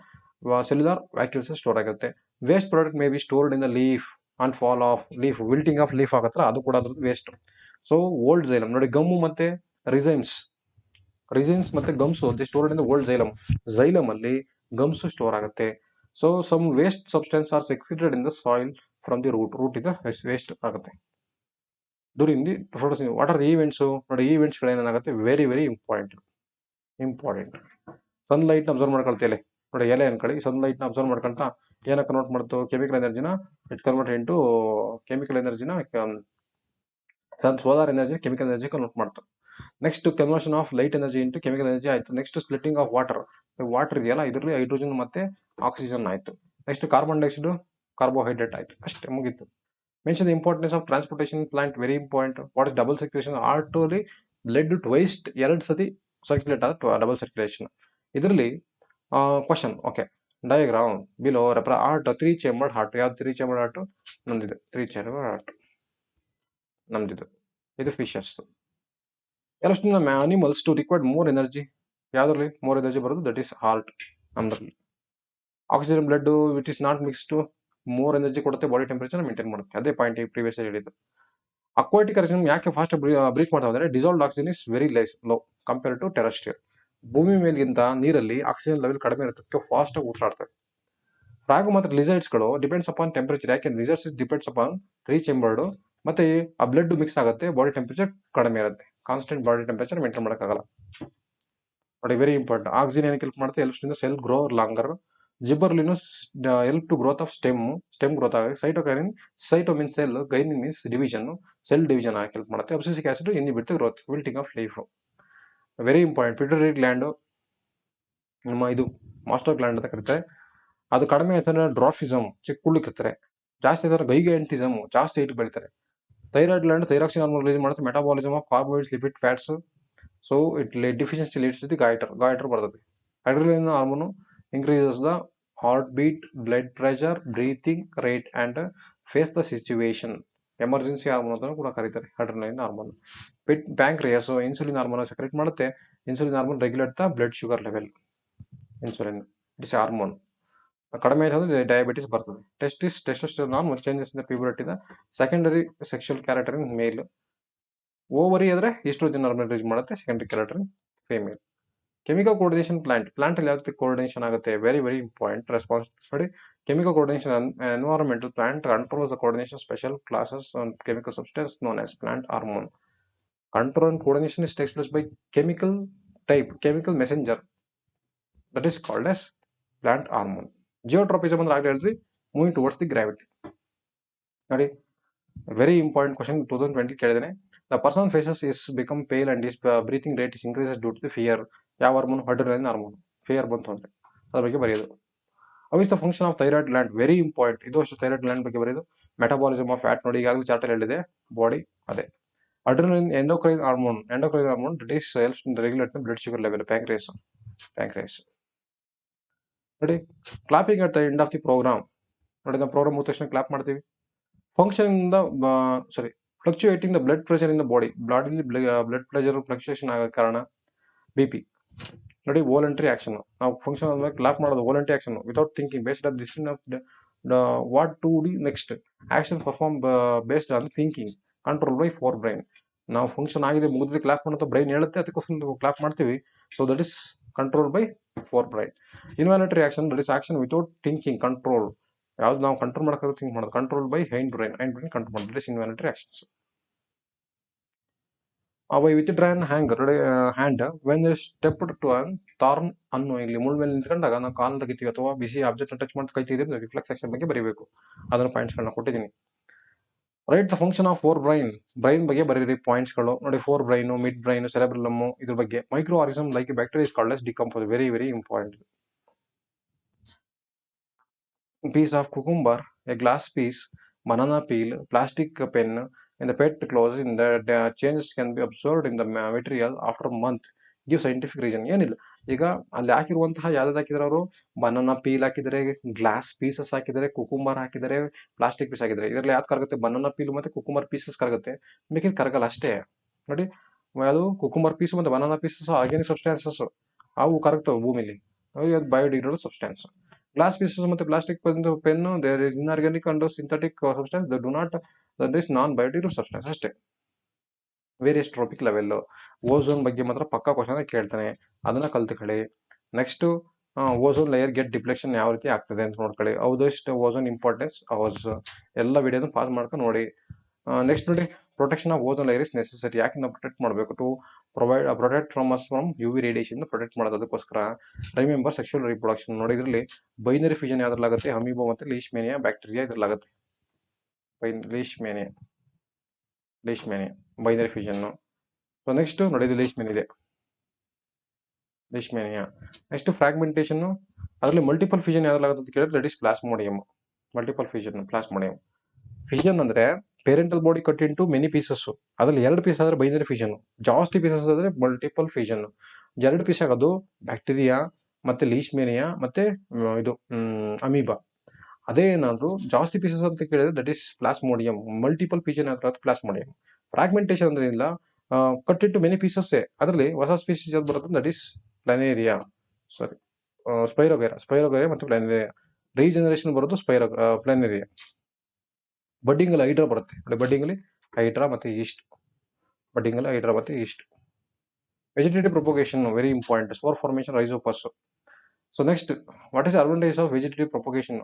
cellular vacuoles store ಆಗುತ್ತೆ. Waste product may be stored in the leaf and fall of leaf, wilting of leaf ಆಗುತ್ತಲ್ಲ ಅದು ಕೂಡ ಅದ್ರದ್ದು waste. So old xylem ನೋಡಿ, gum ಮತ್ತೆ resins ಮತ್ತೆ gums stored in the old xylem ಅಲ್ಲಿ gums store ಆಗುತ್ತೆ. So some waste substance are excited in the soil from the root ಇಂದ ವೇಸ್ಟ್ ಆಗುತ್ತೆ. During the photosynthesis. What are the events? ನೋಡಿ ಈವೆಂಟ್ಸ್ಗಳು ಏನಾಗುತ್ತೆ, very very important. Sunlight absorb ಮಾಡ್ಕೊಳ್ತೀವಿ. ನೋಡಿ ಎಲೆ ಅನ್ಕೊಳ್ಳಿ, ಸನ್ಲೈಟ್ನ ಅಬ್ಸರ್ವ್ ಮಾಡ್ಕೊಂತ ಏನ ಕನ್ವರ್ಟ್ ಮಾಡ್ತು, ಕೆಮಿಕಲ್ ಎನರ್ಜಿನ ಇಟ್ ಕನ್ವರ್ಟ್ ಇಂಟು ಕೆಮಿಕಲ್ ಎನರ್ಜಿನ solar energy chemical energy convert ಮಾಡ್ತು. Next conversion of light energy into chemical energy ಆಯಿತು. ನೆಕ್ಸ್ಟ್ ಸ್ಪ್ಲಿಟ್ಟಿಂಗ್ ಆಫ್ ವಾಟರ್ ಇದೆಯಲ್ಲ, ಇದರಲ್ಲಿ ಹೈಡ್ರೋಜನ್ ಮತ್ತೆ ಆಕ್ಸಿಜನ್ ಆಯಿತು. ನೆಕ್ಸ್ಟ್ ಕಾರ್ಬನ್ ಡೈಆಕ್ಸೈಡ್ ಕಾರ್ಬೋಹೈಡ್ರೇಟ್ ಆಯಿತು. ಅಷ್ಟೇ, ಮುಗೀತು. Mention the importance of transportation plant, very important. What is double circulation? ಆರ್ಟಲ್ಲಿ ಬ್ಲಡ್ ಟ್ವೈಸ್ 2 ಸತಿ ಸರ್ಕ್ಯುಲೇಟ್ ಆದ ಡಬಲ್ ಸರ್ಕ್ಯುಲೇಷನ್. ಇದರಲ್ಲಿ question, okay, diagram below heart 3 chambered heart. ಯಾವ್ದು 3 ಚೇಂಬರ್ಡ್ ಹಾರ್ಟ್? ನಮ್ದಿದೆ 3 ಚೇಂಬರ್ಡ್ ಹಾರ್ಟ್ ನಮ್ದಿದು. ಇದು ಫಿಶಸ್. ಎಲ್ಲ animals to required more energy. ಯಾವ್ದ್ರಲ್ಲಿ ಮೋರ್ ಎನರ್ಜಿ ಬರೋದು? ದಟ್ ಈಸ್ ಹಾರ್ಟ್ ನಮ್ದ್ರಲ್ಲಿ. Oxygen blood which is not mix to more energy ಕೊಡುತ್ತೆ, body temperature maintain ಮಾಡುತ್ತೆ. ಅದೇ ಪಾಯಿಂಟ್ ಪ್ರೀವಿಯಸ್ ಹೇಳಿದ್ದು. ಅಕ್ವಾಟಿಕ್ ಆರ್ಗಾನಿಸಮ್ ಯಾಕೆ ಫಾಸ್ಟ್ ಬ್ರೀತ್ ಮಾಡ್ತಾ ಹೋದ್ರೆ dissolved oxygen is very low compare to terrestrial. ಭೂಮಿ ಮೇಲ್ಗಿಂತ ನೀರಲ್ಲಿ ಆಕ್ಸಿಜನ್ ಲೆವೆಲ್ ಕಡಿಮೆ ಇರೋದಕ್ಕೆ ಫಾಸ್ಟ್ ಆಗಿ ಉಸಿರಾಡ್ತವೆ. ಫ್ರಾಗು ಮತ್ತು ಲಿಸರ್ಡ್ಸ್ಗಳು ಡಿಪೆಂಡ್ಸ್ ಅಪಾನ್ ಟೆಂಪರೇಚರ್. ಯಾಕೆ ಲಿಸರ್ಡ್ಸ್ ಡಿಪೆಂಡ್ಸ್ ಅಪಾನ್ 3 ಚೇಂಬರ್ಡ್, ಮತ್ತೆ ಆ ಬ್ಲಡ್ ಮಿಕ್ಸ್ ಆಗುತ್ತೆ, ಬಾಡಿ ಟೆಂಪರೇಚರ್ ಕಡಿಮೆ ಇರುತ್ತೆ. ಕಾನ್ಸ್ಟೆಂಟ್ ಬಾಡಿ ಟೆಂಪರೇಚರ್ ಮೇಂಟೈನ್ ಮಾಡೋಕ್ಕಾಗಲ್ಲ. ನೋಡಿ, ವೆರಿ ಇಂಪಾರ್ಟೆಂಟ್. ಆಕ್ಸಿಜನ್ ಏನಕ್ಕೆ ಹೆಲ್ಪ್ ಮಾಡುತ್ತೆ? Helps cell grow longer. Gibberellin help to growth of stem growth ಆಗುತ್ತೆ. Cytokinin, cyto means cell, kinin means division, cell division ಆಗಿ help ಮಾಡುತ್ತೆ. Abscisic acid inhibit growth, wilting of leaf. Very important. Pituitary gland ನಮ್ಮ ಇದು master gland ಅಂತ ಕರೀತಾರೆ. ಅದು ಕಡಿಮೆ ಆಯ್ತಂದ್ರೆ ಡ್ರಾಫಿಸಮ್, ಚಿಕ್ಕುಳಿಕಿರ್ತಾರೆ. ಜಾಸ್ತಿ ಆಯ್ತಾರೆ ಗೈಗ್ಯಾಂಟಿಸಮ್, ಜಾಸ್ತಿ ಹೈಟ್ ಬೆಳಿತಾರೆ. Thyroid gland thyroxine hormone release ಮಾಡುತ್ತೆ. Metabolism of carbohydrates, lipid, fats. So it deficiency leads to the goitre ಬರ್ತದೆ. Adrenaline hormone increases the heartbeat, blood pressure, breathing rate and face the situation. Emergency hormone ಅಂತ ಕೂಡ ಕರೀತಾರೆ adrenaline hormone. Pancreas insulin hormone secrete ಮಾಡುತ್ತೆ. Insulin hormone regulate the blood sugar level. Insulin it's hormone. ಕಡಿಮೆ ಆಯ್ತಂದ್ರೆ diabetes ಬರ್ತದೆ. Testosterone changes in the puberty, the secondary sexual character in male. Ovary ಆದ್ರೆ oestrogen hormone release ಮಾಡುತ್ತೆ, secondary character in female. Chemical coordination plant ಅಲ್ಲಿ ಯಾವ coordination ಆಗುತ್ತೆ? Very very important response. ನೋಡಿ, chemical coordination environmental plant controls the coordination special classes on chemical substance known as plant hormone. Control and coordination is takes place by chemical messenger, that is called as plant hormone. Geotropism ಅಂದ್ರೆ ಆಗಲೇ ಹೇಳಿದ್ರಿ, moving towards the gravity. ನೋಡಿ, very important question 2020 ಕೇಳಿದ್ದೇನೆ. The person faces is become pale and is breathing rate is increases due to the fear. ಯಾವ hormone? Adrenaline hormone. Fear ಬಂತು ಅಂದ್ರೆ ಅದ್ರ ಬಗ್ಗೆ ಬರೆಯೋದು. How is the function of thyroid gland? Very important. ಇದು ಅಷ್ಟು thyroid gland ಬಗ್ಗೆ ಬರೆಯೋದು. Metabolism of fat. ನೋಡಿ, ಈಗಾಗಲೇ ಚಾರ್ಟ್ ಹೇಳಿದೆ, ಬಾಡಿ ಅದೇ. Adrenaline endocrine hormone that is helps in regulate the blood sugar level. Pancreas. ನೋಡಿ, clapping at the end of the programme. ನೋಡಿ, ನಾವು ಪ್ರೋಗ್ರಾಮ್ ಮುಗಿದ ತಕ್ಷಣ ಕ್ಲಾಪ್ ಮಾಡ್ತೀವಿ. Function in the fluctuating the blood pressure in the body. Blood pressure fluctuation ಆಗೋ ಕಾರಣ BP. ನೋಡಿ, voluntary action. ನಾವು ಫಂಕ್ಷನ್ ಆದ್ಮೇಲೆ ಕ್ಲಾಪ್ ಮಾಡೋದು voluntary action, without thinking, based on decision of what to do next. Action perform based on thinking, control by forebrain. ನಾವು function ಆಗಿದೆ ಮುಗಿದ್ರೆ clap ಮಾಡೋದು brain ಹೇಳುತ್ತೆ, ಅದಕ್ಕೋಸ್ಕರ ನಾವು ಕ್ಲಾಪ್ ಮಾಡ್ತೀವಿ. So that is control by forebrain. Involuntary action, that is action without thinking, control. ಯಾವ್ದು ನಾವು control ಮಾಡೋಕೆ ಥಿಂಕ್ ಮಾಡೋದು, control by hindbrain control ಮಾಡೋದು, that is involuntary actions. By withdrawn hand when they stepped to a thorn unknowingly. ಮುಳ್ಳು ಮೇಲೆ ನಿಂತ್ಕೊಂಡಾಗ ನಾವು ಕಾಲು ತೆಗಿತೀವಿ ಅಥವಾ ಬಿಸಿ ಆಬ್ಜೆಕ್ಟ್ ಟಚ್ ಮಾಡಿ ಕೈ ತೆಗೆದ್ರೆ ರಿಫ್ಲೆಕ್ಸ್ ಆಕ್ಷನ್ ಬಗ್ಗೆ ಬರೀಬೇಕು. ಅದನ್ನ ಪಾಯಿಂಟ್ಸ್ಗಳನ್ನ ಕೊಟ್ಟಿದ್ದೀನಿ. Write the function of forebrain ಬಗ್ಗೆ ಬರೀರಿ ಪಾಯಿಂಟ್ಸ್ಗಳು. ನೋಡಿ, forebrain, midbrain, cerebellum, ಇದ್ರ ಬಗ್ಗೆ. Microorganism like bacteria is called as decompose. Very very important. Piece of cucumber, a glass piece, banana peel, plastic pen in the pet clothes, in the changes can be observed in the material after a month. Give scientific reason. ಏನಿಲ್ಲ, ಈಗ ಅಲ್ಲಿ ಹಾಕಿರುವಂತಹ ಯಾವ್ದು ಹಾಕಿದ್ರೆ ಅವರು banana peel ಹಾಕಿದರೆ, glass pieces ಹಾಕಿದರೆ, cucumber ಹಾಕಿದರೆ, plastic piece ಹಾಕಿದರೆ. ಇದರಲ್ಲಿ ಯಾವ್ದು ಕರಗುತ್ತೆ? ಬನಾನಾ ಪೀಲ್ ಮತ್ತೆ ಕುಕುಂಬರ್ ಪೀಸಸ್ ಕರಗುತ್ತೆ, ಮಿಕ್ಕಿದ್ ಕರಗಲ್ಲ ಅಷ್ಟೇ. ನೋಡಿ, ಅದು ಕುಕುಂಬರ್ ಪೀಸ್ ಮತ್ತೆ ಬನಾನಾ ಪೀಸಸ್ ಆರ್ಗ್ಯಾನಿಕ್ ಸಬ್ಸ್ಟಾನ್ಸಸ್, ಅವು ಕರಗ್ತವೆ ಭೂಮಿಲಿ, ಅದು ಬಯೋಡಿಗ್ರೇಡಬಲ್ ಸಬ್ಸ್ಟಾನ್ಸ್. ಗ್ಲಾಸ್ ಪೀಸಸ್ ಮತ್ತೆ plastic pen there is inorganic and synthetic substance, they do not, that is non biodegradable substance ಅಷ್ಟೇ. Various trophic level. ಓಝೋನ್ ಬಗ್ಗೆ ಮಾತ್ರ ಪಕ್ಕಾ ಕ್ವಶನ್ ಕೇಳ್ತಾನೆ, ಅದನ್ನ ಕಲ್ತ್ಕೊಳ್ಳಿ. ನೆಕ್ಸ್ಟ್, ಓಝೋನ್ ಲೇಯರ್ ಗೆಟ್ ಡಿಪ್ಲೆಕ್ಷನ್ ಯಾವ ರೀತಿ ಆಗ್ತದೆ ಅಂತ ನೋಡ್ಕೊಳ್ಳಿ. ಹೌದಷ್ಟು ಓಝೋನ್ ಇಂಪಾರ್ಟೆನ್ಸ್ ಅವರ್ಸ್ ಎಲ್ಲ ವಿಡಿಯೋನ ಪಾಸ್ ಮಾಡ್ಕೊಂಡು ನೋಡಿ. ನೆಕ್ಸ್ಟ್ ನೋಡಿ, protection of ozone layer is necessary. ಯಾಕೆ ನಾವು ಪ್ರೊಟೆಕ್ಟ್ ಮಾಡಬೇಕು? To protect from UV radiation protect ಮಾಡೋದು. ಅದಕ್ಕೋಸ್ಕರ ರಿಮೆಂಬರ್ ಸೆಕ್ಷುವಲ್ ರಿಪ್ರೊಡಕ್ಷನ್ ನೋಡಿ. ಇದರಲ್ಲಿ ಬೈನರಿ ಫ್ಯೂಷನ್ ಯಾವ್ದ್ರಲ್ಲಾಗುತ್ತೆ? ಅಮೀಬಾ ಮತ್ತು ಲೀಶ್ಮೇನಿಯಾ ಬ್ಯಾಕ್ಟೀರಿಯಾ ಇದ್ರಲ್ಲಾಗುತ್ತೆ. Leishmania binary fission. So next ನೋಡಿ, ಇದು ಲೀಶ್ಮೇನಿಯಾ. ನೆಕ್ಸ್ಟ್ ಫ್ರಾಗ್ಮೆಂಟೇಷನ್, ಅದರಲ್ಲಿ ಮಲ್ಟಿಪಲ್ ಫ್ಯೂಷನ್ ಯಾವ್ದ್ರಲ್ಲಾಗುತ್ತೆ ಅಂತ ಕೇಳಿದ್ರೆ that is Plasmodium. Multiple fission Plasmodium. Fission ಅಂದ್ರೆ parental body cut into many pieces. ಅದ್ರಲ್ಲಿ 2 ಪೀಸ್ ಆದ್ರೆ ಬೈನರಿ ಫ್ಯೂಷನ್, ಜಾಸ್ತಿ ಪೀಸಸ್ ಆದ್ರೆ ಮಲ್ಟಿಪಲ್ ಫ್ಯೂಷನ್. 2 ಪೀಸ್ ಆಗೋದು ಬ್ಯಾಕ್ಟೀರಿಯಾ ಮತ್ತೆ ಲೀಶ್ಮೇನಿಯಾ ಮತ್ತೆ ಇದು ಅಮೀಬಾ. ಅದೇ ಏನಾದ್ರು ಜಾಸ್ತಿ ಪೀಸಸ್ ಅಂತ ಕೇಳಿದ್ರೆ that is Plasmodium. Multiple fusion ಅಂತ ಪ್ಲಾಸ್ಮೋಡಿಯಂ. ಫ್ರಾಗ್ಮೆಂಟೇಷನ್ ಅಂದ್ರೆ ಇಲ್ಲ, ಕಟ್ ಇಂಟು ಮೆನಿ ಪೀಸಸ್. ಅದರಲ್ಲಿ ಹೊಸ ಸ್ಪೀಸೀಸ್ ಯಾವ್ದು ಬರುತ್ತೆ? That is planaria, sorry Spirogyra ಮತ್ತು ಪ್ಲಾನೇರಿಯಾ. ರೀಜನರೇಷನ್ ಬರೋದು ಪ್ಲಾನೇರಿಯಾ. ಬಡ್ಡಿಂಗ್ ಅಲ್ಲಿ ಹೈಡ್ರಾ ಬರುತ್ತೆ. ಬಡ್ಡಿಂಗ್ ಅಲ್ಲಿ ಹೈಡ್ರಾ ಮತ್ತೆ yeast. Vegetative propagation very important. Spore formation, Rhizopus. So next, what is advantage of vegetative propagation?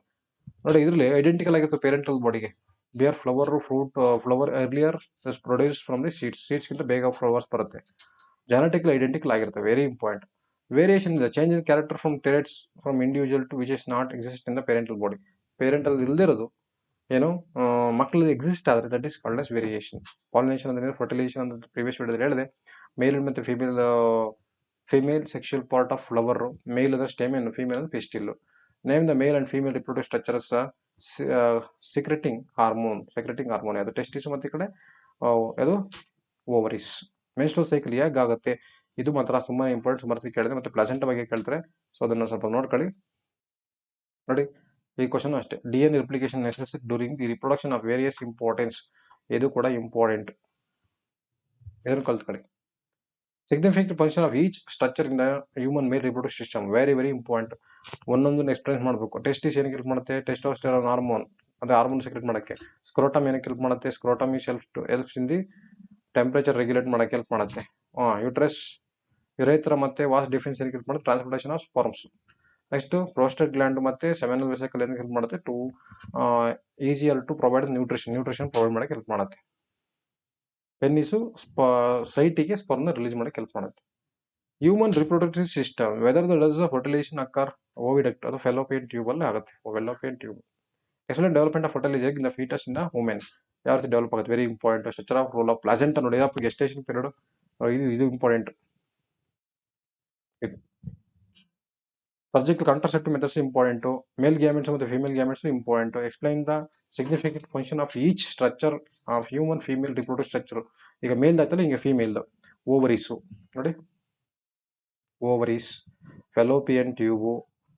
ನೋಡಿ, ಇದರಲ್ಲಿ ಐಡೆಂಟಿಕಲ್ ಆಗಿರುತ್ತೆ ಪೇರೆಂಟಲ್ ಬಾಡಿಗೆ. Bear flower earlier produce from the seeds ಗಿಂತ ಬೇಗ ಫ್ಲವರ್ಸ್ ಬರುತ್ತೆ. ಜೆನೆಟಿಕಲ್ ಐಡೆಂಟಿಕಲ್ ಆಗಿರುತ್ತೆ, ವೆರಿ ಇಂಪಾರ್ಟೆಂಟ್. ವೇರಿಯೇಷನ್ ಇದೆ, change in character from traits from individual to which is not exist in the parental body. Parental ಇಲ್ದಿರೋದು ಏನು ಮಕ್ಕಳಲ್ಲಿ exist ಆದರೆ that is called as variation. Pollination ಅಂದ್ರೆ ಫರ್ಟಿಲೈಸೇಷನ್ ಅಂತ previous ವಿಡಿಯೋದಲ್ಲಿ ಹೇಳಿದೆ. ಮೇಲ್ ಮತ್ತು female sexual part of flower. Male ಅಂದ್ರೆ ಸ್ಟೆಮೆನ್, ಫಿಮೇಲ್ ಅಂದ್ರೆ pistil. Name the male and female reproductive structures. Secreting hormone ಯಾವುದು? ಟೆಸ್ಟಿಸ್ ಮತ್ತೆ ಈ ಕಡೆ ಅದು ಓವರೀಸ್. ಮೆನ್ಸ್ಟ್ರುಯಲ್ ಸೈಕಲ್ ಹೇಗಾಗುತ್ತೆ? ಇದು ಮಾತ್ರ ತುಂಬಾ ಇಂಪಾರ್ಟೆಂಟ್. ಸುಮಾರು ಕೇಳಿದ್ರೆ ಮತ್ತೆ ಪ್ಲಾಸೆಂಟಾ ಬಗ್ಗೆ ಕೇಳ್ತಾರೆ. ಸೊ ಅದನ್ನ ಸ್ವಲ್ಪ ನೋಡ್ಕೊಳ್ಳಿ. ನೋಡಿ, ಈ ಕ್ವಶನ್ ಅಷ್ಟೇ. DNA replication necessary during the reproduction of various importance. ಇದು ಕೂಡ ಇಂಪಾರ್ಟೆಂಟ್, ಇದನ್ನು ಕಲ್ತ್ಕೊಳ್ಳಿ. Significant position of each structure in the human male reproductive system, very important. ಒಂದೊಂದನ್ನು ಎಕ್ಸ್ಪ್ಲೇನ್ ಮಾಡಬೇಕು. ಟೆಸ್ಟಿಸ್ ಏನಕ್ಕೆ ಹೆಲ್ಪ್ ಮಾಡುತ್ತೆ? ಟೆಸ್ಟೋಸ್ಟೆರಾನ್ ಹಾರ್ಮೋನ್, ಅದೇ ಹಾರ್ಮೋನ್ ಸೆಕ್ರೆಟ್ ಮಾಡಕ್ಕೆ. ಸ್ಕ್ರೋಟಮ್ ಏನಕ್ಕೆ ಹೆಲ್ಪ್ ಮಾಡುತ್ತೆ? Scrotum is helps in the temperature regulate ಮಾಡಕ್ಕೆ ಹೆಲ್ಪ್ ಮಾಡುತ್ತೆ. ಯುರೇತ್ರ ಮತ್ತೆ ವಾಸ್ ಡಿಫೆನ್ಸ್ ಏನಕ್ಕೆ ಹೆಲ್ಪ್ ಮಾಡುತ್ತೆ? Transportation of sperms. Next, prostate gland ಮತ್ತೆ ಸೆಮಿನಲ್ ವೆಸಿಕಲ್ ಏನಕ್ಕೆ ಹೆಲ್ಪ್ ಮಾಡುತ್ತೆ? To easier to provide nutrition provide ಮಾಡಕ್ಕೆ ಹೆಲ್ಪ್ ಮಾಡುತ್ತೆ. ಪೆನ್ನಿಸು ಸೈಟಿಗೆ ಸ್ಪರ್ಮ್ನ ರಿಲೀಸ್ ಮಾಡಕ್ಕೆ ಹೆಲ್ಪ್ ಮಾಡುತ್ತೆ. Human reproductive system, whether the does fertilisation occur oviduct, ಅದು ಫೆಲೋಪಿಯನ್ ಟ್ಯೂಬ್ ಅಲ್ಲಿ ಆಗುತ್ತೆ. Fallopian tube. Excellent development of fertilise egg in the foetus in the women. ಯಾವ ರೀತಿ ಡೆವಲಪ್ ಆಗುತ್ತೆ? Very important. Structure of role of placenta ನೋಡಿ, gestation period ಇದು important. Surgical contraceptive methods important. ಮೇಲ್ gametes ಮತ್ತು female gametes important. Explain the significant function of each structure of human female reproductive structure. ಈಗ ಮೇಲ್ ಆಯ್ತಲ್ಲ, ಈಗ female. ಓವರೀಸು ನೋಡಿ, ovaries, fallopian tube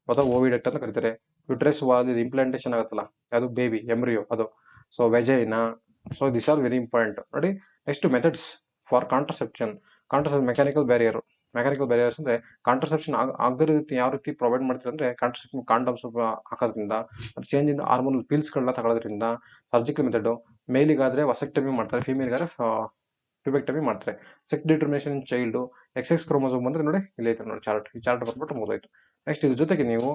ಅಥವಾ ಓವಿಡಕ್ಟ್ ಅಂತ ಕರೀತಾರೆ. ಯುಟ್ರಸ್ ವಾಲ್ ಇಂಪ್ಲಾಂಟೇಷನ್ ಆಗುತ್ತಲ್ಲ, ಅದು ಬೇಬಿ ಎಂಬ್ರಿಯೋ ಅದು. So vagina. So this are very important. ನೋಡಿ, next methods for contraception. Mechanical barriers ಅಂದ್ರೆ ಕಾಂಟ್ರಾಸೆಪ್ಷನ್ ಆಗದ ರೀತಿ ಯಾವ ರೀತಿ ಪ್ರೊವೈಡ್ ಮಾಡ್ತಾರೆ ಅಂದ್ರೆ ಕಾಂಟ್ರಾಸೆಪ್ಷನ್ ಕಾಂಡಮ್ಸ್ ಹಾಕೋದ್ರಿಂದ, ಚೇಂಜ್ ಇನ್ ಹಾರ್ಮೋನಲ್ ಪಿಲ್ಸ್ಗಳನ್ನ ತಗೊಳ್ಳೋದ್ರಿಂದ. ಸರ್ಜಿಕಲ್ ಮೆಥಡ್, ಮೇಲಿಗಾದ್ರೆ ವಸೆಕ್ಟಮಿ ಮಾಡ್ತಾರೆ, ಫಿಮೇಲ್ಗಾದ್ರೆ ಟ್ಯೂಬೆಕ್ಟಮಿ ಮಾಡ್ತಾರೆ. Sex determination in child, XX chromosome ಬಂದ್ರೆ ನೋಡಿ ಇಲ್ಲಿ ಐತೆ ನೋಡಿ ಚಾರ್ಟ್. ಈ ಚಾರ್ಟ್ ಬಂದ್ಬಿಟ್ಟು ಮುಗಿದೋಯ್ತು. ನೆಕ್ಸ್ಟ್ ಇದ್ರ ಜೊತೆಗೆ ನೀವು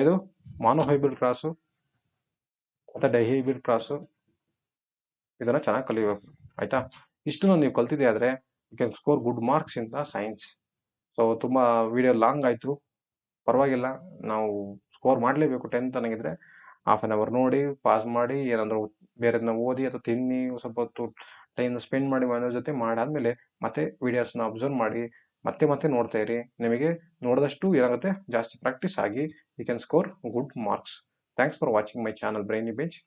ಇದು ಮಾನೋಹೈಬ್ರಿಡ್ ಕ್ರಾಸು ಮತ್ತೆ ಡೈಹೈಬ್ರಿಡ್ ಕ್ರಾಸು ಇದನ್ನ ಚೆನ್ನಾಗಿ ಕಲಿಬೇಕು, ಆಯ್ತಾ? ಇಷ್ಟನ್ನು ನೀವು ಕಲ್ತಿದೆ ಆದ್ರೆ you can score good marks in the science. So ತುಂಬಾ ವಿಡಿಯೋ ಲಾಂಗ್ ಆಯ್ತು, ಪರವಾಗಿಲ್ಲ. ನಾವು ಸ್ಕೋರ್ ಮಾಡಲೇಬೇಕು 10th ಅನ್ನಂಗಿದ್ರೆ ಹಾಫ್ ಅನ್ ಅವರ್ ನೋಡಿ ಪಾಸ್ ಮಾಡಿ, ಏನಾದ್ರು ಬೇರೆದನ್ನ ಓದಿ ಅಥವಾ ತಿನ್ನಿ, ಸ್ವಲ್ಪ ಹೊತ್ತು ಟೈಮ್ ಸ್ಪೆಂಡ್ ಮಾಡಿ ಮನೆಯವ್ರ ಜೊತೆ ಮಾಡಾದ್ಮೇಲೆ ಮತ್ತೆ ವಿಡಿಯೋಸ್ನ ಅಬ್ಸರ್ವ್ ಮಾಡಿ ಮತ್ತೆ ನೋಡ್ತಾ ಇರಿ. ನಿಮಗೆ ನೋಡಿದಷ್ಟು ಏನಾಗುತ್ತೆ, ಜಾಸ್ತಿ ಪ್ರಾಕ್ಟೀಸ್ ಆಗಿ you can score good marks. Thanks for watching my channel Brainy bench.